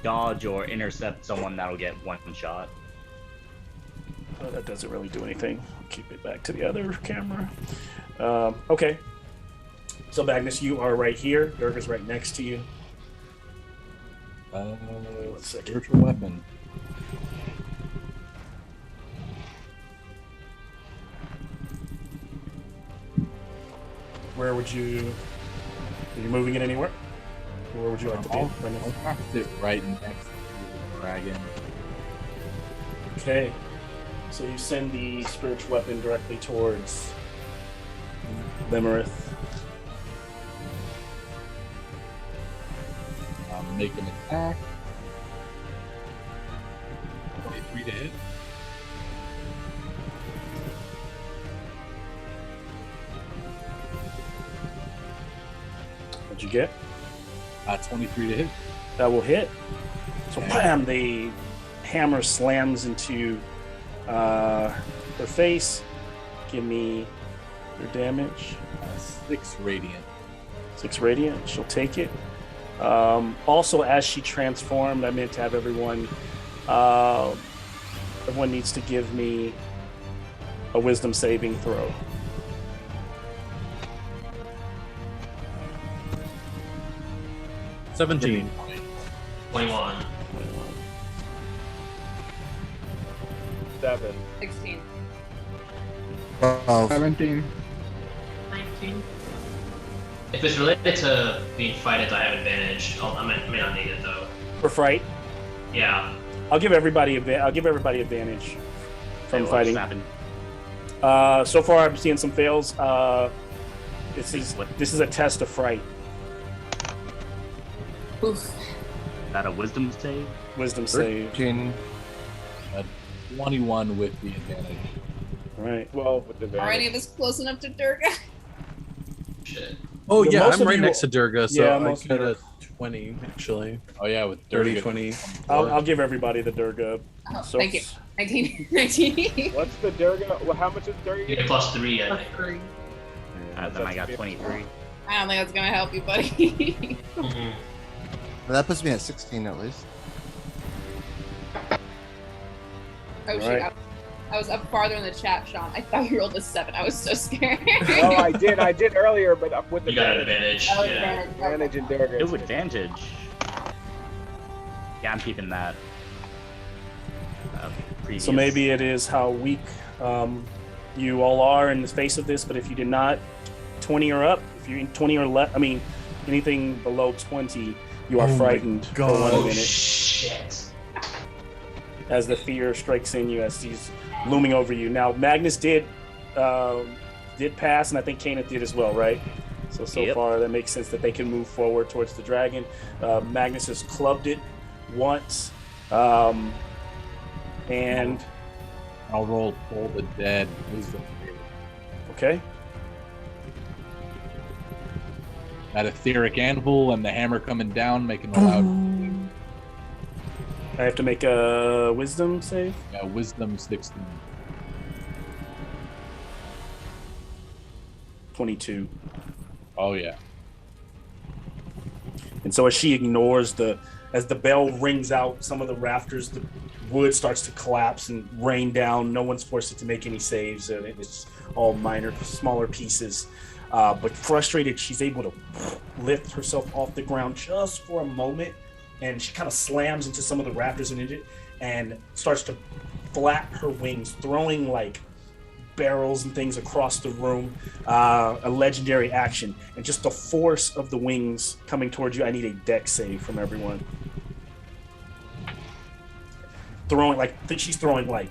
[SPEAKER 11] dodge or intercept someone that'll get one shot.
[SPEAKER 4] That doesn't really do anything. I'll keep it back to the other camera. Okay. So Magnus, you are right here. Durga's right next to you.
[SPEAKER 9] Spiritual weapon.
[SPEAKER 4] Where would you? Are you moving it anywhere? Where would you like to be?
[SPEAKER 9] I'll sit right next to the dragon.
[SPEAKER 4] Okay. So you send the spiritual weapon directly towards Limerith.
[SPEAKER 9] Make an attack. 23 to hit.
[SPEAKER 4] What'd you get?
[SPEAKER 9] 23 to hit.
[SPEAKER 4] That will hit. So bam! The hammer slams into her face. Give me your damage.
[SPEAKER 9] 6 radiant.
[SPEAKER 4] 6 radiant. She'll take it. Also, as she transformed, I meant to have everyone. Everyone needs to give me a wisdom saving throw.
[SPEAKER 1] $17.
[SPEAKER 3] 21.
[SPEAKER 6] 7.
[SPEAKER 5] 16.
[SPEAKER 7] 17.
[SPEAKER 2] 19.
[SPEAKER 3] If it's related to being fighted, I have advantage. I may not need it though.
[SPEAKER 4] For fright,
[SPEAKER 3] Yeah.
[SPEAKER 4] I'll give everybody advantage from
[SPEAKER 11] Hey,
[SPEAKER 4] fighting.
[SPEAKER 11] what's happened?
[SPEAKER 4] So far, I'm seeing some fails. This is a test of fright.
[SPEAKER 5] Oof.
[SPEAKER 11] Is that a wisdom save?
[SPEAKER 4] Wisdom save.
[SPEAKER 10] 13.
[SPEAKER 9] 21 with the advantage.
[SPEAKER 4] All right.
[SPEAKER 6] 12 with the
[SPEAKER 5] Are any
[SPEAKER 6] advantage.
[SPEAKER 5] of us close enough to Durga?
[SPEAKER 3] Shit.
[SPEAKER 1] Oh
[SPEAKER 4] Yeah,
[SPEAKER 1] yeah,
[SPEAKER 4] most
[SPEAKER 1] I'm
[SPEAKER 4] of
[SPEAKER 1] right
[SPEAKER 4] you-
[SPEAKER 1] next to Durga, so
[SPEAKER 4] yeah,
[SPEAKER 1] I
[SPEAKER 4] most of
[SPEAKER 1] got
[SPEAKER 4] you-
[SPEAKER 1] a 20 actually.
[SPEAKER 9] Oh yeah, with
[SPEAKER 1] 30,
[SPEAKER 9] 30,
[SPEAKER 1] 20.
[SPEAKER 4] I'll give everybody the Durga.
[SPEAKER 5] Oh,
[SPEAKER 4] So-
[SPEAKER 5] thank you. 19. 19.
[SPEAKER 6] What's the Durga? Well, how much is Durga?
[SPEAKER 3] You get +3, I
[SPEAKER 2] Plus
[SPEAKER 3] think.
[SPEAKER 2] 3.
[SPEAKER 11] Then I got 23.
[SPEAKER 5] I don't think that's gonna help you, buddy.
[SPEAKER 3] Mhm.
[SPEAKER 10] Well, that puts me at 16 at least.
[SPEAKER 5] Oh shoot!
[SPEAKER 4] Right.
[SPEAKER 5] I was up farther in the chat, Sean. I thought you rolled a 7. I was so scared.
[SPEAKER 6] Oh, I did earlier, but with the
[SPEAKER 3] You got an advantage.
[SPEAKER 5] Oh,
[SPEAKER 3] Yeah.
[SPEAKER 6] advantage in Durga.
[SPEAKER 11] Ooh, advantage. Yeah, I'm keeping that. Previous.
[SPEAKER 4] So maybe it is how weak you all are in the face of this, but if you did not 20 or up, if you're 20 or less, I mean, anything below 20, you are
[SPEAKER 1] Oh my
[SPEAKER 4] frightened for
[SPEAKER 1] God.
[SPEAKER 4] 1
[SPEAKER 3] Oh
[SPEAKER 4] minute
[SPEAKER 3] shit.
[SPEAKER 4] as the fear strikes in you as he's looming over you. Now, Magnus did pass, and I think Kenneth did as well, right? So
[SPEAKER 11] Yep.
[SPEAKER 4] far, that makes sense that they can move forward towards the dragon. Magnus has clubbed it once, and
[SPEAKER 9] I'll roll Toll the Dead wisdom.
[SPEAKER 4] okay.
[SPEAKER 9] That etheric anvil and the hammer coming down, making a loud
[SPEAKER 4] I have to make a wisdom save.
[SPEAKER 9] wisdom 16.
[SPEAKER 4] 22.
[SPEAKER 9] Oh yeah.
[SPEAKER 4] And so as she ignores as the bell rings out, some of the rafters, the wood starts to collapse and rain down. No one's forced to make any saves. And it's all minor, smaller pieces. But frustrated, she's able to lift herself off the ground just for a moment. And she kind of slams into some of the rafters and starts to flap her wings, throwing like barrels and things across the room. A legendary action. And just the force of the wings coming towards you, I need a dex save from everyone. She's throwing like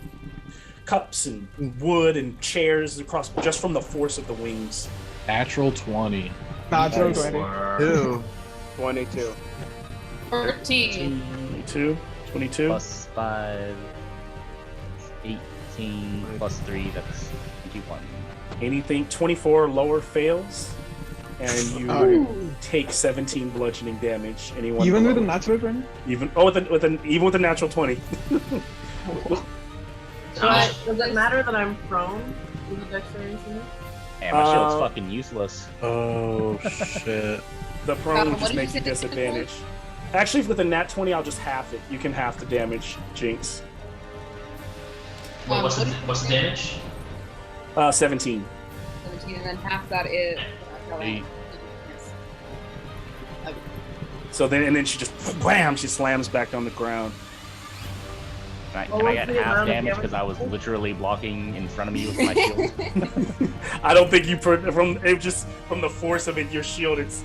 [SPEAKER 4] cups and wood and chairs across just from the force of the wings.
[SPEAKER 9] Natural 20.
[SPEAKER 7] Natural
[SPEAKER 4] Nice.
[SPEAKER 7] 20.
[SPEAKER 10] Two.
[SPEAKER 6] 22.
[SPEAKER 5] 13.
[SPEAKER 4] 22.
[SPEAKER 11] Plus 5. 18. Plus 3. That's 21.
[SPEAKER 4] Anything 24 or lower fails, and you
[SPEAKER 7] Oh.
[SPEAKER 4] take 17 bludgeoning damage. Anyone
[SPEAKER 7] Even with a
[SPEAKER 4] below.
[SPEAKER 7] natural 20?
[SPEAKER 4] even with a natural 20.
[SPEAKER 2] But does it matter that I'm prone with the dexterity saving?
[SPEAKER 11] Hey, my shield's
[SPEAKER 4] Uh,
[SPEAKER 11] fucking useless.
[SPEAKER 1] Oh shit.
[SPEAKER 4] The prone
[SPEAKER 5] What
[SPEAKER 4] just
[SPEAKER 5] did
[SPEAKER 4] makes
[SPEAKER 5] you
[SPEAKER 4] you
[SPEAKER 5] say?
[SPEAKER 4] disadvantage. Actually, with a nat 20, I'll just half it. You can half the damage, Jinx.
[SPEAKER 3] What's the
[SPEAKER 5] What did you
[SPEAKER 3] what's the
[SPEAKER 5] say?
[SPEAKER 3] damage?
[SPEAKER 4] 17.
[SPEAKER 5] 17, and then half that is.
[SPEAKER 9] Eight.
[SPEAKER 5] Yes.
[SPEAKER 4] So then she just wham! She slams back on the ground.
[SPEAKER 11] Can
[SPEAKER 2] What
[SPEAKER 11] I
[SPEAKER 2] was
[SPEAKER 11] get
[SPEAKER 2] the
[SPEAKER 11] half
[SPEAKER 2] amount of
[SPEAKER 11] damage
[SPEAKER 2] damage?
[SPEAKER 11] because I was literally blocking in front of me with my shield?
[SPEAKER 4] I don't think from the force of it, your shield. It's.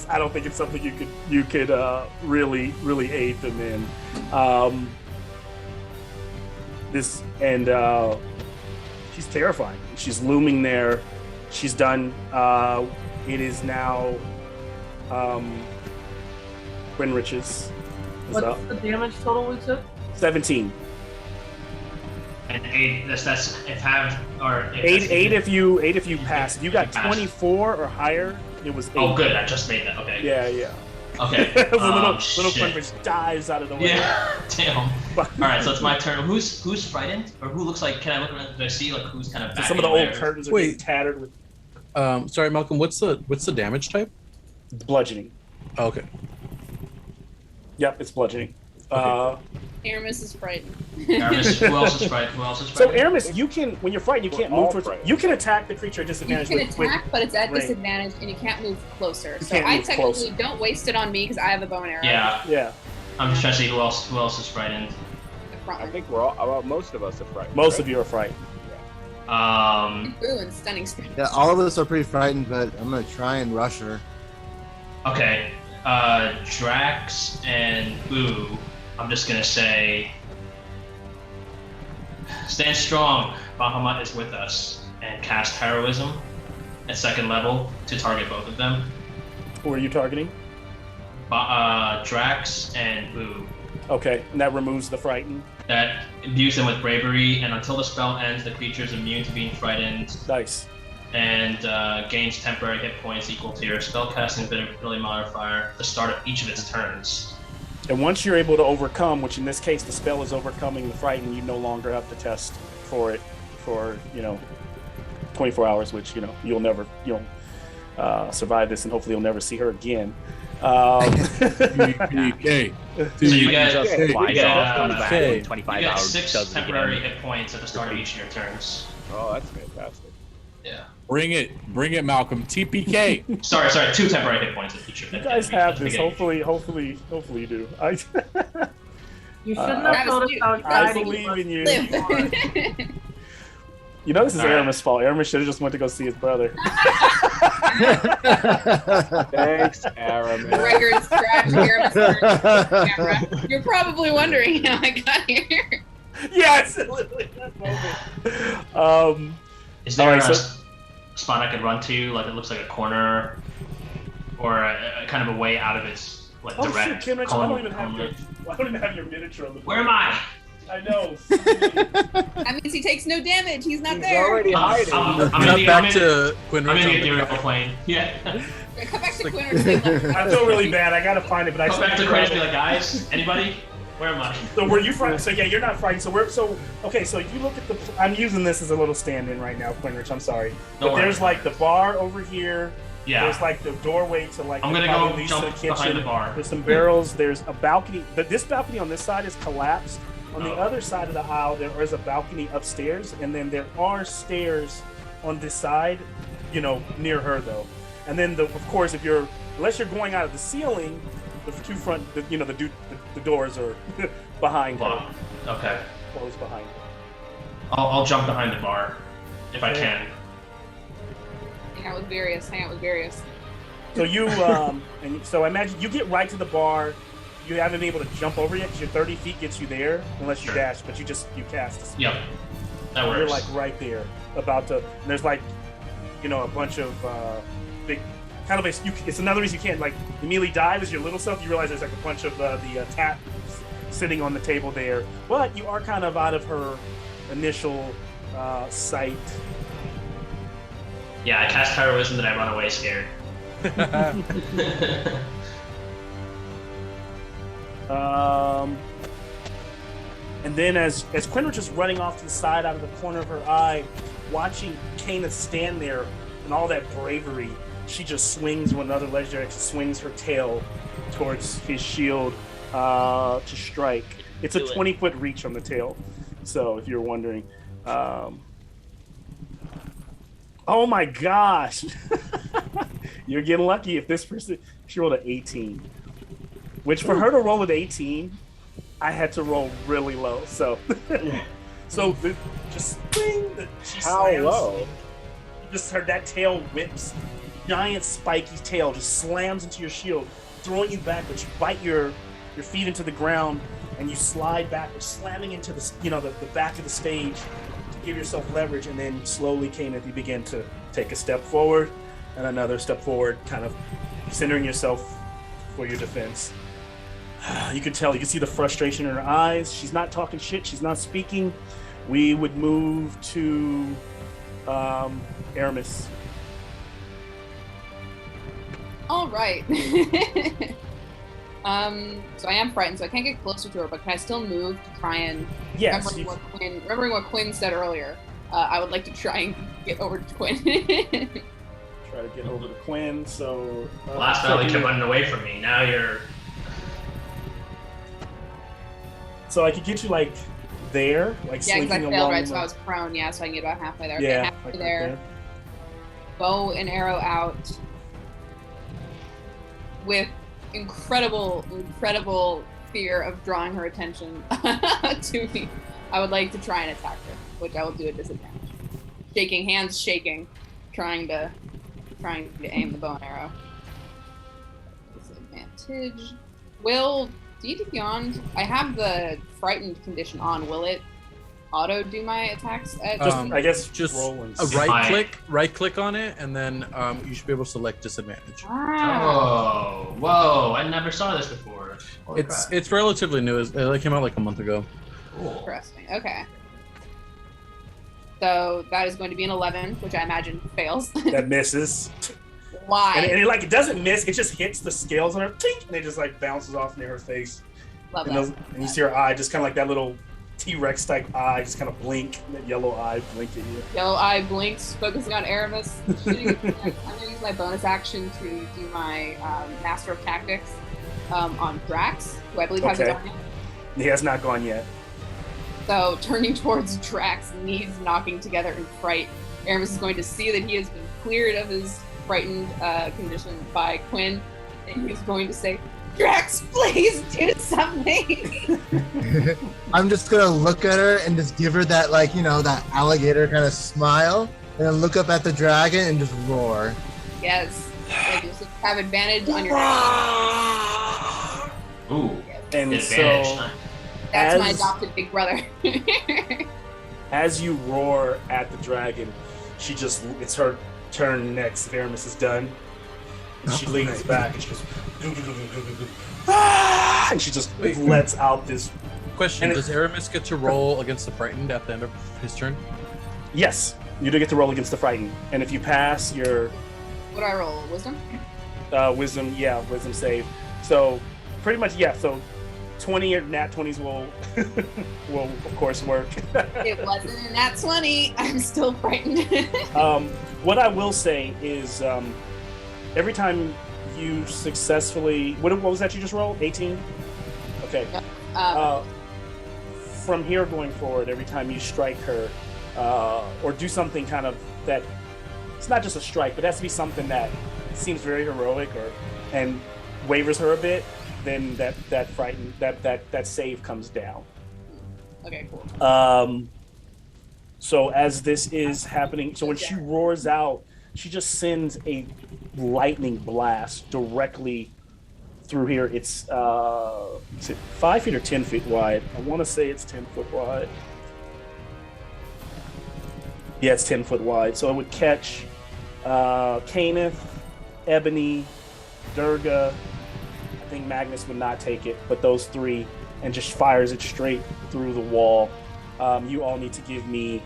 [SPEAKER 4] I don't think it's something you could really aid them in. She's terrifying. She's looming there. She's done. It is now. Grinrich's is
[SPEAKER 2] What's
[SPEAKER 4] up.
[SPEAKER 2] the damage total we took?
[SPEAKER 4] 17.
[SPEAKER 3] And 8. That's if have or if
[SPEAKER 4] Eight.
[SPEAKER 3] that's-
[SPEAKER 4] Eight if you pass. If you got
[SPEAKER 3] Pass.
[SPEAKER 4] 24 or higher, it was 8.
[SPEAKER 3] Oh, good. I just made that. Okay.
[SPEAKER 4] Yeah.
[SPEAKER 3] Okay.
[SPEAKER 4] The little
[SPEAKER 3] Shit.
[SPEAKER 4] Grinrich dives out of the way.
[SPEAKER 3] Yeah. Damn. All right, so it's my turn. Who's frightened, or who looks like? Can I look around? Do I see like who's kind of?
[SPEAKER 4] So some of the
[SPEAKER 3] backing
[SPEAKER 4] old
[SPEAKER 3] away?
[SPEAKER 4] curtains are
[SPEAKER 1] Wait.
[SPEAKER 4] getting tattered with
[SPEAKER 1] Sorry, Malcolm. What's the damage type?
[SPEAKER 4] bludgeoning.
[SPEAKER 1] Oh, okay.
[SPEAKER 4] Yep, it's bludgeoning.
[SPEAKER 5] Aramis is frightened.
[SPEAKER 3] Aramis, who else is frightened? Who else is
[SPEAKER 4] So
[SPEAKER 3] frightened?
[SPEAKER 4] Aramis, you can when you're frightened, you can't
[SPEAKER 6] We're all
[SPEAKER 4] move towards.
[SPEAKER 6] frightened.
[SPEAKER 4] You can attack the creature at
[SPEAKER 5] You
[SPEAKER 4] disadvantage.
[SPEAKER 5] can
[SPEAKER 4] with-
[SPEAKER 5] attack, but it's at
[SPEAKER 4] range.
[SPEAKER 5] disadvantage, and you can't move closer.
[SPEAKER 4] You
[SPEAKER 5] So
[SPEAKER 4] can't
[SPEAKER 5] I
[SPEAKER 4] move
[SPEAKER 5] technically
[SPEAKER 4] closer.
[SPEAKER 5] don't waste it on me because I have a bow and arrow.
[SPEAKER 3] Yeah,
[SPEAKER 4] Yeah,
[SPEAKER 3] I'm just trying to see who else is frightened.
[SPEAKER 5] The front
[SPEAKER 6] I
[SPEAKER 5] one.
[SPEAKER 6] think we're all. Well, most of us are frightened.
[SPEAKER 4] most of you are frightened.
[SPEAKER 5] Ooh, and stunning strength.
[SPEAKER 10] Yeah, all of us are pretty frightened, but I'm gonna try and rush her.
[SPEAKER 3] Okay, Drax and Boo. I'm just gonna say, stand strong. Bahamut is with us. and cast Heroism at 2nd level to target both of them.
[SPEAKER 4] Who are you targeting?
[SPEAKER 3] Drax and Boo.
[SPEAKER 4] Okay, and that removes the frightened.
[SPEAKER 3] That imbues them with bravery, and until the spell ends, the creature is immune to being frightened.
[SPEAKER 4] Nice.
[SPEAKER 3] And gains temporary hit points equal to your spellcasting ability modifier at the start of each of its turns.
[SPEAKER 4] And once you're able to overcome, which in this case the spell is overcoming the frightened, you no longer have to test for it for 24 hours, which you'll survive this, and hopefully you'll never see her again.
[SPEAKER 9] TPK.
[SPEAKER 3] So you get,
[SPEAKER 11] just flies off, comes back in 25
[SPEAKER 3] you get
[SPEAKER 11] hours.
[SPEAKER 3] 6
[SPEAKER 11] does it
[SPEAKER 3] temporary
[SPEAKER 11] again.
[SPEAKER 3] hit points at the start of each of your turns.
[SPEAKER 6] Oh, that's fantastic.
[SPEAKER 3] Yeah.
[SPEAKER 9] Bring it, Malcolm. TPK.
[SPEAKER 3] Sorry, 2 temporary hit points at each of
[SPEAKER 4] You guys have this. Hopefully you do.
[SPEAKER 2] You shouldn't have told us how
[SPEAKER 4] I
[SPEAKER 2] exciting
[SPEAKER 4] believe in you.
[SPEAKER 2] you.
[SPEAKER 4] This is Aramis' fault. Aramis should have just went to go see his brother.
[SPEAKER 6] Thanks, Aramis.
[SPEAKER 5] The record is scratched. Aramis turned to the camera. You're probably wondering how I got here.
[SPEAKER 4] Yes, literally that moment.
[SPEAKER 3] Is there
[SPEAKER 4] Alright,
[SPEAKER 3] a
[SPEAKER 4] so-
[SPEAKER 3] spot I could run to, like it looks like a corner, or a kind of a way out of its direct?
[SPEAKER 4] Shit, Kenrich, I don't even have your miniature on the board.
[SPEAKER 3] Where am I?
[SPEAKER 4] I know.
[SPEAKER 5] That means he takes no damage. He's not there.
[SPEAKER 6] already hiding.
[SPEAKER 1] Cut back to Quinn.
[SPEAKER 3] I'm in the ethereal plane. Yeah.
[SPEAKER 5] Come back to Quinn or stay left.
[SPEAKER 4] I feel really bad. I gotta find it, but I
[SPEAKER 3] Come back to Quinn and be like, guys, anybody? Where am I?
[SPEAKER 4] So were you frightened? So yeah, you're not frightened. So okay. So you look at the. I'm using this as a little stand-in right now, Quinrich. I'm sorry,
[SPEAKER 3] Don't
[SPEAKER 4] but
[SPEAKER 3] worry.
[SPEAKER 4] there's like the bar over here.
[SPEAKER 3] Yeah.
[SPEAKER 4] There's like the doorway to like.
[SPEAKER 3] I'm gonna
[SPEAKER 4] probably
[SPEAKER 3] go
[SPEAKER 4] leads
[SPEAKER 3] jump
[SPEAKER 4] to the kitchen.
[SPEAKER 3] behind the bar.
[SPEAKER 4] There's some barrels. There's a balcony. But this balcony on this side is collapsed. On the
[SPEAKER 3] Oh.
[SPEAKER 4] other side of the aisle, there is a balcony upstairs, and then there are stairs on this side. Near her though. And then of course, unless you're going out of the ceiling, the two front, the doors are behind her.
[SPEAKER 3] Well, okay.
[SPEAKER 4] Closed behind her.
[SPEAKER 3] I'll jump behind the bar if I can.
[SPEAKER 5] Hang out with Various.
[SPEAKER 4] So so I imagine you get right to the bar. You haven't been able to jump over yet because your 30 feet gets you there, unless you
[SPEAKER 3] Sure.
[SPEAKER 4] dash. But you cast.
[SPEAKER 3] Yep. That works.
[SPEAKER 4] You're like right there, about to. And there's like, a bunch of big, kind of it's another reason you can't like immediately dive as your little self. You realize there's like a bunch of the tap sitting on the table there, but you are kind of out of her initial sight.
[SPEAKER 3] Yeah, I cast Heroism, then I run away scared.
[SPEAKER 4] And then as Quinrich is running off to the side out of the corner of her eye, watching Kana stand there in all that bravery, she just swings with another legendary action, swings her tail towards his shield to strike. It's a 20-foot reach on the tail. So if you're wondering, oh my gosh, you're getting lucky. If this person, she rolled an 18, which for her to roll an 18, I had to roll really low. So, just swing. She
[SPEAKER 6] How
[SPEAKER 4] slams.
[SPEAKER 6] low?
[SPEAKER 4] You just heard that tail whips, giant spiky tail just slams into your shield, throwing you back. But you bite your feet into the ground and you slide backwards, slamming into the the back of the stage to give yourself leverage. And then slowly, Kana, you begin to take a step forward and another step forward, kind of centering yourself for your defense. You can tell, you can see the frustration in her eyes. She's not talking shit. She's not speaking. We would move to Aramis.
[SPEAKER 5] All right. So I am frightened, so I can't get closer to her, but can I still move to try and
[SPEAKER 4] Yes.
[SPEAKER 5] remembering what Quinn said earlier? I would like to try and get over to Quinn.
[SPEAKER 4] Try to get over to Quinn. So
[SPEAKER 3] Last battle, you kept running away from me. Now you're.
[SPEAKER 4] So I could get you like there, like
[SPEAKER 5] Yeah, because I
[SPEAKER 4] slinking
[SPEAKER 5] failed,
[SPEAKER 4] along.
[SPEAKER 5] right? So I was prone, yeah, so I can get about halfway there.
[SPEAKER 4] Yeah,
[SPEAKER 5] Okay, halfway
[SPEAKER 4] like right
[SPEAKER 5] there. Bow and arrow out. With incredible fear of drawing her attention to me. I would like to try and attack her, which I will do at disadvantage. Hands shaking, trying to aim the bow and arrow. auto do my attacks at
[SPEAKER 4] I guess
[SPEAKER 1] just
[SPEAKER 4] roll and
[SPEAKER 1] a
[SPEAKER 4] see.
[SPEAKER 1] right click on it, and then you should be able to select disadvantage.
[SPEAKER 3] Oh, whoa! I never saw this before. Holy crap.
[SPEAKER 1] It's relatively new. It came out like a month ago.
[SPEAKER 3] Cool.
[SPEAKER 5] Interesting. Okay. So that is going to be an 11, which I imagine fails.
[SPEAKER 4] That misses.
[SPEAKER 5] Why?
[SPEAKER 4] And it doesn't miss. It just hits the scales on her, tink, and it just like bounces off near her face.
[SPEAKER 5] Love
[SPEAKER 4] And,
[SPEAKER 5] that.
[SPEAKER 4] and you see her eye, just kind of like that little T-Rex type eye, just kind of blink. That yellow eye blink at you.
[SPEAKER 5] Yellow eye blinks, focusing on Aramis. I'm going to use my bonus action to do my Master of Tactics on Drax, who I believe hasn't gone yet.
[SPEAKER 4] He has not gone yet.
[SPEAKER 5] So, turning towards Drax, knees knocking together in fright, Aramis is going to see that he has been cleared of his frightened condition by Quinn, and he's going to say, Drax, please do something!
[SPEAKER 10] I'm just gonna look at her and just give her that, like, you know, that alligator kind of smile, and then look up at the dragon and just roar.
[SPEAKER 5] Yes. Like, you have advantage on your
[SPEAKER 3] Ooh.
[SPEAKER 4] And
[SPEAKER 3] Advantage.
[SPEAKER 4] so,
[SPEAKER 5] That's my adopted big brother.
[SPEAKER 4] as you roar at the dragon, it's her turn next if Aramis is done. And she leans back and she goes, ah! And she just lets out this.
[SPEAKER 1] Question: does Aramis get to roll against the frightened at the end of his turn?
[SPEAKER 4] Yes, you do get to roll against the frightened, and if you pass your
[SPEAKER 5] What do I roll? Wisdom?
[SPEAKER 4] wisdom save. So pretty much, yeah. So 20 or nat 20s will of course work.
[SPEAKER 5] It wasn't a nat 20. I'm still frightened.
[SPEAKER 4] What I will say is, every time you successfully, what was that you just rolled? 18? Okay. From here going forward, every time you strike her, or do something kind of that, it's not just a strike, but it has to be something that seems very heroic and wavers her a bit, then that save comes down.
[SPEAKER 5] Okay, cool.
[SPEAKER 4] So as this is happening, so when she roars out, she just sends a lightning blast directly through here. It's is it 5 feet or 10 feet wide? I want to say it's 10 foot wide. Yeah, it's 10 foot wide. So it would catch Kenneth, Ebony, Durga. I think Magnus would not take it, but those three, and just fires it straight through the wall. You all need to give me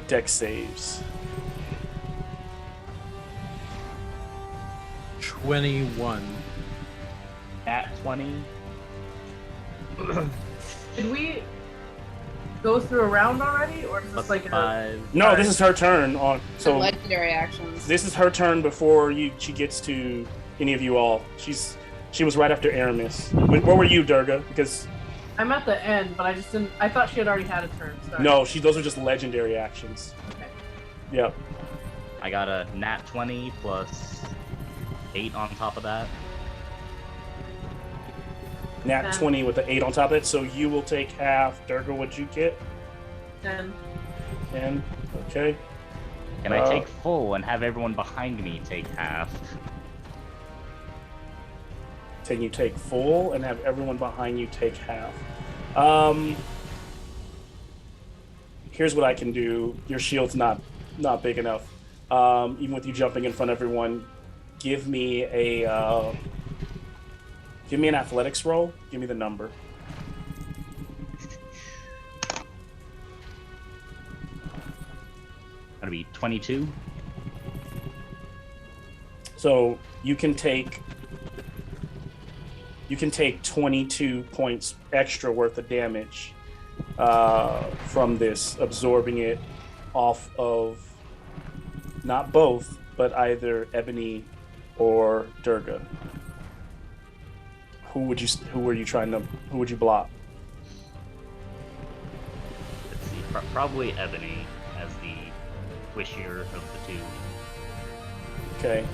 [SPEAKER 4] dex saves.
[SPEAKER 1] 21.
[SPEAKER 11] At 20.
[SPEAKER 2] Did we go through a round already, or is this like a...
[SPEAKER 4] No, this is her turn. So
[SPEAKER 5] legendary actions.
[SPEAKER 4] This is her turn before she gets to any of you all. She was right after Aramis. Where were you, Durga? Because
[SPEAKER 2] I'm at the end, but I just didn't... I thought she had already had a turn. Sorry.
[SPEAKER 4] No, those are just legendary actions.
[SPEAKER 2] Okay.
[SPEAKER 4] Yep.
[SPEAKER 11] I got a nat 20 plus 8 on top of that.
[SPEAKER 4] Nat 20 with the 8 on top of it, so you will take half. Durga, what'd you get?
[SPEAKER 2] 10.
[SPEAKER 4] 10, okay.
[SPEAKER 11] Can I take full and have everyone behind me take half?
[SPEAKER 4] Can you take full and have everyone behind you take half? Here's what I can do. Your shield's not big enough. Even with you jumping in front of everyone, give me an athletics roll. Give me the number.
[SPEAKER 11] That'll be 22.
[SPEAKER 4] So you can take 22 points extra worth of damage from this, absorbing it off of not both, but either Ebony or Durga. Who would you block?
[SPEAKER 11] Let's see, probably Ebony as the squishier of the two.
[SPEAKER 4] Okay.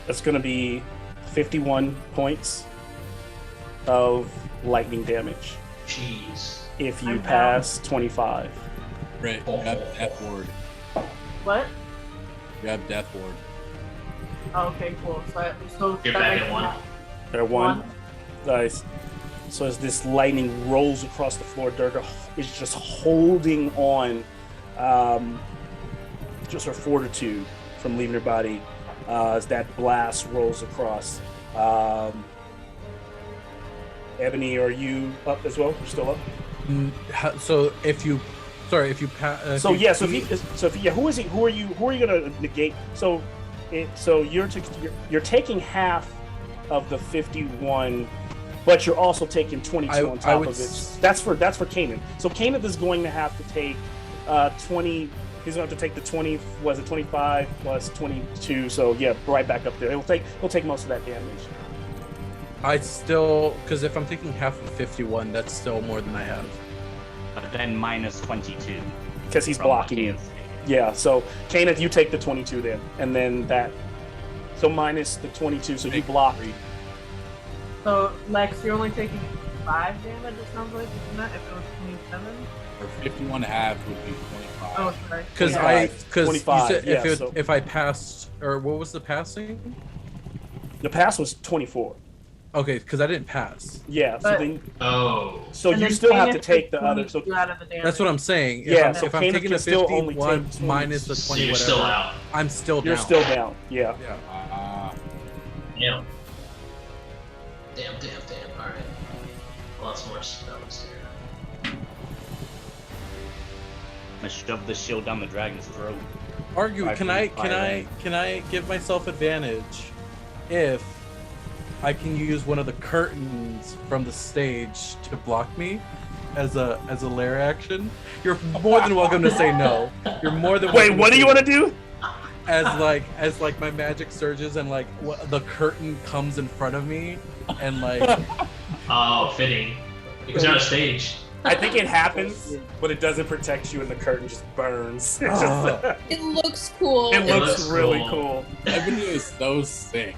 [SPEAKER 4] That's going to be 51 points of lightning damage.
[SPEAKER 3] Jeez.
[SPEAKER 4] If you pass 25.
[SPEAKER 9] Right, you have Death Ward.
[SPEAKER 2] What?
[SPEAKER 9] You have Death Ward.
[SPEAKER 2] Oh, okay, cool. So
[SPEAKER 3] You're
[SPEAKER 2] that
[SPEAKER 3] back
[SPEAKER 2] makes
[SPEAKER 3] at
[SPEAKER 2] me
[SPEAKER 3] 1.
[SPEAKER 4] There, one. Nice. So as this lightning rolls across the floor, Durga is just holding on, just her fortitude from leaving her body as that blast rolls across. Ebony, are you up as well? You're still up.
[SPEAKER 1] So if you pass.
[SPEAKER 4] Who is he? Who are you? Who are you gonna negate? So you're taking half of the 51, but you're also taking 22 on top of it. That's for Kanan. So Kanan is going to have to take 20. He's going to have to take the 20. Was it 25 plus 22? So yeah, right back up there. He'll take most of that damage.
[SPEAKER 1] I still, because if I'm taking half of 51, that's still more than I have.
[SPEAKER 11] But then minus 22.
[SPEAKER 4] Because he's blocking you. Yeah, so Kanan, you take the 22 then, and then that. So minus the 22, so you block.
[SPEAKER 2] So Lex, you're only taking 5 damage. It sounds like, isn't it? If it was 27.
[SPEAKER 9] Or 51 half would be 25.
[SPEAKER 2] Oh, sorry.
[SPEAKER 1] Because if I passed, or what was the passing?
[SPEAKER 4] The pass was 24.
[SPEAKER 1] Okay, because I didn't pass.
[SPEAKER 4] Yeah.
[SPEAKER 2] So
[SPEAKER 4] you still have to take the other. So
[SPEAKER 1] that's what I'm saying.
[SPEAKER 4] So
[SPEAKER 1] if I'm taking the 51 minus the 20,
[SPEAKER 3] so you're
[SPEAKER 1] whatever,
[SPEAKER 3] still out.
[SPEAKER 1] I'm still down.
[SPEAKER 4] You're still down. Yeah.
[SPEAKER 3] Damn. Damn. All right. Lots more spells here.
[SPEAKER 11] I'm gonna shove the shield down the dragon's throat.
[SPEAKER 1] Can I give myself advantage if I can use one of the curtains from the stage to block me as a lair action? You're more than welcome to say no. You're more than welcome.
[SPEAKER 4] Wait, what do you want to do?
[SPEAKER 1] As my magic surges and the curtain comes in front of me and
[SPEAKER 3] oh, fitting. Because you're on a stage.
[SPEAKER 4] I think it happens, but it doesn't protect you, and the curtain just burns.
[SPEAKER 5] It looks cool.
[SPEAKER 4] It looks really cool.
[SPEAKER 9] Ebony is so sick.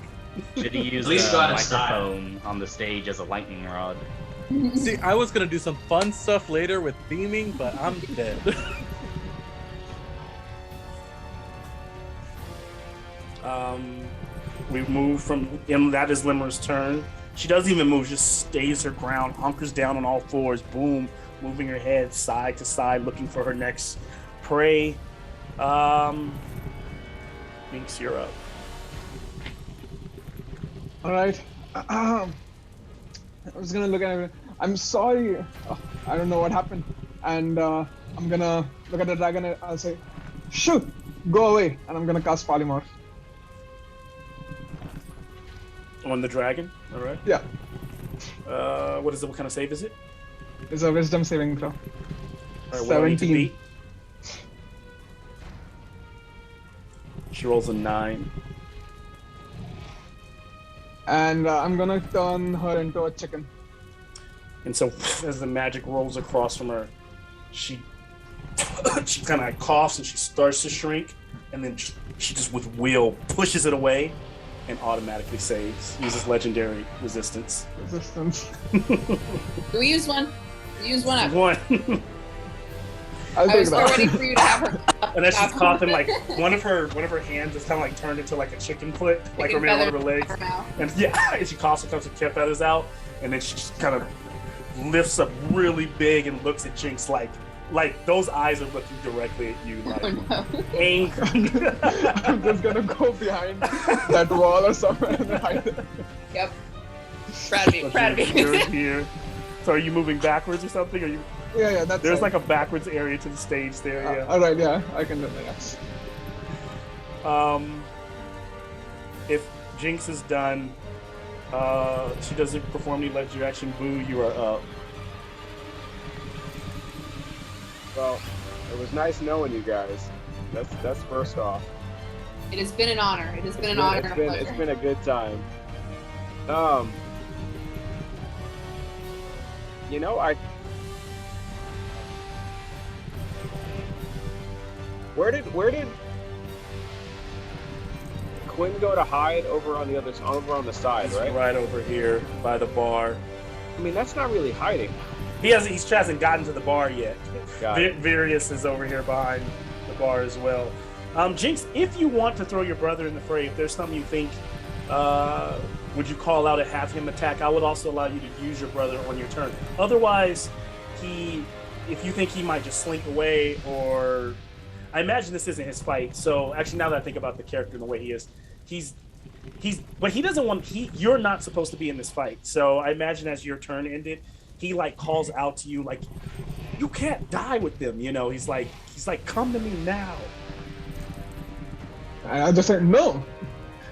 [SPEAKER 11] Should he use a microphone on the stage as a lightning rod?
[SPEAKER 1] See, I was gonna do some fun stuff later with theming, but I'm dead.
[SPEAKER 4] We move from, and that is Limmer's turn. She doesn't even move, just stays her ground, hunkers down on all fours, boom, moving her head side to side, looking for her next prey. Binks, you're up.
[SPEAKER 7] All right. I was gonna look at it. I'm sorry. I don't know what happened, and I'm gonna look at the dragon and I'll say, "Shoot, go away!" And I'm gonna cast Polymorph.
[SPEAKER 4] On the dragon, all right.
[SPEAKER 7] Yeah.
[SPEAKER 4] What kind of save is it?
[SPEAKER 7] It's a Wisdom saving throw.
[SPEAKER 4] All right, what do I need to
[SPEAKER 7] 17.
[SPEAKER 4] beat? She rolls a 9.
[SPEAKER 7] And I'm gonna turn her into a chicken.
[SPEAKER 4] And so, as the magic rolls across from her, she kind of coughs and she starts to shrink, and then she just with will pushes it away, and automatically saves. Uses legendary resistance.
[SPEAKER 5] Do we use one? We use one up.
[SPEAKER 4] One.
[SPEAKER 5] I was still ready for you to have her.
[SPEAKER 4] And as she's coughing, one of her hands is kind of turned into a chicken foot, like her one of her legs. And and she coughs and comes with cat feathers out, and then she just kind of lifts up really big and looks at Jinx like those eyes are looking directly at you, angry.
[SPEAKER 7] I'm just gonna go behind that wall or somewhere and hide it.
[SPEAKER 5] Yep. Proud of me.
[SPEAKER 4] You're here. So are you moving backwards or something? Are you?
[SPEAKER 7] Yeah, that's.
[SPEAKER 4] There's a backwards area to the stage there. Yeah.
[SPEAKER 7] All right, yeah, I can do that. Yes.
[SPEAKER 4] If Jinx is done, she doesn't perform any legendary action. Boo, you are up.
[SPEAKER 6] Well, it was nice knowing you guys. That's first off.
[SPEAKER 5] It has been an honor. It has been an honor and a pleasure.
[SPEAKER 6] It's been a good time. Where did Quinn go to hide? Over on the side, right?
[SPEAKER 4] Right over here by the bar.
[SPEAKER 6] I mean, that's not really hiding.
[SPEAKER 4] He hasn't gotten to the bar yet. Various is over here behind the bar as well. Jinx, if you want to throw your brother in the fray, if there's something you think would you call out and have him attack? I would also allow you to use your brother on your turn. Otherwise, if you think he might just slink away, or I imagine this isn't his fight. So actually, now that I think about the character and the way he is, but he doesn't want. You're not supposed to be in this fight. So I imagine as your turn ended, he like calls out to you like, "You can't die with them." You know, he's like, "Come to me now."
[SPEAKER 7] And I just said, no,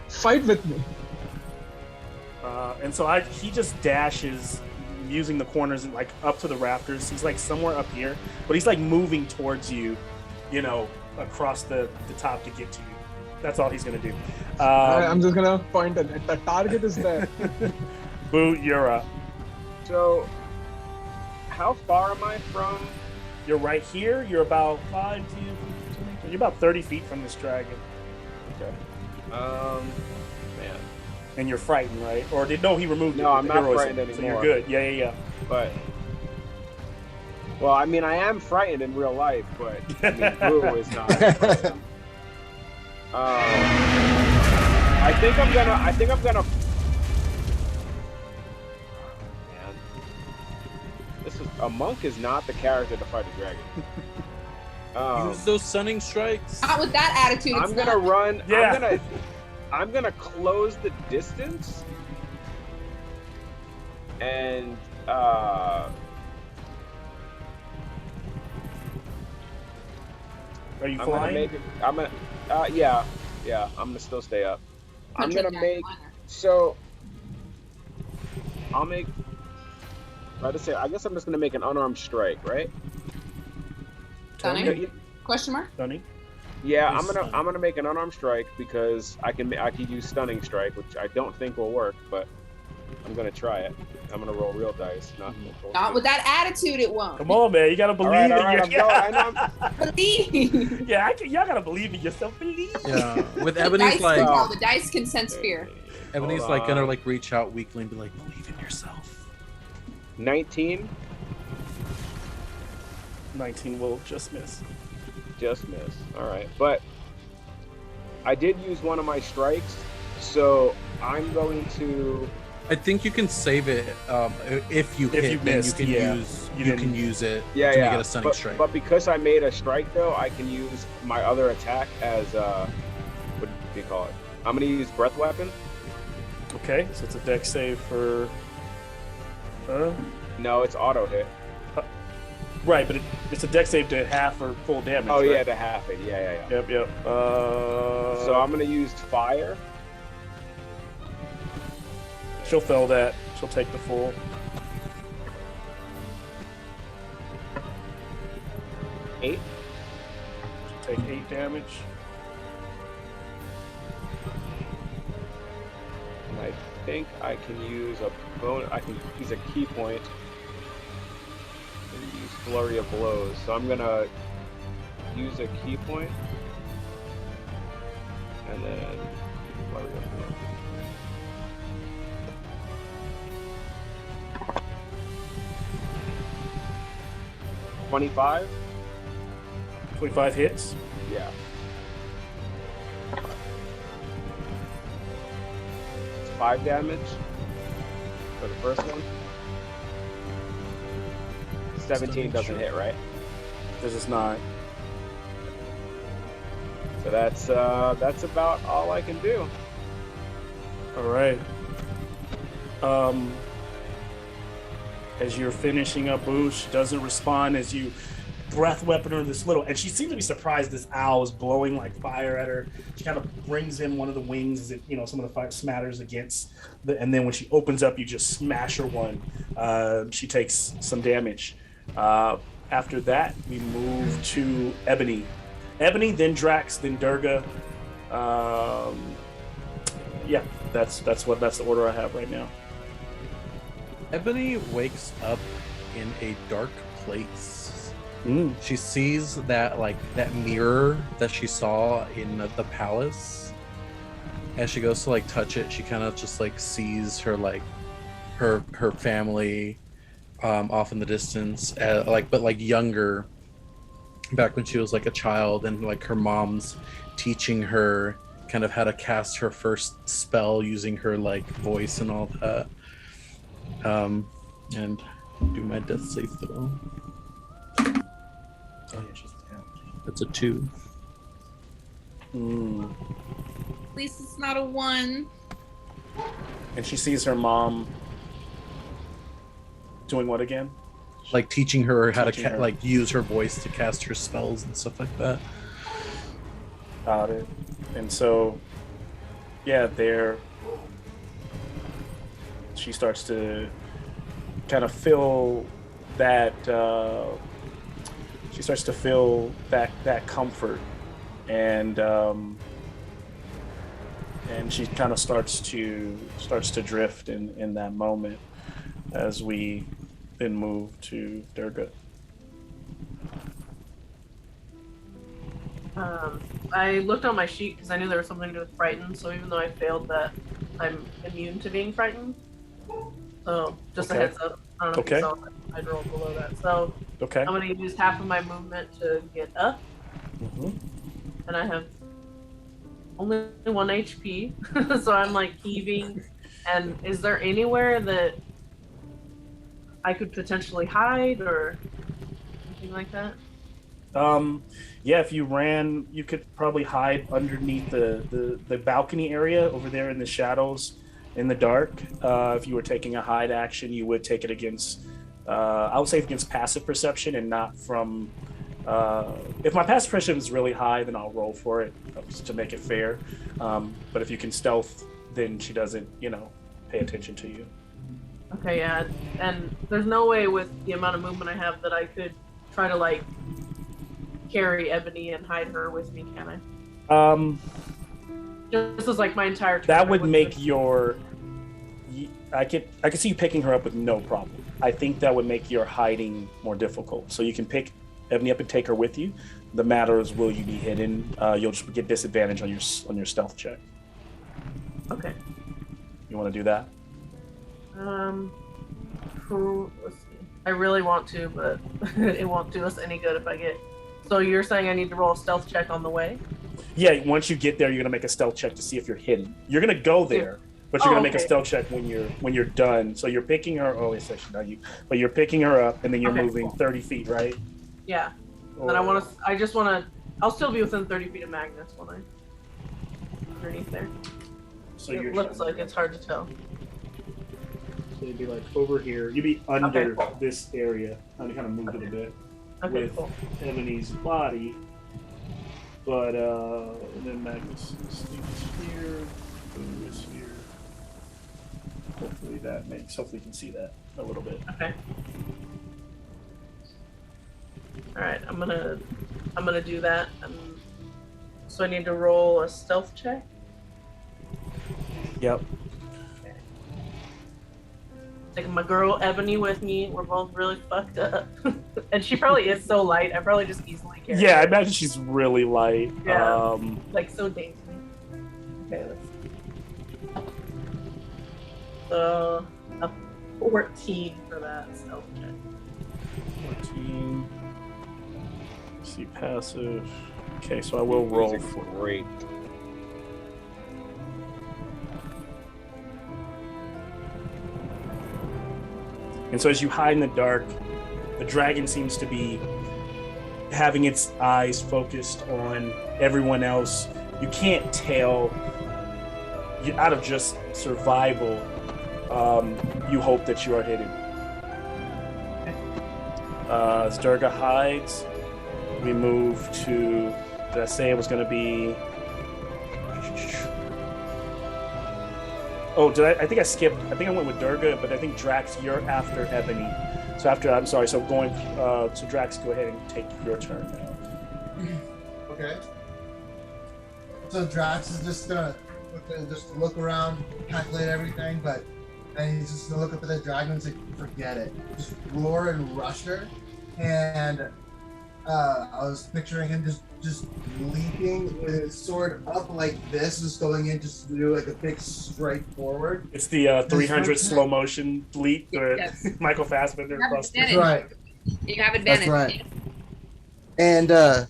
[SPEAKER 7] fight with me.
[SPEAKER 4] And so he just dashes using the corners and like up to the rafters. He's like somewhere up here, but he's like moving towards you, you know, across the top to get to you. That's all he's gonna do.
[SPEAKER 7] I'm just gonna point at it. The target is there.
[SPEAKER 4] Boo, you're up.
[SPEAKER 6] So, how far am I from?
[SPEAKER 4] You're right here. You're about 5, 10, 15, you're about 30 feet from this dragon.
[SPEAKER 6] Okay. Man.
[SPEAKER 4] And you're frightened, right? Or no, he removed it.
[SPEAKER 6] No, I'm not frightened anymore.
[SPEAKER 4] So you're good. Yeah.
[SPEAKER 6] But, well, I mean, I am frightened in real life, but I mean, Boo is not. I think I'm gonna. Man, a monk is not the character to fight a dragon.
[SPEAKER 1] Use those stunning strikes.
[SPEAKER 5] Not with that attitude.
[SPEAKER 6] I'm gonna run. Yeah. I'm gonna close the distance, and
[SPEAKER 4] are you flying?
[SPEAKER 6] Yeah. I'm gonna still stay up. I'm gonna make. So I'll make. I guess I'm just gonna make an unarmed strike, right?
[SPEAKER 5] Stunning? Question mark?
[SPEAKER 4] Stunning.
[SPEAKER 6] Yeah, I'm gonna make an unarmed strike because I can use stunning strike, which I don't think will work, but I'm gonna try it. I'm gonna roll real dice,
[SPEAKER 5] not with that attitude. It won't.
[SPEAKER 4] Come on, man! You gotta believe in
[SPEAKER 6] yourself.
[SPEAKER 5] Believe.
[SPEAKER 4] Yeah, y'all gotta believe in yourself. Believe.
[SPEAKER 1] Yeah, with Ebony's
[SPEAKER 5] the dice can sense fear.
[SPEAKER 1] Ebony's like gonna like reach out weakly and be like, believe in yourself.
[SPEAKER 6] 19.
[SPEAKER 4] 19 will just miss.
[SPEAKER 6] Just miss. All right, but I did use one of my strikes, so I'm going to.
[SPEAKER 1] I think you can save it if you hit.
[SPEAKER 4] You missed,
[SPEAKER 1] then you can use it to make it a stunning strike.
[SPEAKER 6] But because I made a strike, though, I can use my other attack as what do you call it? I'm gonna use breath weapon.
[SPEAKER 4] Okay, so it's a dex save for.
[SPEAKER 6] No, it's auto hit.
[SPEAKER 4] Right, but it's a dex save to half or full damage.
[SPEAKER 6] Oh,
[SPEAKER 4] right?
[SPEAKER 6] yeah, to half it. Yeah.
[SPEAKER 4] Yep.
[SPEAKER 6] So I'm gonna use fire.
[SPEAKER 4] She'll fail that. She'll take the full.
[SPEAKER 6] Eight.
[SPEAKER 4] She'll take 8 damage.
[SPEAKER 6] And I think I can use a bonus. I can use a key point. And use flurry of blows. So I'm gonna use a key point. And then flurry of blows. 25.
[SPEAKER 4] 25 hits?
[SPEAKER 6] Yeah. It's 5 damage for the first one. 17 doesn't hit, right?
[SPEAKER 4] This is not.
[SPEAKER 6] So that's about all I can do.
[SPEAKER 4] All right. As you're finishing up, Boo, she doesn't respond as you breath weapon her this little, and she seems to be surprised this owl is blowing like fire at her. She kind of brings in one of the wings as it, some of the fire smatters against and then when she opens up, you just smash her one. She takes some damage. After that, we move to Ebony. Ebony, then Drax, then Durga. Yeah, that's the order I have right now.
[SPEAKER 1] Ebony wakes up in a dark place. She sees that mirror that she saw in the palace. As she goes to touch it, she kind of just sees her her family off in the distance, but younger, back when she was a child, and her mom's teaching her kind of how to cast her first spell using her like voice and all that. And do my death save throw. That's a 2.
[SPEAKER 5] At least it's not a 1.
[SPEAKER 4] And she sees her mom doing what again?
[SPEAKER 1] Like teaching her how
[SPEAKER 4] Teaching
[SPEAKER 1] to
[SPEAKER 4] her.
[SPEAKER 1] like use her voice to cast her spells and stuff like that.
[SPEAKER 4] Got it. And so, yeah, there she starts to kind of feel that she starts to feel that comfort, and she kind of starts to drift in that moment as we then move to Durga.
[SPEAKER 2] I looked on my sheet because I knew there was something to do with frightened, so even though I failed that, I'm immune to being frightened. So, just a
[SPEAKER 4] Okay.
[SPEAKER 2] heads up. I don't know if you saw that. I'd roll below that. So,
[SPEAKER 4] Okay.
[SPEAKER 2] I'm going to use half of my movement to get up, and I have only 1 HP, so I'm like heaving. And is there anywhere that I could potentially hide or anything like that?
[SPEAKER 4] Yeah, if you ran, you could probably hide underneath the balcony area over there in the shadows in the dark. If you were taking a hide action, you would take it against, I would say against passive perception and not from, if my passive perception is really high, then I'll roll for it just to make it fair. But if you can stealth, then she doesn't, pay attention to you.
[SPEAKER 2] Okay, yeah. And there's no way with the amount of movement I have that I could try to like carry Ebony and hide her with me, can I? This is like my entire turn.
[SPEAKER 4] That would make your. I could see you picking her up with no problem. I think that would make your hiding more difficult. So you can pick Ebony up and take her with you. The matter is, will you be hidden? You'll just get disadvantage on your stealth check.
[SPEAKER 2] Okay.
[SPEAKER 4] You want to do that?
[SPEAKER 2] Let's see. I really want to, but it won't do us any good if I get. So you're saying I need to roll a stealth check on the way?
[SPEAKER 4] Yeah. Once you get there, you're gonna make a stealth check to see if you're hidden. You're gonna go there, but you're gonna make a stealth check when you're done. So you're picking her. Oh, it's actually not you, but you're picking her up, and then you're moving 30 feet, right?
[SPEAKER 2] Yeah. Then I just want to. I'll still be within 30 feet of Magnus, won't I? Underneath there.
[SPEAKER 4] So
[SPEAKER 2] it looks like it's hard to tell.
[SPEAKER 4] So you'd be like over here. You'd be under this area. I'm gonna kind of move it a bit with Ebony's body. But and then Magnus is here. Boo is here. Hopefully hopefully you can see that a little bit.
[SPEAKER 2] Okay. All right, I'm gonna do that. So I need to roll a stealth check.
[SPEAKER 4] Yep.
[SPEAKER 2] Taking my girl Ebony with me. We're both really fucked up, and she probably is so light. I probably just easily carry.
[SPEAKER 4] Yeah, I
[SPEAKER 2] her.
[SPEAKER 4] imagine she's really light.
[SPEAKER 2] Yeah. Like so dainty. Okay, let's see. So a 14 for that stealth check.
[SPEAKER 4] 14. See passive. Okay, so I will roll for
[SPEAKER 6] great.
[SPEAKER 4] And so as you hide in the dark, the dragon seems to be having its eyes focused on everyone else. You can't tell. Out of just survival, you hope that you are hidden. As Durga hides, we move to. Did I say it was going to be? Oh, I think I skipped. I think I went with Durga, but I think Drax, you're after Ebony. So I'm sorry. So going to Drax, go ahead and take your turn now.
[SPEAKER 10] Okay. So Drax is just gonna look around, calculate everything, and he's just gonna look up at the dragon and say, "Forget it." Just roar and rush her, and I was picturing him just leaping with his sword up like this, just going in, just to do like a big strike forward.
[SPEAKER 4] It's the 300 slow motion leap,
[SPEAKER 5] Yes.
[SPEAKER 4] Michael Fassbender across the.
[SPEAKER 10] That's right.
[SPEAKER 5] You have advantage.
[SPEAKER 10] That's right.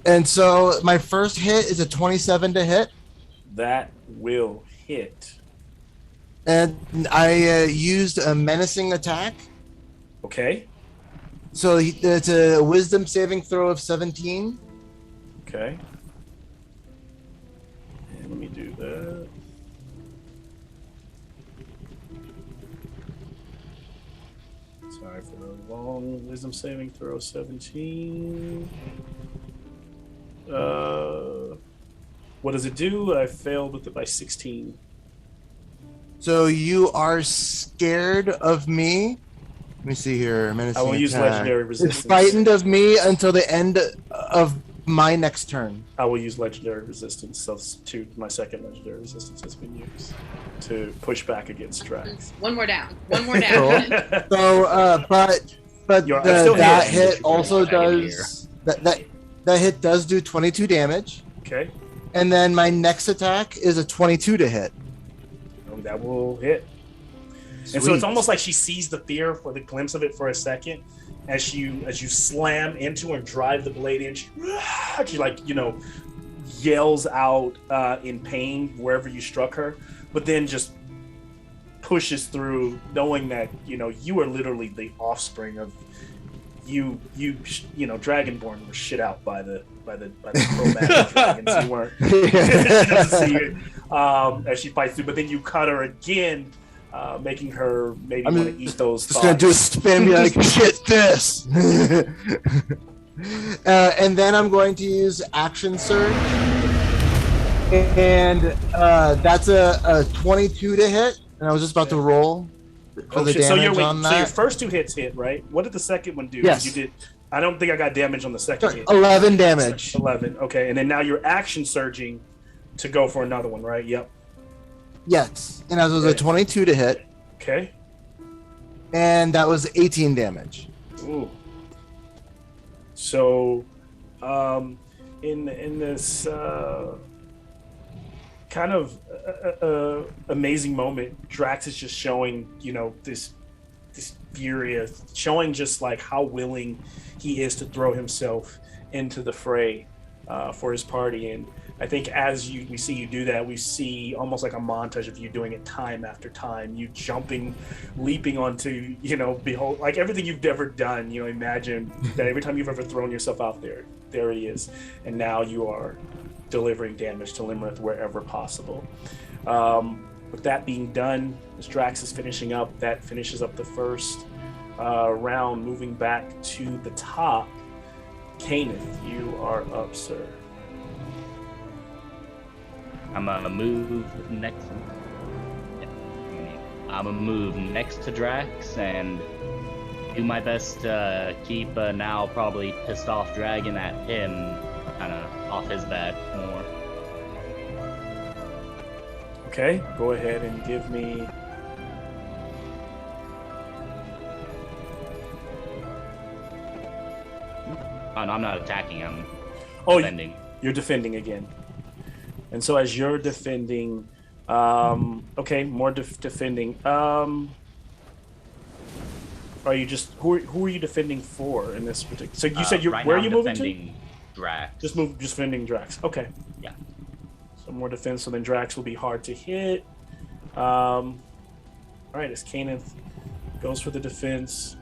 [SPEAKER 10] And so my first hit is a 27 to hit.
[SPEAKER 4] That will hit.
[SPEAKER 10] And I used a menacing attack.
[SPEAKER 4] Okay.
[SPEAKER 10] So it's a wisdom saving throw of 17.
[SPEAKER 4] Okay. And let me do that. Sorry for the long wisdom saving throw. 17. What does it do? I failed with it by 16.
[SPEAKER 10] So you are scared of me. Let me see here.
[SPEAKER 4] I will use legendary resistance.
[SPEAKER 10] Frightened of me until the end of my next turn.
[SPEAKER 4] I will use legendary resistance. So my second legendary resistance has been used to push back against Drax.
[SPEAKER 5] One more down. One more down.
[SPEAKER 10] So, but that hit also does that hit does do 22 damage.
[SPEAKER 4] Okay.
[SPEAKER 10] And then my next attack is a 22 to hit.
[SPEAKER 4] That will hit. Sweet. And so it's almost like she sees the fear for the glimpse of it for a second, as you slam into her and drive the blade in. She like, yells out in pain wherever you struck her, but then just pushes through, knowing that you are literally the offspring of you Dragonborn were shit out by the chromatic dragons. You weren't. She doesn't see it as she fights through, but then you cut her again. Making her maybe want to eat those
[SPEAKER 10] thoughts. Just gonna do a spin, be like, shit this. And then I'm going to use action surge, and that's a 22 to hit. And I was just about to roll for the damage on that.
[SPEAKER 4] So your first two hits hit, right? What did the second one do?
[SPEAKER 10] Yes.
[SPEAKER 4] You did. I don't think I got damage on the second hit.
[SPEAKER 10] 11 damage.
[SPEAKER 4] 11. Okay, and then now you're action surging to go for another one, right? Yep.
[SPEAKER 10] Yes, and that was a 22 to hit.
[SPEAKER 4] Okay.
[SPEAKER 10] And that was 18 damage.
[SPEAKER 4] Ooh. So, in this kind of amazing moment, Drax is just showing, this furious, showing just like how willing he is to throw himself into the fray for his party. And I think as we see you do that, we see almost like a montage of you doing it time after time. You jumping, leaping onto, behold, like everything you've ever done. Imagine that every time you've ever thrown yourself out there he is. And now you are delivering damage to Limerith wherever possible. With that being done, as Drax is finishing up, that finishes up the first round. Moving back to the top, Kenneth, you are up, sir.
[SPEAKER 11] I'm gonna move next. I'm gonna move next to Drax and do my best to keep now probably pissed off dragon at him, kind of off his back more.
[SPEAKER 4] Okay, go ahead and give me.
[SPEAKER 11] Oh, no, I'm not attacking. I'm
[SPEAKER 4] defending. You're defending again. And so as you're defending, okay, more defending. Are you just who are you defending for in this particular? So you said
[SPEAKER 11] right
[SPEAKER 4] where
[SPEAKER 11] now
[SPEAKER 4] are you moving to?
[SPEAKER 11] Drax.
[SPEAKER 4] Just defending Drax. Okay.
[SPEAKER 11] Yeah.
[SPEAKER 4] So more defense. So then Drax will be hard to hit. All right, as Kanan goes for the defense.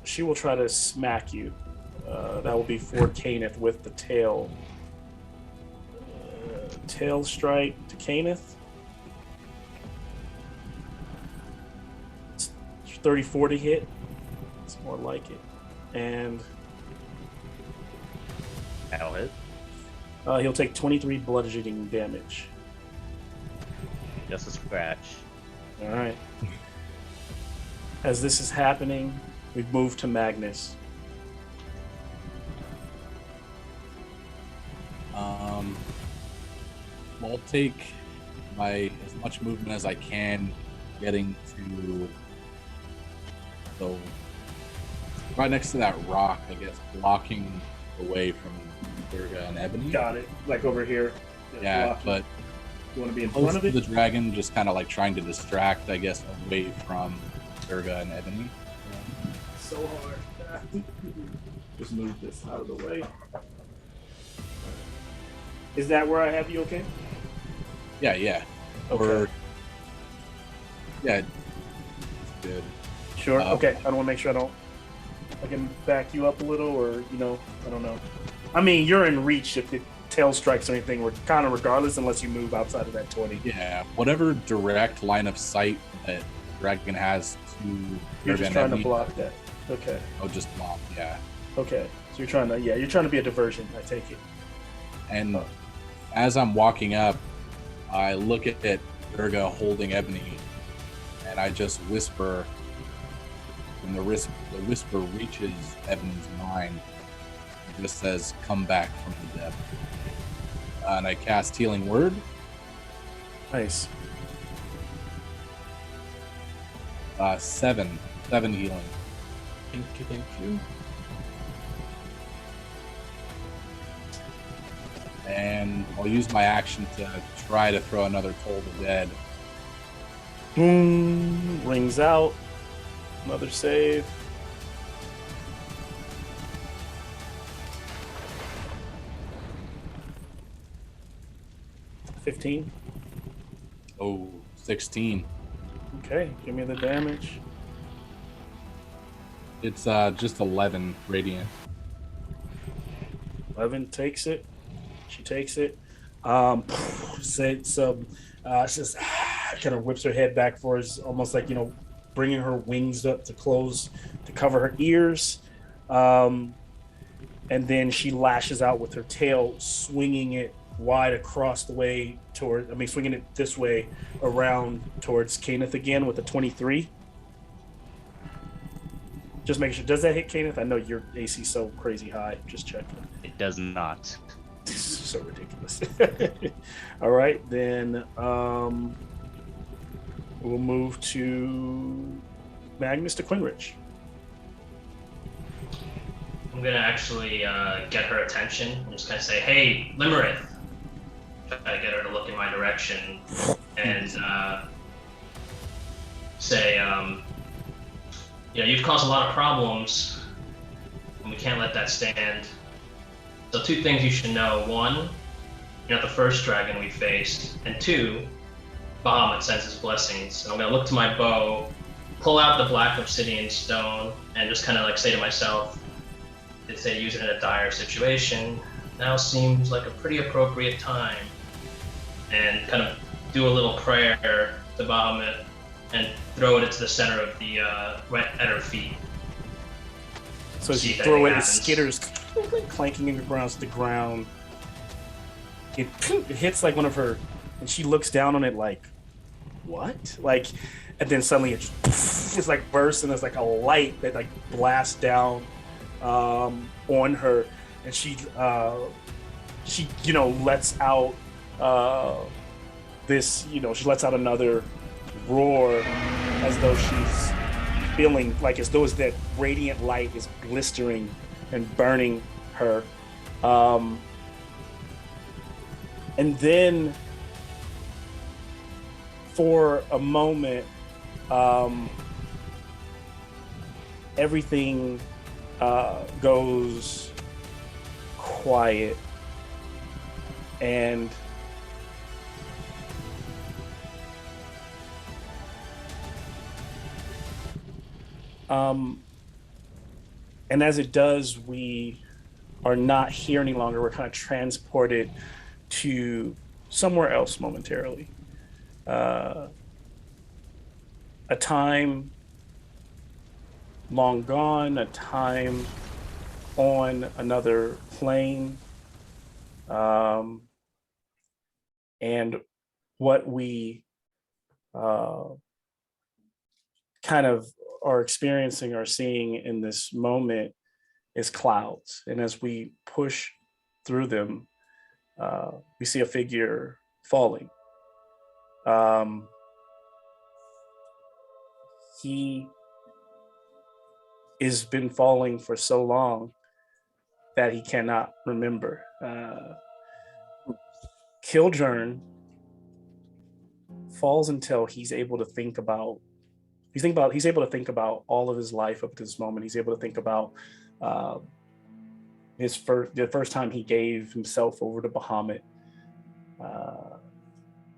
[SPEAKER 4] She will try to smack you. That will be for Kaneth with the tail. Tail strike to Kaneth. It's 34 to hit. It's more like it. And
[SPEAKER 11] that'll hit.
[SPEAKER 4] He'll take 23 bludgeoning damage.
[SPEAKER 11] Just a scratch.
[SPEAKER 4] All right. As this is happening, we've moved to Magnus.
[SPEAKER 9] I'll take as much movement as I can, getting to the right next to that rock, I guess, blocking away from Durga and Ebony.
[SPEAKER 4] Got it. Like over here.
[SPEAKER 9] Yeah,
[SPEAKER 4] blocking.
[SPEAKER 9] but
[SPEAKER 4] you want to be in front of it?
[SPEAKER 9] The dragon, just kind of like trying to distract, I guess, away from Durga and Ebony.
[SPEAKER 4] So hard. Just move this out of the way. Is that where I have you? Okay.
[SPEAKER 9] Yeah.
[SPEAKER 4] Okay.
[SPEAKER 9] Or yeah, good.
[SPEAKER 4] Sure. Okay. I don't want to make sure I can back you up a little, or I don't know. I mean, you're in reach if the tail strikes or anything. We're kind of regardless, unless you move outside of that 20.
[SPEAKER 9] Yeah, whatever direct line of sight that Dragon has to.
[SPEAKER 4] You're just trying to block that. Okay.
[SPEAKER 9] Oh, just block. Yeah.
[SPEAKER 4] Okay. So you're trying to be a diversion. I take it.
[SPEAKER 9] And as I'm walking up, I look at Durga holding Ebony, and I just whisper. And the whisper reaches Ebony's mind. It just says, "Come back from the dead." And I cast Healing Word.
[SPEAKER 4] Nice.
[SPEAKER 9] 7 healing.
[SPEAKER 1] Thank you.
[SPEAKER 9] And I'll use my action to try to throw another Toll the Dead.
[SPEAKER 4] Boom. Rings out. Another save. $15.
[SPEAKER 9] Oh, 16.
[SPEAKER 4] Okay, give me the damage.
[SPEAKER 9] It's just 11 radiant.
[SPEAKER 4] 11 takes it. She takes it. She just kind of whips her head back for us, almost like bringing her wings up to cover her ears, and then she lashes out with her tail, swinging it wide across the way swinging it this way around towards Kenneth again with a 23. Just making sure. Does that hit Kenneth? I know your AC so crazy high. Just checking.
[SPEAKER 11] It does not.
[SPEAKER 4] This is so ridiculous. All right, then we'll move to Magnus to Quinrich.
[SPEAKER 3] I'm gonna actually get her attention. I'm just gonna say, "Hey, Limerith." Try to get her to look in my direction and say, you've caused a lot of problems, and we can't let that stand. So 2 things you should know. 1, you're not the first dragon we faced, and 2, Bahamut sends his blessings. And I'm gonna look to my bow, pull out the black obsidian stone, and just kind of say to myself, did say use it in a dire situation. Now seems like a pretty appropriate time. And kind of do a little prayer to Bahamut and throw it into the center of the at her feet.
[SPEAKER 4] So as you throw it, it skitters, clanking into the ground. It hits one of her, and she looks down on it like, what? And then suddenly it just bursts, and there's a light that blasts down on her, and she lets out she lets out another roar, as though she's feeling as though that radiant light is blistering and burning her. And then for a moment, everything goes quiet, and and as it does, we are not here any longer. We're kind of transported to somewhere else momentarily. A time long gone, a time on another plane. And what we kind of are experiencing or seeing in this moment is clouds. And as we push through them, we see a figure falling. He has been falling for so long that he cannot remember. Kildren falls until he's able to think about all of his life up to this moment. He's able to think about the first time he gave himself over to Bahamut.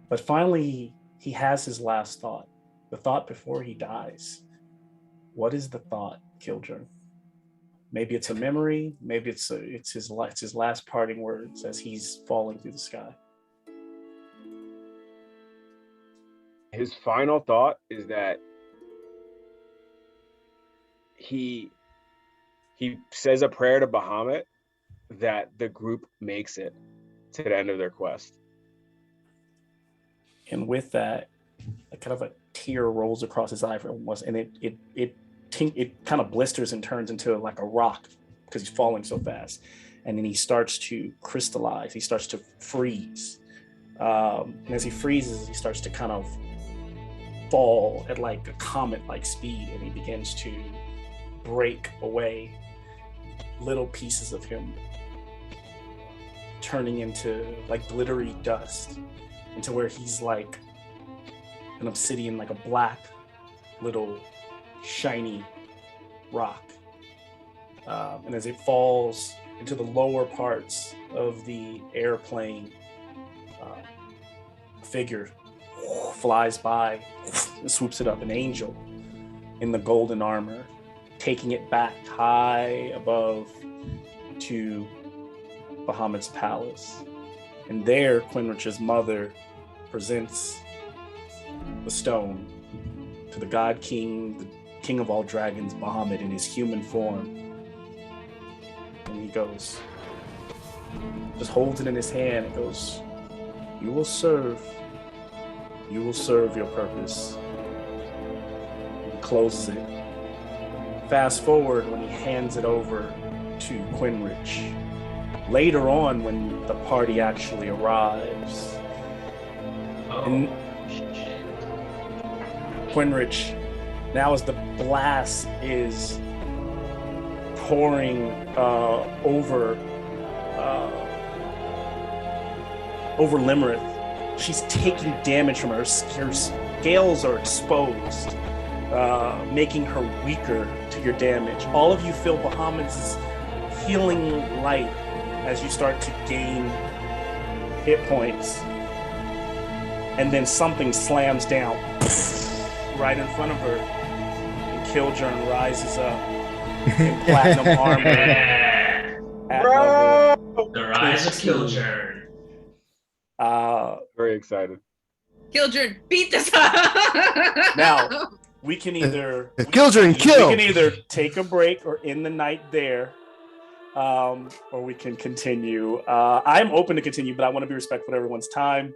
[SPEAKER 4] But finally, he has his last thought, the thought before he dies. What is the thought, Kildren? Maybe it's a memory. Maybe it's his last parting words as he's falling through the sky.
[SPEAKER 6] His final thought is that he says a prayer to Bahamut that the group makes it to the end of their quest.
[SPEAKER 4] And with that, kind of a tear rolls across his eye and it kind of blisters and turns into like a rock because he's falling so fast. And then he starts to crystallize. He starts to freeze. And as he freezes, he starts to kind of fall at like a comet-like speed, and he begins to break away, little pieces of him turning into like glittery dust, into where he's like an obsidian, like a black little shiny rock. And as it falls into the lower parts of the airplane, a figure flies by and swoops it up, an angel in the golden armor, taking it back high above to Bahamut's palace. And there, Quinrich's mother presents the stone to the God King, the King of all dragons, Bahamut, in his human form. And he goes, just holds it in his hand and goes, you will serve your purpose. And closes it. Fast forward when he hands it over to Quinrich. Later on, when the party actually arrives, and Quinrich, now as the blast is pouring over Limerith, she's taking damage from her scales are exposed, making her weaker to your damage. All of you feel Bahamut's healing light as you start to gain hit points. And then something slams down right in front of her. And Kildren rises up in platinum armor.
[SPEAKER 3] Bro! The rise of Kildren.
[SPEAKER 6] Very excited.
[SPEAKER 5] Kildren, beat this up!
[SPEAKER 4] Now, we can either
[SPEAKER 12] Kildren kill.
[SPEAKER 4] We can either take a break or end the night there, or we can continue. I'm open to continue, but I want to be respectful of everyone's time.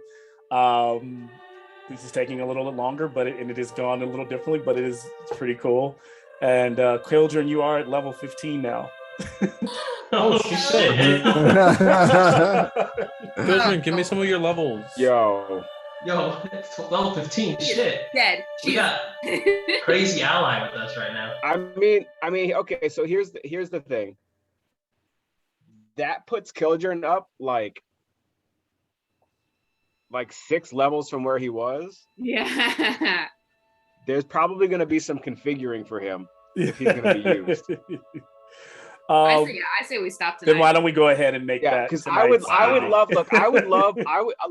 [SPEAKER 4] This is taking a little bit longer, but it has gone a little differently, but it's pretty cool. And Kildren, you are at level 15 now.
[SPEAKER 3] Oh shit!
[SPEAKER 1] Kildren, give me some of your levels.
[SPEAKER 6] Yo,
[SPEAKER 3] it's level 15. Shit.
[SPEAKER 5] Dead.
[SPEAKER 3] We got crazy ally with us right now.
[SPEAKER 6] I mean, okay. So here's the thing. That puts Kildren up like 6 levels from where he was.
[SPEAKER 5] Yeah.
[SPEAKER 6] There's probably going to be some configuring for him if he's going to be used.
[SPEAKER 5] I say we stop tonight.
[SPEAKER 4] Then why don't we go ahead and make that?
[SPEAKER 6] Because I would love.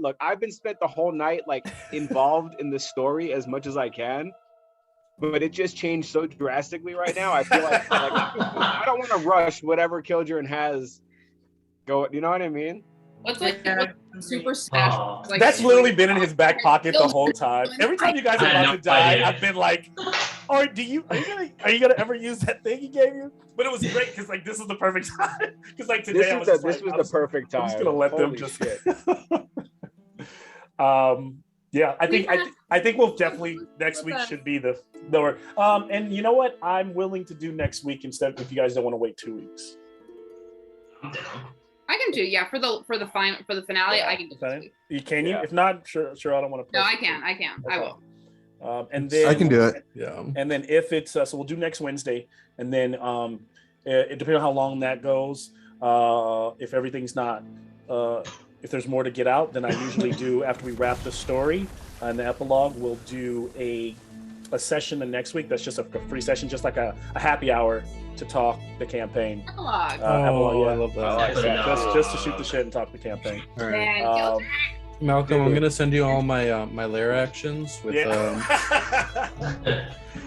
[SPEAKER 6] Look, I've been spent the whole night like involved in the story as much as I can, but it just changed so drastically right now. I feel like I don't want to rush whatever Kildren has. Go. You know what I mean?
[SPEAKER 5] What's like Super Smash? Like,
[SPEAKER 4] that's literally been in his back pocket the whole time. Every time you guys are about to die, I've been like, "Or are you gonna ever use that thing he gave you?" But it was great because like this is the perfect time. Because like today,
[SPEAKER 6] this was the perfect time.
[SPEAKER 4] I'm just gonna let them just
[SPEAKER 6] shit.
[SPEAKER 4] Yeah, I think we'll definitely next week should be the lower. And you know what? I'm willing to do next week instead if you guys don't want to wait 2 weeks.
[SPEAKER 5] I can do, yeah, for the finale. Yeah, I can do.
[SPEAKER 4] Okay. Can you? Yeah. If not, sure, I don't want to.
[SPEAKER 5] No, I can. Okay. I will.
[SPEAKER 4] And then
[SPEAKER 12] I can do it.
[SPEAKER 4] Yeah. And then if it's so, we'll do next Wednesday, and then it depends on how long that goes. If everything's not, if there's more to get out, then I usually do after we wrap the story and the epilogue, we'll do a a session the next week. That's just a free session, just like a happy hour to talk the campaign.
[SPEAKER 5] Epilogue.
[SPEAKER 4] Epilogue, yeah.
[SPEAKER 1] I love that.
[SPEAKER 6] I like that.
[SPEAKER 4] Just to shoot the shit and talk the campaign.
[SPEAKER 1] All right.
[SPEAKER 5] Man,
[SPEAKER 1] Malcolm, I'm gonna send you all my my lair actions with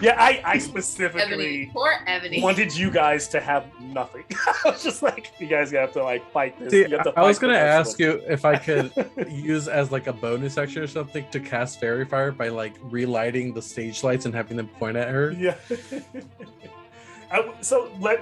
[SPEAKER 4] Yeah, I
[SPEAKER 5] Ebony.
[SPEAKER 4] specifically
[SPEAKER 5] Poor Ebony.
[SPEAKER 4] wanted you guys to have nothing. I was just like, you guys have to like fight this.
[SPEAKER 1] See,
[SPEAKER 4] You have to
[SPEAKER 1] I was
[SPEAKER 4] fight
[SPEAKER 1] gonna
[SPEAKER 4] the
[SPEAKER 1] ask
[SPEAKER 4] vegetables.
[SPEAKER 1] you if I could use as like a bonus action or something to cast fairy fire by like relighting the stage lights and having them point at her.
[SPEAKER 4] Yeah.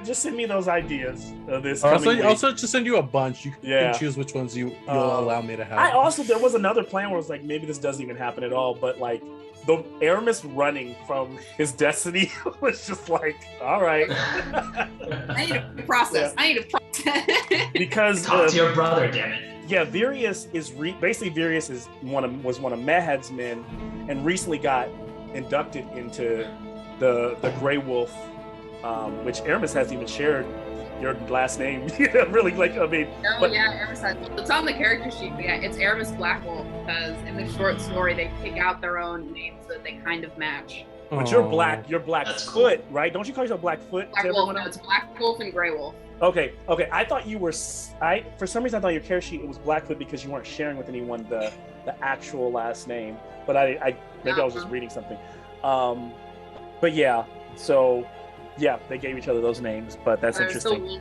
[SPEAKER 4] Just send me those ideas of this.
[SPEAKER 1] Also, just send you a bunch. You
[SPEAKER 4] Yeah.
[SPEAKER 1] can choose which ones you'll allow me to have.
[SPEAKER 4] There was another plan where I was like, maybe this doesn't even happen at all, but like the Aramis running from his destiny was just like, all right.
[SPEAKER 5] I need to process. I need to process.
[SPEAKER 4] Because
[SPEAKER 3] Talk to your brother, damn it.
[SPEAKER 4] yeah, Virius is basically Virius was one of Mahad's men, and recently got inducted into the Grey Wolf, which Aramis hasn't even shared your last name. Really, like I mean.
[SPEAKER 5] Oh yeah, Aramis has. It's on the character sheet. But yeah, it's Aramis Blackwolf because in the short story they pick out their own names so that they kind of match.
[SPEAKER 4] But you're Blackfoot, right? Don't you call yourself Blackfoot?
[SPEAKER 5] Black Wolf, no, it's Black Wolf and Grey Wolf.
[SPEAKER 4] Okay. I thought you were. For some reason I thought your character sheet it was Blackfoot because you weren't sharing with anyone the actual last name. But I maybe I was just reading something. But yeah, so yeah, they gave each other those names. But that's interesting.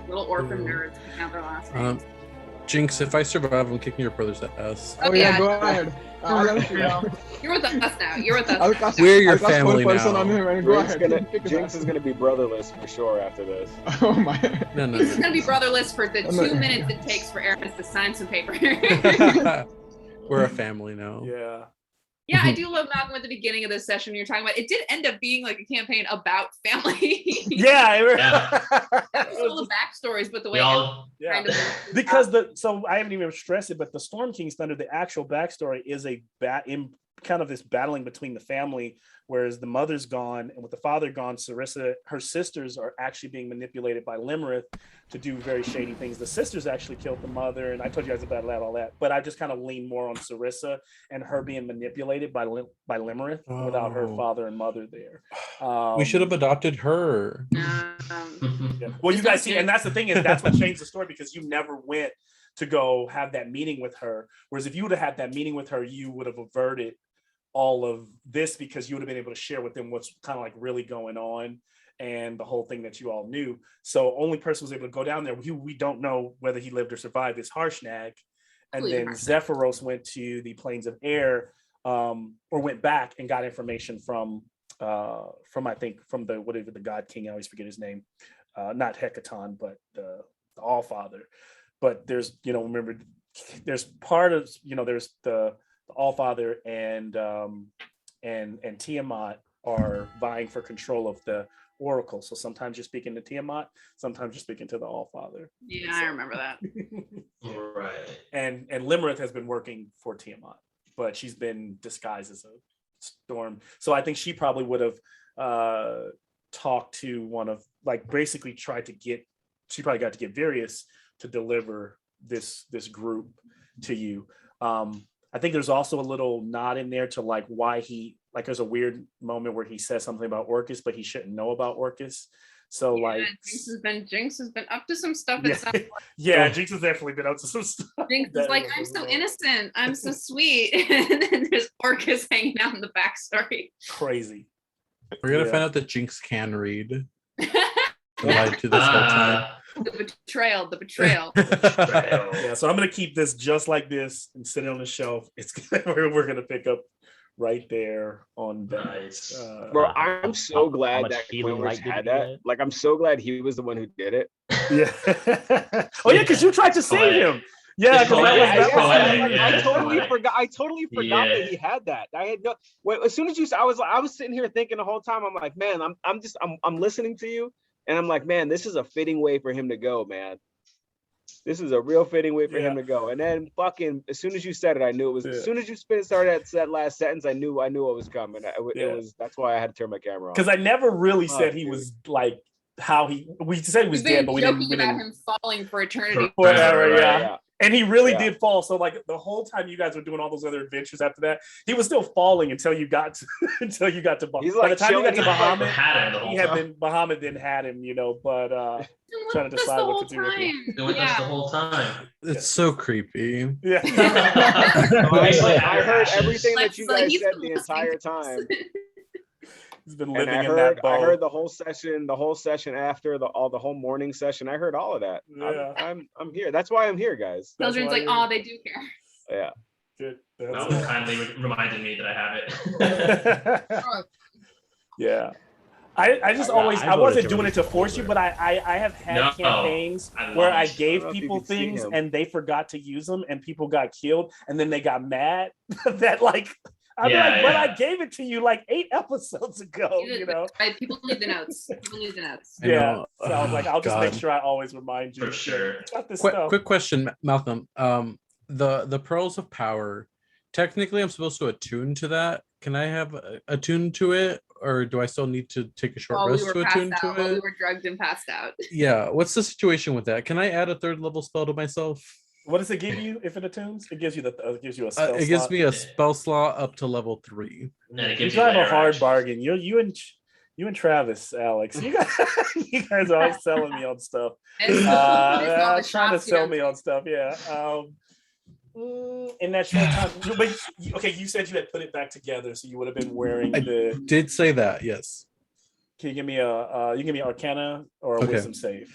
[SPEAKER 5] Little orphan nerds picking out their last names.
[SPEAKER 1] Jinx, if I survive, I'm kicking your brother's ass.
[SPEAKER 7] Oh yeah, go ahead.
[SPEAKER 5] You're with us now. You're with us.
[SPEAKER 1] We're your family
[SPEAKER 7] person on
[SPEAKER 1] now.
[SPEAKER 7] him and go ahead.
[SPEAKER 6] Jinx is gonna be brotherless for sure after this.
[SPEAKER 7] Oh my.
[SPEAKER 1] No.
[SPEAKER 5] This is gonna be brotherless for the 2 minutes it takes for Aramis to sign some paper.
[SPEAKER 1] We're a family now.
[SPEAKER 4] Yeah.
[SPEAKER 5] Yeah, I do love Malcolm at the beginning of this session. You're talking about it did end up being like a campaign about family.
[SPEAKER 4] Yeah.
[SPEAKER 5] All the backstories, but the way kind of
[SPEAKER 4] Because so I haven't even stressed it, but the Storm King's Thunder, the actual backstory is in kind of this battling between the family, whereas the mother's gone, and with the father gone, Sarissa, her sisters are actually being manipulated by Limerith to do very shady things. The sisters actually killed the mother, and I told you guys about all that, but I just kind of lean more on Sarissa and her being manipulated by Limerith without her father and mother there.
[SPEAKER 1] We should have adopted her.
[SPEAKER 4] Yeah. Well, you guys see, and that's the thing is that's what changed the story because you never went to go have that meeting with her. Whereas if you would have had that meeting with her, you would have averted all of this because you would have been able to share with them what's kind of like really going on and the whole thing that you all knew. So only person was able to go down there. We don't know whether he lived or survived is Harshnag. And then Zephyros went to the Plains of Air or went back and got information from the God King. I always forget his name. Not Hecaton, but the Allfather. But there's, remember, there's part of, there's the Allfather and Tiamat are vying for control of the Oracle. So sometimes you're speaking to Tiamat, sometimes you're speaking to the Allfather.
[SPEAKER 5] Yeah, I remember that.
[SPEAKER 3] Right.
[SPEAKER 4] And Limerith has been working for Tiamat, but she's been disguised as a storm. So I think she probably would have talked to one of, like, basically tried to get, she probably got to get Virius to deliver this group to you. I think there's also a little nod in there to like why he, like, there's a weird moment where he says something about Orcus, but he shouldn't know about Orcus. So
[SPEAKER 5] Jinx has been up to some stuff.
[SPEAKER 4] Jinx has definitely been up to some stuff.
[SPEAKER 5] Jinx is like, I'm so innocent, I'm so sweet, and then there's Orcus hanging out in the backstory.
[SPEAKER 4] Crazy.
[SPEAKER 1] We're gonna find out that Jinx can read. Lied to this whole time.
[SPEAKER 5] The betrayal.
[SPEAKER 4] Yeah, so I'm gonna keep this just like this and sit it on the shelf. We're gonna pick up right there on that.
[SPEAKER 3] Nice.
[SPEAKER 6] Bro, I'm so glad that Quinless had that. Like, I'm so glad he was the one who did it.
[SPEAKER 4] Yeah. Oh yeah, because you tried to save him. Yeah,
[SPEAKER 6] I totally forgot that he had that. I had no. Wait, as soon as you, I was sitting here thinking the whole time. I'm like, man, I'm listening to you, and I'm like, man, this is a fitting way for him to go, man. This is a real fitting way for him to go. And then fucking, as soon as you said it, I knew it was. As soon as you started that last sentence, I knew what was coming. It was. That's why I had to turn my camera on.
[SPEAKER 4] Because I never really said he was like how he. We said he was dead, but we didn't.
[SPEAKER 5] Joking about him falling for eternity.
[SPEAKER 4] Whatever. Yeah. And he really did fall. So like the whole time you guys were doing all those other adventures after that, he was still falling until you got to Bahamut. By the time you got to Bahamut, Bahamut then had him, but trying to decide what to do with him.
[SPEAKER 3] Doing this the whole time.
[SPEAKER 1] It's so creepy.
[SPEAKER 4] Yeah.
[SPEAKER 6] I heard everything that you guys said the entire time.
[SPEAKER 4] He's been living
[SPEAKER 6] I heard the whole session after the whole morning session. I heard all of that.
[SPEAKER 4] Yeah.
[SPEAKER 6] I'm here. That's why I'm here, guys.
[SPEAKER 5] Children's like, oh, they do care.
[SPEAKER 6] Yeah.
[SPEAKER 4] Good.
[SPEAKER 3] Malcolm kindly reminded me that I have it.
[SPEAKER 4] Yeah. I just always I wasn't doing it to force you, but I have had campaigns where I gave people things and they forgot to use them and people got killed and then they got mad that like but I gave it to you like 8 episodes ago,
[SPEAKER 5] People need the notes.
[SPEAKER 4] Yeah. So I was like, I'll just make sure I always remind you.
[SPEAKER 3] For sure.
[SPEAKER 4] Got this stuff.
[SPEAKER 1] Quick question, Malcolm. The pearls of power. Technically, I'm supposed to attune to that. Can I have attune to it, or do I still need to take a short rest to attune to it?
[SPEAKER 5] We were drugged and passed out.
[SPEAKER 1] Yeah. What's the situation with that? Can I add a 3rd level spell to myself?
[SPEAKER 4] What does it give you if it attunes? It gives you a spell
[SPEAKER 1] it gives me a spell slot up to level 3.
[SPEAKER 4] You drive a hard bargain. You and Travis, Alex. You guys are always selling me on stuff. Trying to sell me on stuff. Yeah. In that short time, but okay, you said you had put it back together, so you would have been wearing the.
[SPEAKER 1] Did say that, yes.
[SPEAKER 4] Can you give me Arcana or a Wisdom save?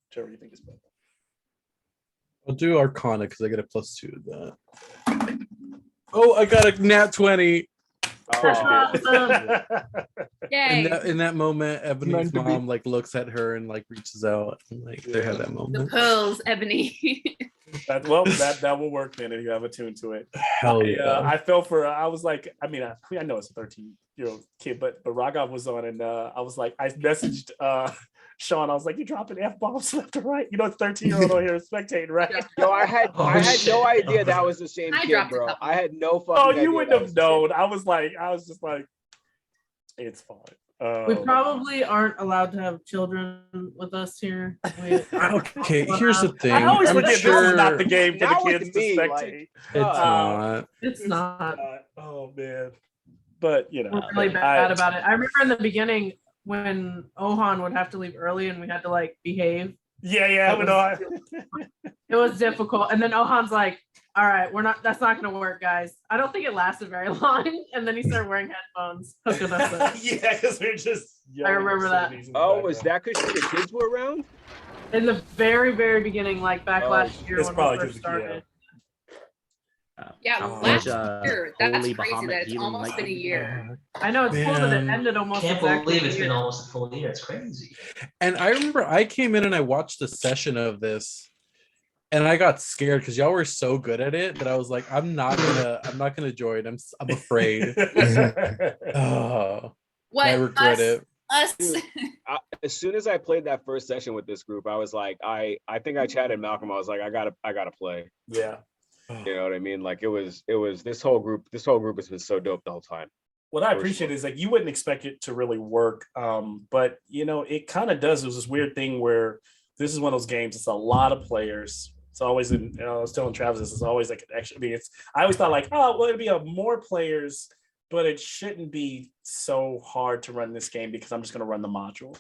[SPEAKER 4] Whichever you think is better.
[SPEAKER 1] I'll do Arcana because I get a +2 to that. Oh, I got a nat 20.
[SPEAKER 4] Of course you did.
[SPEAKER 5] Yay.
[SPEAKER 1] In that moment, Ebony's mom like looks at her and like reaches out and like they have that moment.
[SPEAKER 5] The pearls, Ebony.
[SPEAKER 4] That will work then if you have attuned to it.
[SPEAKER 1] Hell yeah.
[SPEAKER 4] I fell for. I was like, I know it's a 13-year-old kid, but Raghav was on, and I was like, I messaged Sean. I was like, you dropping F-bombs left or right? It's 13-year-old on here spectating, right?
[SPEAKER 6] No, I had no idea that was the same kid, bro. I had no fucking.
[SPEAKER 4] Oh, you wouldn't have known. I was just like, it's fine.
[SPEAKER 2] We probably aren't allowed to have children with us here.
[SPEAKER 1] Okay, here's the thing.
[SPEAKER 4] I always forget this is not the game for the kids to spectate.
[SPEAKER 1] It's
[SPEAKER 2] not.
[SPEAKER 4] Oh man. But
[SPEAKER 2] we're really bad about it. I remember in the beginning when Ohan would have to leave early and we had to like behave.
[SPEAKER 4] Yeah.
[SPEAKER 2] It was difficult. And then Ohan's like, all right, that's not gonna work, guys. I don't think it lasted very long. And then he started wearing headphones.
[SPEAKER 4] Yeah, because we're just
[SPEAKER 2] I remember that.
[SPEAKER 6] Oh, was that because the kids were around?
[SPEAKER 2] In the very, very beginning, like back last year when we first started.
[SPEAKER 5] Last year. That's crazy that it's almost been a year.
[SPEAKER 2] I know, it's cool that it ended almost.
[SPEAKER 3] I can't believe it's been almost a full year. It's crazy.
[SPEAKER 1] And I remember I came in and I watched a session of this. And I got scared because y'all were so good at it that I was like, I'm not gonna join. I'm afraid. I regret it.
[SPEAKER 6] Dude, as soon as I played that first session with this group, I was like, I think I chatted Malcolm. I was like, I gotta play.
[SPEAKER 4] Yeah.
[SPEAKER 6] You know what I mean? Like it was this whole group has been so dope the whole time.
[SPEAKER 4] What I appreciate is like you wouldn't expect it to really work, but it kind of does. It was this weird thing where this is one of those games. It's a lot of players. It's always, I was telling Travis, this is always like an extra. I always thought like, oh, well, it'd be more players, but it shouldn't be so hard to run this game because I'm just going to run the module.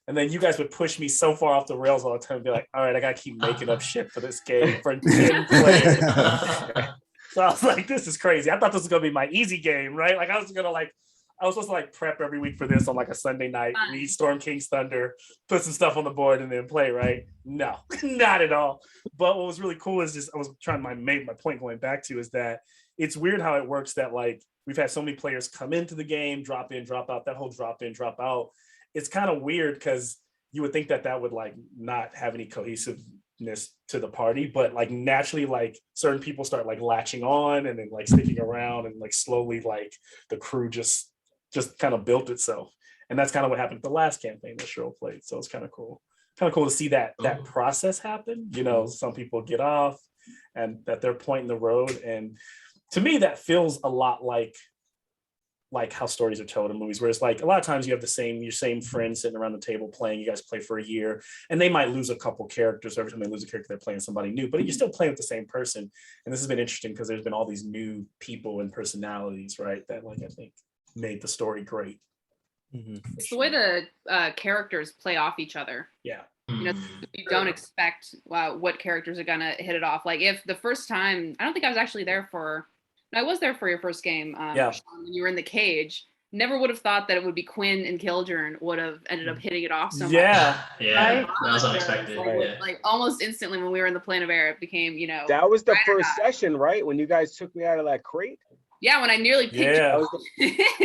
[SPEAKER 4] And then you guys would push me so far off the rails all the time and be like, all right, I got to keep making up shit for this game for 10 players. So I was like, this is crazy. I thought this was going to be my easy game, right? Like I was supposed to like prep every week for this on like a Sunday night, read Storm King's Thunder, put some stuff on the board and then play, right? No, not at all. But what was really cool is just, I was trying to make my point going back to is that it's weird how it works that like we've had so many players come into the game, drop in, drop out, that whole drop in, drop out. It's kind of weird because you would think that would like not have any cohesiveness to the party, but like naturally like certain people start like latching on and then like sticking around and like slowly like the crew just kind of built itself. And that's kind of what happened with the last campaign that Cheryl played. So it's kind of cool to see that process happen. Some people get off and that they're pointing the road. And to me, that feels a lot like like how stories are told in movies, where it's like a lot of times you have your same friends sitting around the table playing. You guys play for a year, and they might lose a couple characters. Every time they lose a character, they're playing somebody new, but you're still playing with the same person. And this has been interesting because there's been all these new people and personalities, right? That like I think made the story great.
[SPEAKER 5] It's the way the characters play off each other.
[SPEAKER 4] Yeah.
[SPEAKER 5] You know, you don't expect what characters are gonna hit it off. Like if the first time, I don't think I was actually there for. I was there for your first game. Sean, when you were in the cage. Never would have thought that it would be Quinn and Killjourn would have ended up hitting it off so much.
[SPEAKER 3] Yeah,
[SPEAKER 2] Right?
[SPEAKER 3] that was unexpected.
[SPEAKER 5] Like almost instantly when we were in the plane of air, it became, you know.
[SPEAKER 6] That was the first session, right? When you guys took me out of that crate.
[SPEAKER 5] Yeah, when I nearly picked you.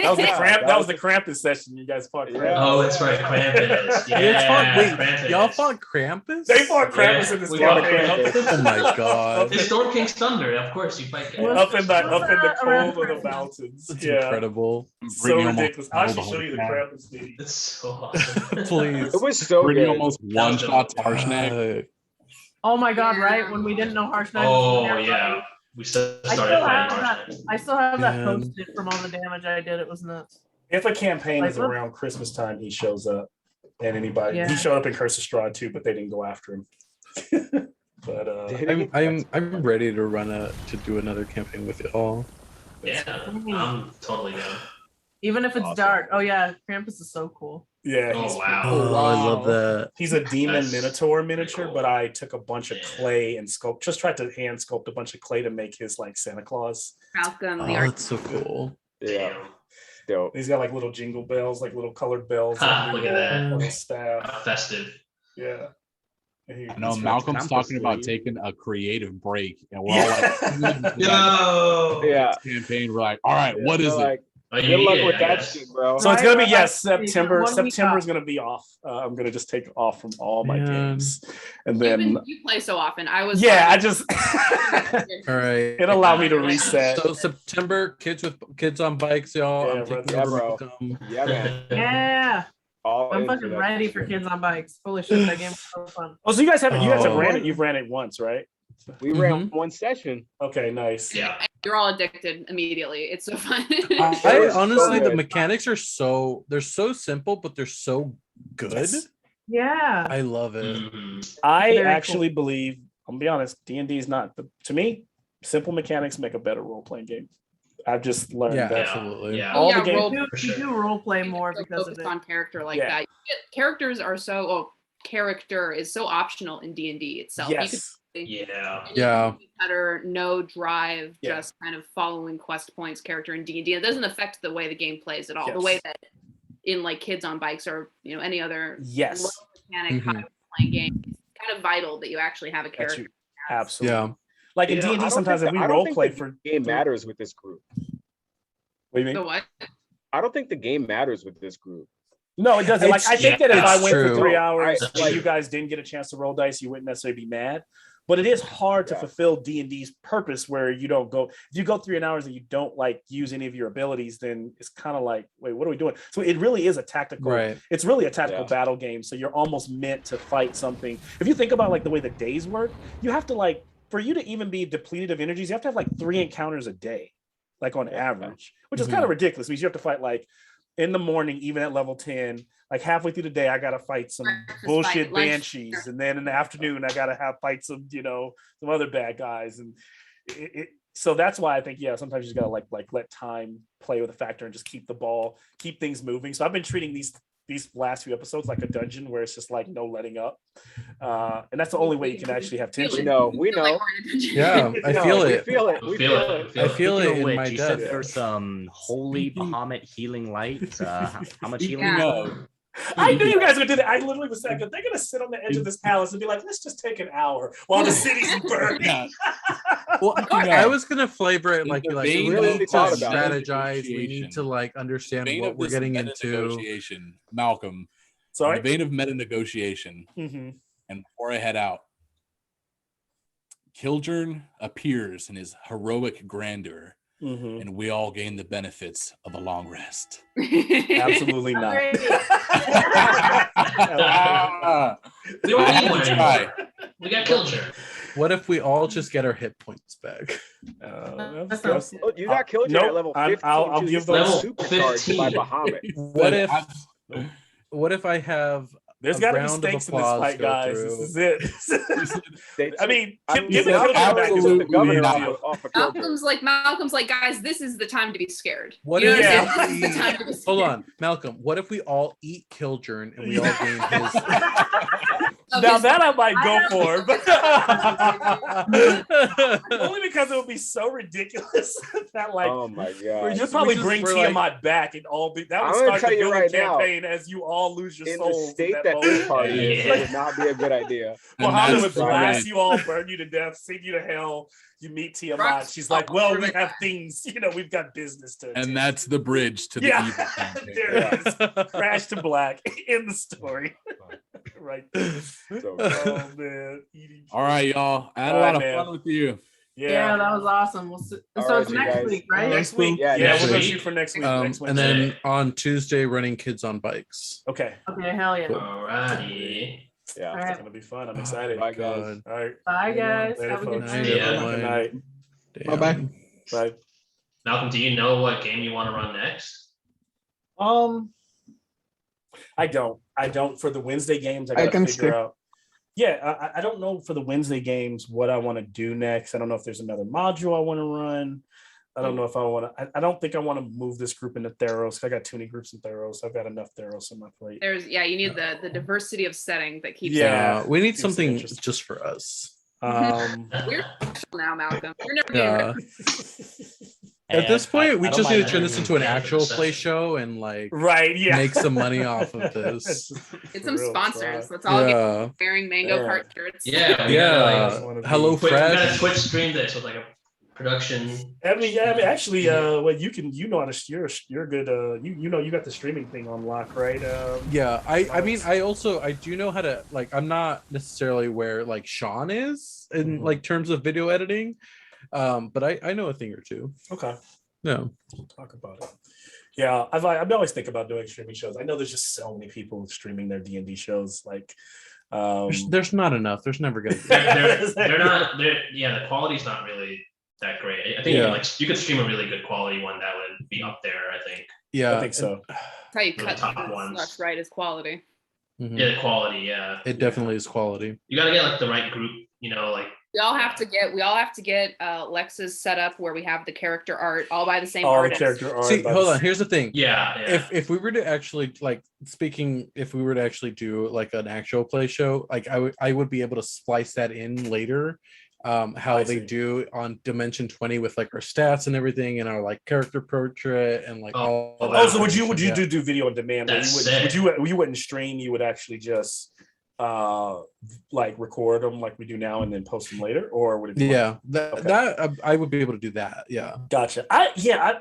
[SPEAKER 4] That was the Krampus session. You guys fought Krampus.
[SPEAKER 3] Oh, that's right, Krampus. Yeah,
[SPEAKER 1] y'all fought Krampus?
[SPEAKER 4] They fought Krampus in this game.
[SPEAKER 1] Oh my god!
[SPEAKER 3] It's Storm King's Thunder. Of course, you fight Krampus.
[SPEAKER 4] Up in the cold of the mountains.
[SPEAKER 1] It's incredible.
[SPEAKER 4] So ridiculous. I'll actually show you the Krampus video.
[SPEAKER 3] It's so awesome.
[SPEAKER 1] Please.
[SPEAKER 6] It was so
[SPEAKER 9] Brittany
[SPEAKER 6] good.
[SPEAKER 9] almost one shot Harshnag.
[SPEAKER 2] Oh my god! Right when we didn't know Harshnag.
[SPEAKER 3] Oh yeah. We started
[SPEAKER 2] I still have that posted from all the damage I did. It was nuts.
[SPEAKER 4] If a campaign is around Christmas time, he shows up, and anybody he showed up in Curse of Strahd too, but they didn't go after him. But
[SPEAKER 1] I'm ready to do another campaign with y'all.
[SPEAKER 3] Yeah, I'm totally down.
[SPEAKER 2] Even if it's dark. Oh yeah, Krampus is so cool.
[SPEAKER 4] Yeah.
[SPEAKER 3] Oh wow.
[SPEAKER 1] Oh, I love that.
[SPEAKER 4] He's a demon minotaur miniature, cool. But I took a bunch of clay and tried to hand sculpt a bunch of clay to make his like Santa Claus.
[SPEAKER 5] Falcon,
[SPEAKER 1] oh, that's so cool.
[SPEAKER 6] Yeah. Dope.
[SPEAKER 4] He's got like little jingle bells, like little colored bells.
[SPEAKER 3] Look at that.
[SPEAKER 4] Little staff.
[SPEAKER 3] Festive.
[SPEAKER 4] Yeah.
[SPEAKER 9] I know Malcolm's talking about taking a creative break, and we're all like,
[SPEAKER 6] yeah.
[SPEAKER 9] Campaign. We're like, all right, what is it?
[SPEAKER 6] Good luck with that shit, bro.
[SPEAKER 4] So it's gonna be September. September is gonna be off. I'm gonna just take off from all my games, and then
[SPEAKER 5] you play so often. I was
[SPEAKER 4] I just
[SPEAKER 1] all right.
[SPEAKER 4] It allowed me to reset.
[SPEAKER 1] So September, kids on bikes, y'all.
[SPEAKER 4] Yeah,
[SPEAKER 1] I'm taking
[SPEAKER 6] bro. Yeah, man.
[SPEAKER 2] Yeah. I'm fucking ready for kids on bikes. Holy shit, that game was so fun.
[SPEAKER 4] Oh, so you guys have ran it. You've ran it once, right?
[SPEAKER 6] We ran one session.
[SPEAKER 4] Okay, nice.
[SPEAKER 3] Yeah.
[SPEAKER 5] You're all addicted immediately. It's so fun.
[SPEAKER 1] I honestly, the mechanics are so simple, but they're so good.
[SPEAKER 4] Yes.
[SPEAKER 2] Yeah.
[SPEAKER 1] I love it.
[SPEAKER 4] I actually believe, I'm gonna be honest, D&D is not, to me, simple mechanics make a better role-playing game. I've just learned that.
[SPEAKER 1] Absolutely.
[SPEAKER 3] Yeah.
[SPEAKER 4] All the games.
[SPEAKER 2] You do role play more because of it.
[SPEAKER 5] On character like that. Characters are so, character is so optional in D&D itself.
[SPEAKER 4] Yes.
[SPEAKER 5] Cutter, no drive, just kind of following quest points character in D&D. It doesn't affect the way the game plays at all. The way that in like kids on bikes or any other mechanic playing game, it's kind of vital that you actually have a character.
[SPEAKER 4] Absolutely.
[SPEAKER 1] Yeah.
[SPEAKER 4] Like in D&D, sometimes if we role play for
[SPEAKER 6] game matters with this group.
[SPEAKER 4] What do you mean?
[SPEAKER 5] The what?
[SPEAKER 6] I don't think the game matters with this group.
[SPEAKER 4] No, it doesn't. Like I think that if I went for 3 hours and
[SPEAKER 6] like,
[SPEAKER 4] you guys didn't get a chance to roll dice, you wouldn't necessarily be mad. But it is hard to fulfill D&D's purpose where you don't go. If you go 3 hours and you don't like use any of your abilities, then it's kind of like, wait, what are we doing? So it really is a tactical.
[SPEAKER 1] Right.
[SPEAKER 4] It's really a tactical battle game. So you're almost meant to fight something. If you think about like the way the days work, you have to like for you to even be depleted of energies, you have to have like 3 encounters a day, like on average, which is kind of ridiculous. Because you have to fight like in the morning, even at level 10. Like halfway through the day, I gotta fight some bullshit banshees, and then in the afternoon, I gotta fight some, some other bad guys, and so that's why I think sometimes you just gotta like let time play with a factor and just keep things moving. So I've been treating these last few episodes like a dungeon where it's just like no letting up, and that's the only way you can actually have tension.
[SPEAKER 6] We know.
[SPEAKER 1] Yeah, I feel it.
[SPEAKER 6] We feel it.
[SPEAKER 1] I feel it in my
[SPEAKER 8] you
[SPEAKER 1] death.
[SPEAKER 8] said there's some holy Bahamut healing light. How much healing?
[SPEAKER 1] No.
[SPEAKER 4] I knew you guys would do that. I literally was saying, they're going to sit on the edge of this palace and be like, let's just take an hour while the city's burning.
[SPEAKER 1] Well, I was going to flavor it like we
[SPEAKER 6] really
[SPEAKER 1] need to
[SPEAKER 6] thought about
[SPEAKER 1] strategize. We need to like understand what we're getting into.
[SPEAKER 9] Negotiation, Malcolm.
[SPEAKER 4] Sorry?
[SPEAKER 9] In the vein of meta negotiation, and before I head out, Killjourn appears in his heroic grandeur. And we all gain the benefits of a long rest.
[SPEAKER 4] Absolutely not.
[SPEAKER 3] We don't need one anymore. We got Killjourn.
[SPEAKER 1] What if we all just get our hit points back?
[SPEAKER 6] Oh, you got Killjoy at level 15.
[SPEAKER 4] I'll give those
[SPEAKER 6] supercharged by Bahamut.
[SPEAKER 1] What if I have
[SPEAKER 4] There's got to be stakes in this fight, guys.
[SPEAKER 1] Through.
[SPEAKER 4] This is it. I mean, give
[SPEAKER 6] Malcolm
[SPEAKER 4] the governor
[SPEAKER 6] off of
[SPEAKER 5] Malcolm's like, guys, this is the time to be scared.
[SPEAKER 1] What
[SPEAKER 5] you know
[SPEAKER 1] if
[SPEAKER 5] this is the time to be scared.
[SPEAKER 1] Hold on, Malcolm. What if we all eat Killjourn and we all gain his?
[SPEAKER 4] Now that I might go for, but only because it would be so ridiculous that like,
[SPEAKER 6] oh my god,
[SPEAKER 4] you'd probably bring Tiamat back and all be that would start the villain campaign as you all lose your souls.
[SPEAKER 6] In the state that this party is, it would not be a good idea.
[SPEAKER 4] Muhammad would blast you all, burn you to death, sing you to hell. You meet Tiamat. She's like, well, we have things, we've got business to attend.
[SPEAKER 9] And that's the bridge to the evil campaign.
[SPEAKER 4] There it is. Crash to black in the story. Right there. Oh, man.
[SPEAKER 9] All right, y'all. I had a lot of fun with you.
[SPEAKER 2] Yeah, that was awesome. So it's next week, right?
[SPEAKER 4] Next week. Yeah, we're going to shoot for next week.
[SPEAKER 1] And then on Tuesday, running kids on bikes.
[SPEAKER 4] Okay,
[SPEAKER 2] hell yeah.
[SPEAKER 3] Alrighty.
[SPEAKER 6] Yeah,
[SPEAKER 4] it's going to be fun. I'm excited.
[SPEAKER 6] Bye, guys.
[SPEAKER 4] All right.
[SPEAKER 2] Bye, guys.
[SPEAKER 4] Later,
[SPEAKER 2] Have a good
[SPEAKER 4] folks.
[SPEAKER 2] night.
[SPEAKER 4] Good night.
[SPEAKER 7] Bye-bye.
[SPEAKER 4] Bye.
[SPEAKER 3] Malcolm, do you know what game you want to run next?
[SPEAKER 4] I don't. For the Wednesday games, I got to figure out. Yeah, I don't know for the Wednesday games what I want to do next. I don't know if there's another module I want to run. I don't know if I want to. I don't think I want to move this group into Theros. I got too many groups in Theros. I've got enough Theros on my plate.
[SPEAKER 5] You need the diversity of setting that keeps.
[SPEAKER 1] Yeah, we need something just for us.
[SPEAKER 5] We're special now, Malcolm. You're never getting
[SPEAKER 1] At this point, we just need to turn this into an actual play show and make some money off of this.
[SPEAKER 5] Get some sponsors. Let's all get wearing Mango Cart shirts.
[SPEAKER 1] Hello Fresh.
[SPEAKER 3] We gotta Twitch stream this with like a production.
[SPEAKER 4] I mean, actually, you know how to. You're good. You got the streaming thing on lock, right?
[SPEAKER 1] I do know how to I'm not necessarily where Sean is in terms of video editing. But I know a thing or two.
[SPEAKER 4] Okay.
[SPEAKER 1] No.
[SPEAKER 4] We'll talk about it. Yeah, I've always think about doing streaming shows. I know there's just so many people streaming their D&D shows.
[SPEAKER 1] There's not enough. There's never gonna be.
[SPEAKER 3] They're not. The quality's not really that great. I think you could stream a really good quality one that would be up there. I think.
[SPEAKER 1] Yeah,
[SPEAKER 4] I think so.
[SPEAKER 5] That's how you cut
[SPEAKER 3] top ones.
[SPEAKER 5] Right, is quality.
[SPEAKER 1] Mm-hmm.
[SPEAKER 3] Yeah, the quality. Yeah,
[SPEAKER 1] it definitely is quality.
[SPEAKER 3] You gotta get the right group.
[SPEAKER 5] We all have to get Lex's set up where we have the character art all by the same
[SPEAKER 4] artist.
[SPEAKER 5] Character
[SPEAKER 4] art.
[SPEAKER 1] See, hold on. Here's the thing.
[SPEAKER 3] Yeah.
[SPEAKER 1] If we were to actually if we were to actually do an actual play show, I would be able to splice that in later. How they do on Dimension 20 with our stats and everything and our character portrait and all.
[SPEAKER 4] So would you do video on demand? You wouldn't stream. You would actually just record them like we do now and then post them later, or would it be
[SPEAKER 1] that I would be able to do that.
[SPEAKER 4] Gotcha.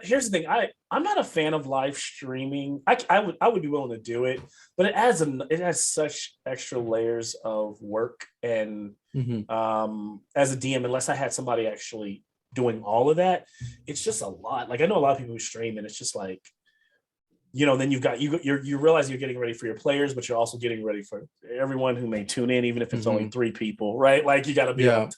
[SPEAKER 4] Here's the thing, I'm not a fan of live streaming. I would be willing to do it, but it has such extra layers of work and as a DM, unless I had somebody actually doing all of that, it's just a lot. I know a lot of people who stream and it's just then you realize you're getting ready for your players, but you're also getting ready for everyone who may tune in, even if it's only 3 people, right? You got to be on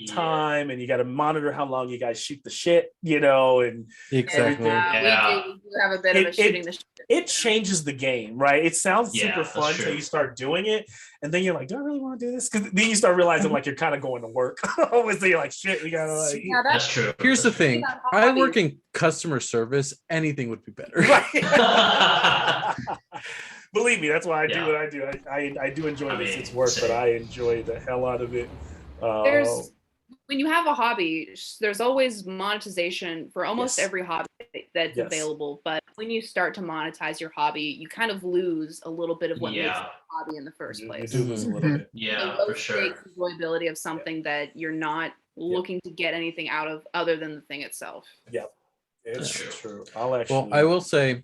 [SPEAKER 4] time and you got to monitor how long you guys shoot the shit, and
[SPEAKER 1] exactly.
[SPEAKER 5] We do have a bit of a shooting the shit.
[SPEAKER 4] It changes the game, right? It sounds super fun until you start doing it, and then you're like, do I really want to do this? Because then you start realizing you're kind of going to work. So you're like, shit, we gotta
[SPEAKER 3] that's true.
[SPEAKER 1] Here's the thing. I work in customer service. Anything would be better.
[SPEAKER 4] Right. Believe me, that's why I do what I do. I do enjoy this. It's work, but I enjoy the hell out of it.
[SPEAKER 5] When you have a hobby, there's always monetization for almost every hobby that's available. But when you start to monetize your hobby, you kind of lose a little bit of what makes it a hobby in the first place.
[SPEAKER 4] You do lose a little bit.
[SPEAKER 3] Yeah, for sure.
[SPEAKER 5] Enjoyability of something that you're not looking to get anything out of other than the thing itself.
[SPEAKER 4] Yep. It's true.
[SPEAKER 1] I will say,